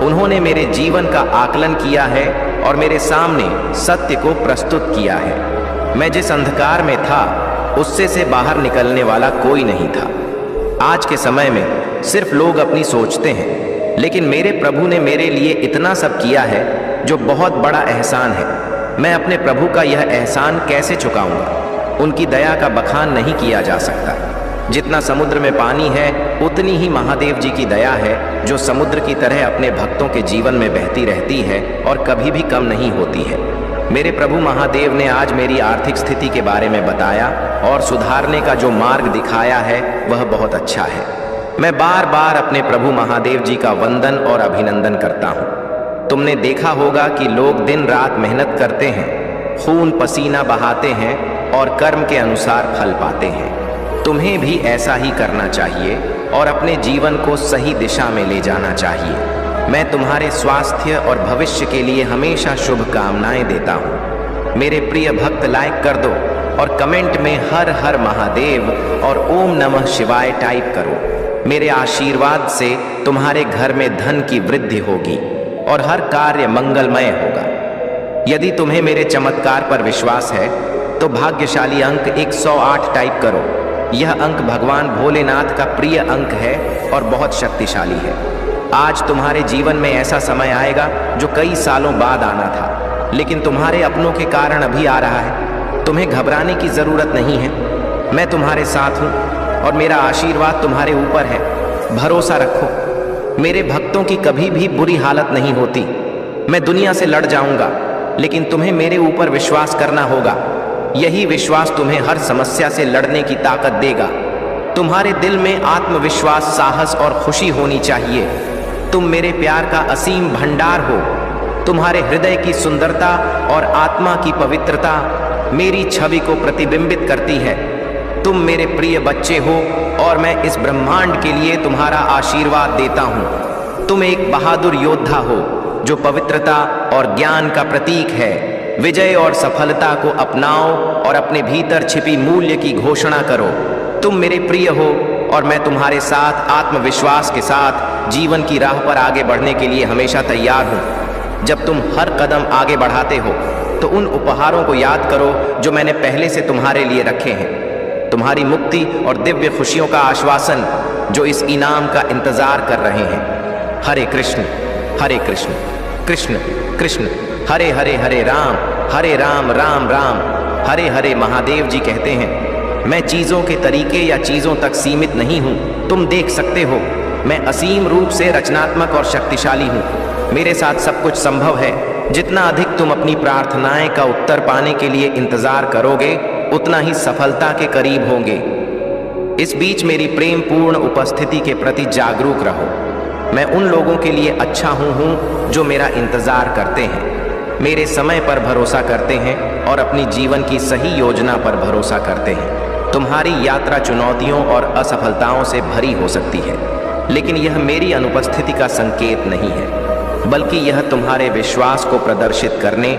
उन्होंने मेरे जीवन का आकलन किया है और मेरे सामने सत्य को प्रस्तुत किया है। मैं जिस अंधकार में था उससे से बाहर निकलने वाला कोई नहीं था। आज के समय में सिर्फ लोग अपनी सोचते हैं, लेकिन मेरे प्रभु ने मेरे लिए इतना सब किया है जो बहुत बड़ा एहसान है। मैं अपने प्रभु का यह एहसान कैसे चुकाऊंगा? उनकी दया का बखान नहीं किया जा सकता। जितना समुद्र में पानी है उतनी ही महादेव जी की दया है, जो समुद्र की तरह अपने भक्तों के जीवन में बहती रहती है और कभी भी कम नहीं होती है। मेरे प्रभु महादेव ने आज मेरी आर्थिक स्थिति के बारे में बताया और सुधारने का जो मार्ग दिखाया है वह बहुत अच्छा है। मैं बार बार अपने प्रभु महादेव जी का वंदन और अभिनंदन करता हूँ। तुमने देखा होगा कि लोग दिन रात मेहनत करते हैं, खून पसीना बहाते हैं और कर्म के अनुसार फल पाते हैं। तुम्हें भी ऐसा ही करना चाहिए और अपने जीवन को सही दिशा में ले जाना चाहिए। मैं तुम्हारे स्वास्थ्य और भविष्य के लिए हमेशा शुभकामनाएं देता हूँ। मेरे प्रिय भक्त, लाइक कर दो और कमेंट में हर हर महादेव और ओम नमः शिवाय टाइप करो। मेरे आशीर्वाद से तुम्हारे घर में धन की वृद्धि होगी और हर कार्य मंगलमय होगा। यदि तुम्हें मेरे चमत्कार पर विश्वास है तो भाग्यशाली अंक 108 टाइप करो। यह अंक भगवान भोलेनाथ का प्रिय अंक है और बहुत शक्तिशाली है। आज तुम्हारे जीवन में ऐसा समय आएगा जो कई सालों बाद आना था, लेकिन तुम्हारे अपनों के कारण अभी आ रहा है। तुम्हें घबराने की जरूरत नहीं है। मैं तुम्हारे साथ हूँ और मेरा आशीर्वाद तुम्हारे ऊपर है। भरोसा रखो। मेरे भक्तों की कभी भी बुरी हालत नहीं होती। मैं दुनिया से लड़ जाऊंगा, लेकिन तुम्हें मेरे ऊपर विश्वास करना होगा। यही विश्वास तुम्हें हर समस्या से लड़ने की ताकत देगा। तुम्हारे दिल में आत्मविश्वास, साहस और खुशी होनी चाहिए। तुम मेरे प्यार का असीम भंडार हो। तुम्हारे हृदय की सुंदरता और आत्मा की पवित्रता मेरी छवि को प्रतिबिंबित करती है। तुम मेरे प्रिय बच्चे हो और मैं इस ब्रह्मांड के लिए तुम्हारा आशीर्वाद देता हूँ। तुम एक बहादुर योद्धा हो जो पवित्रता और ज्ञान का प्रतीक है। विजय और सफलता को अपनाओ और अपने भीतर छिपी मूल्य की घोषणा करो। तुम मेरे प्रिय हो और मैं तुम्हारे साथ आत्मविश्वास के साथ जीवन की राह पर आगे बढ़ने के लिए हमेशा तैयार हूँ। जब तुम हर कदम आगे बढ़ाते हो तो उन उपहारों को याद करो जो मैंने पहले से तुम्हारे लिए रखे हैं। तुम्हारी मुक्ति और दिव्य खुशियों का आश्वासन जो इस इनाम का इंतजार कर रहे हैं। हरे कृष्ण कृष्ण कृष्ण हरे हरे, हरे राम राम राम हरे हरे। महादेव जी कहते हैं, मैं चीज़ों के तरीके या चीज़ों तक सीमित नहीं हूँ। तुम देख सकते हो, मैं असीम रूप से रचनात्मक और शक्तिशाली हूँ। मेरे साथ सब कुछ संभव है। जितना अधिक तुम अपनी प्रार्थनाएं का उत्तर पाने के लिए इंतजार करोगे, उतना ही सफलता के करीब होंगे। इस बीच मेरी प्रेम पूर्ण उपस्थिति के प्रति जागरूक रहो। मैं उन लोगों के लिए अच्छा हूँ जो मेरा इंतजार करते हैं, मेरे समय पर भरोसा करते हैं और अपनी जीवन की सही योजना पर भरोसा करते हैं। तुम्हारी यात्रा चुनौतियों और असफलताओं से भरी हो सकती है, लेकिन यह मेरी अनुपस्थिति का संकेत नहीं है। बल्कि यह तुम्हारे विश्वास को प्रदर्शित करने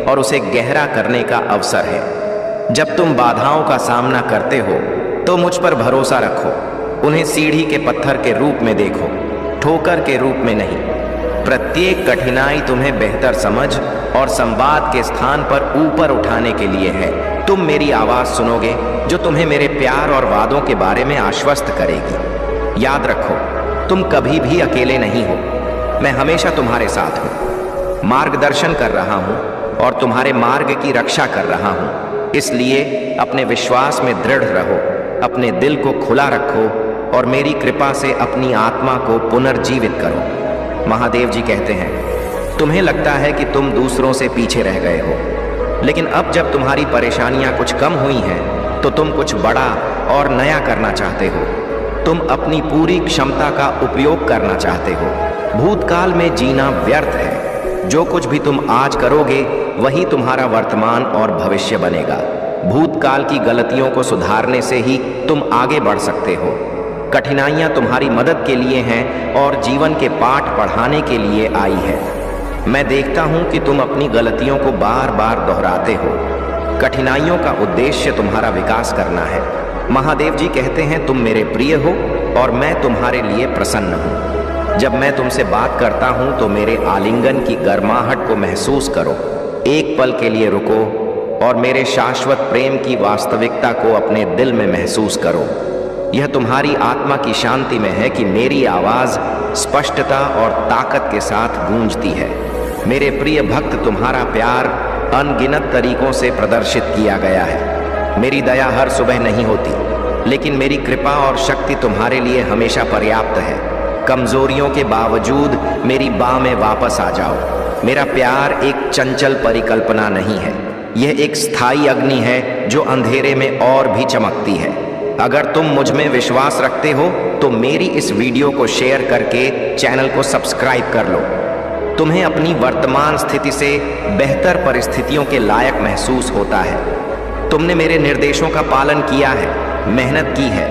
और उसे गहरा करने का अवसर है। जब तुम बाधाओं का सामना करते हो तो मुझ पर भरोसा रखो। उन्हें सीढ़ी के पत्थर के रूप में देखो, ठोकर के रूप में नहीं। प्रत्येक कठिनाई तुम्हें बेहतर समझ और संवाद के स्थान पर ऊपर उठाने के लिए है। तुम मेरी आवाज सुनोगे जो तुम्हें मेरे प्यार और वादों के बारे में आश्वस्त करेगी। याद रखो, तुम कभी भी अकेले नहीं हो। मैं हमेशा तुम्हारे साथ हूँ, मार्गदर्शन कर रहा हूँ और तुम्हारे मार्ग की रक्षा कर रहा हूँ। इसलिए अपने विश्वास में दृढ़ रहो, अपने दिल को खुला रखो और मेरी कृपा से अपनी आत्मा को पुनर्जीवित करो। महादेव जी कहते हैं, तुम्हें लगता है कि तुम दूसरों से पीछे रह गए हो, लेकिन अब जब तुम्हारी परेशानियां कुछ कम हुई हैं तो तुम कुछ बड़ा और नया करना चाहते हो। तुम अपनी पूरी क्षमता का उपयोग करना चाहते हो। भूतकाल में जीना व्यर्थ है। जो कुछ भी तुम आज करोगे वही तुम्हारा वर्तमान और भविष्य बनेगा। भूतकाल की गलतियों को सुधारने से ही तुम आगे बढ़ सकते हो। कठिनाइयां तुम्हारी मदद के लिए हैं और जीवन के पाठ पढ़ाने के लिए आई है। मैं देखता हूं कि तुम अपनी गलतियों को बार बार दोहराते हो। कठिनाइयों का उद्देश्य तुम्हारा विकास करना है। महादेव जी कहते हैं, तुम मेरे प्रिय हो और मैं तुम्हारे लिए प्रसन्न हूँ। जब मैं तुमसे बात करता हूँ तो मेरे आलिंगन की गर्माहट को महसूस करो। एक पल के लिए रुको और मेरे शाश्वत प्रेम की वास्तविकता को अपने दिल में महसूस करो। यह तुम्हारी आत्मा की शांति में है कि मेरी आवाज स्पष्टता और ताकत के साथ गूंजती है। मेरे प्रिय भक्त, तुम्हारा प्यार अनगिनत तरीकों से प्रदर्शित किया गया है। मेरी दया हर सुबह नहीं होती, लेकिन मेरी कृपा और शक्ति तुम्हारे लिए हमेशा पर्याप्त है। कमजोरियों के बावजूद मेरी बाह में वापस आ जाओ। मेरा प्यार एक चंचल परिकल्पना नहीं है, यह एक स्थायी अग्नि है जो अंधेरे में और भी चमकती है। अगर तुम मुझ में विश्वास रखते हो तो मेरी इस वीडियो को शेयर करके चैनल को सब्सक्राइब कर लो। तुम्हें अपनी वर्तमान स्थिति से बेहतर परिस्थितियों के लायक महसूस होता है। तुमने मेरे निर्देशों का पालन किया है, मेहनत की है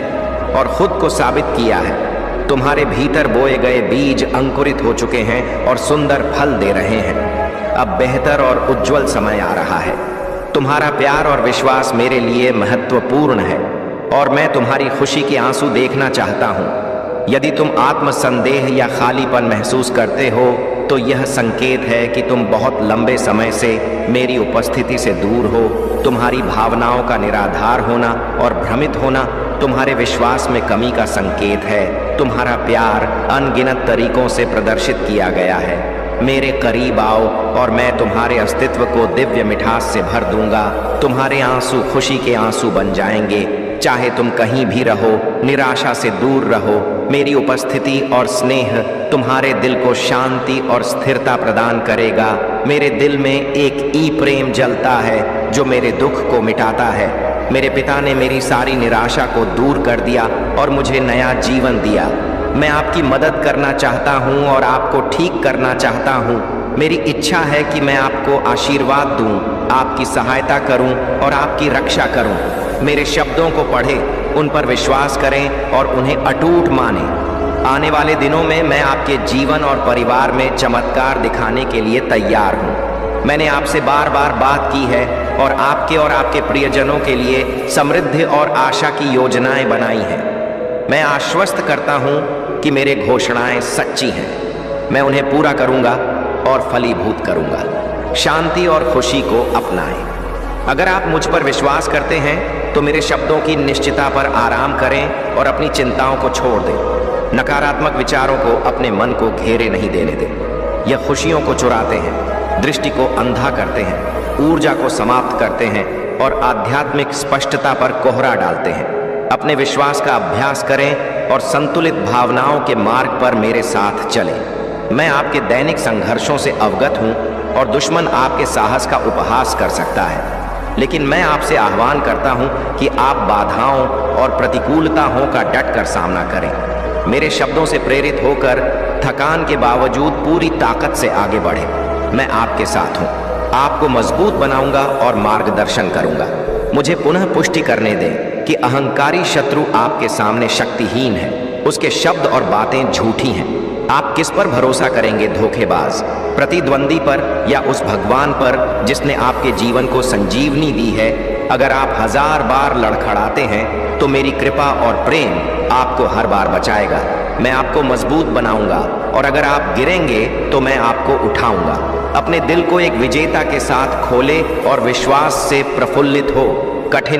और खुद को साबित किया है। तुम्हारे भीतर बोए गए बीज अंकुरित हो चुके हैं और सुंदर फल दे रहे हैं। अब बेहतर और उज्जवल समय आ रहा है। तुम्हारा प्यार और विश्वास मेरे लिए महत्वपूर्ण है और मैं तुम्हारी खुशी के आंसू देखना चाहता हूँ। यदि तुम आत्मसंदेह या खालीपन महसूस करते हो तो यह संकेत है कि तुम बहुत लंबे समय से मेरी उपस्थिति से दूर हो। तुम्हारी भावनाओं का निराधार होना और भ्रमित होना तुम्हारे विश्वास में कमी का संकेत है। तुम्हारा प्यार अनगिनत तरीकों से प्रदर्शित किया गया है। मेरे करीब आओ और मैं तुम्हारे अस्तित्व को दिव्य मिठास से भर दूंगा। तुम्हारे आंसू खुशी के आंसू बन जाएंगे। चाहे तुम कहीं भी रहो, निराशा से दूर रहो, मेरी उपस्थिति और स्नेह तुम्हारे दिल को शांति और स्थिरता प्रदान करेगा। मेरे दिल में एक ई प्रेम जलता है जो मेरे दुख को मिटाता है। मेरे पिता ने मेरी सारी निराशा को दूर कर दिया और मुझे नया जीवन दिया। मैं आपकी मदद करना चाहता हूँ और आपको ठीक करना चाहता हूँ। मेरी इच्छा है कि मैं आपको आशीर्वाद दूँ, आपकी सहायता करूँ और आपकी रक्षा करूँ। मेरे शब्दों को पढ़ें, उन पर विश्वास करें और उन्हें अटूट मानें। आने वाले दिनों में मैं आपके जीवन और परिवार में चमत्कार दिखाने के लिए तैयार हूँ। मैंने आपसे बार बार बात की है और आपके प्रियजनों के लिए समृद्धि और आशा की योजनाएं बनाई हैं। मैं आश्वस्त करता हूँ कि मेरे घोषणाएं सच्ची हैं। मैं उन्हें पूरा करूँगा और फलीभूत करूँगा। शांति और खुशी को अपनाएं। अगर आप मुझ पर विश्वास करते हैं तो मेरे शब्दों की निश्चितता पर आराम करें और अपनी चिंताओं को छोड़ दें। नकारात्मक विचारों को अपने मन को घेरे नहीं देने दें। यह खुशियों को चुराते हैं, दृष्टि को अंधा करते हैं, ऊर्जा को समाप्त करते हैं और आध्यात्मिक स्पष्टता पर कोहरा डालते हैं। अपने विश्वास का अभ्यास करें और संतुलित भावनाओं के मार्ग पर मेरे साथ चलें। मैं आपके दैनिक संघर्षों से अवगत हूँ और दुश्मन आपके साहस का उपहास कर सकता है, लेकिन मैं आपसे आह्वान करता हूं कि आप बाधाओं और प्रतिकूलताओं का डट कर सामना करें। मेरे शब्दों से प्रेरित होकर थकान के बावजूद पूरी ताकत से आगे बढ़ें। मैं आपके साथ हूं, आपको मजबूत बनाऊंगा और मार्गदर्शन करूंगा। मुझे पुनः पुष्टि करने दें कि अहंकारी शत्रु आपके सामने शक्तिहीन है, उसके शब्द और बातें झूठी हैं। आप किस पर भरोसा करेंगे, धोखेबाज? प्रतिद्वंदी पर या उस भगवान पर जिसने आपके जीवन को संजीवनी दी है? अगर आप 1000 बार लड़खड़ाते हैं तो मेरी कृपा और प्रेम आपको हर बार बचाएगा। मैं आपको मजबूत बनाऊंगा और अगर आप गिरेंगे तो मैं आपको उठाऊंगा। अपने दिल को एक विजेता के साथ खोले और विश्वास से प्रफुल्लित हो। कठिन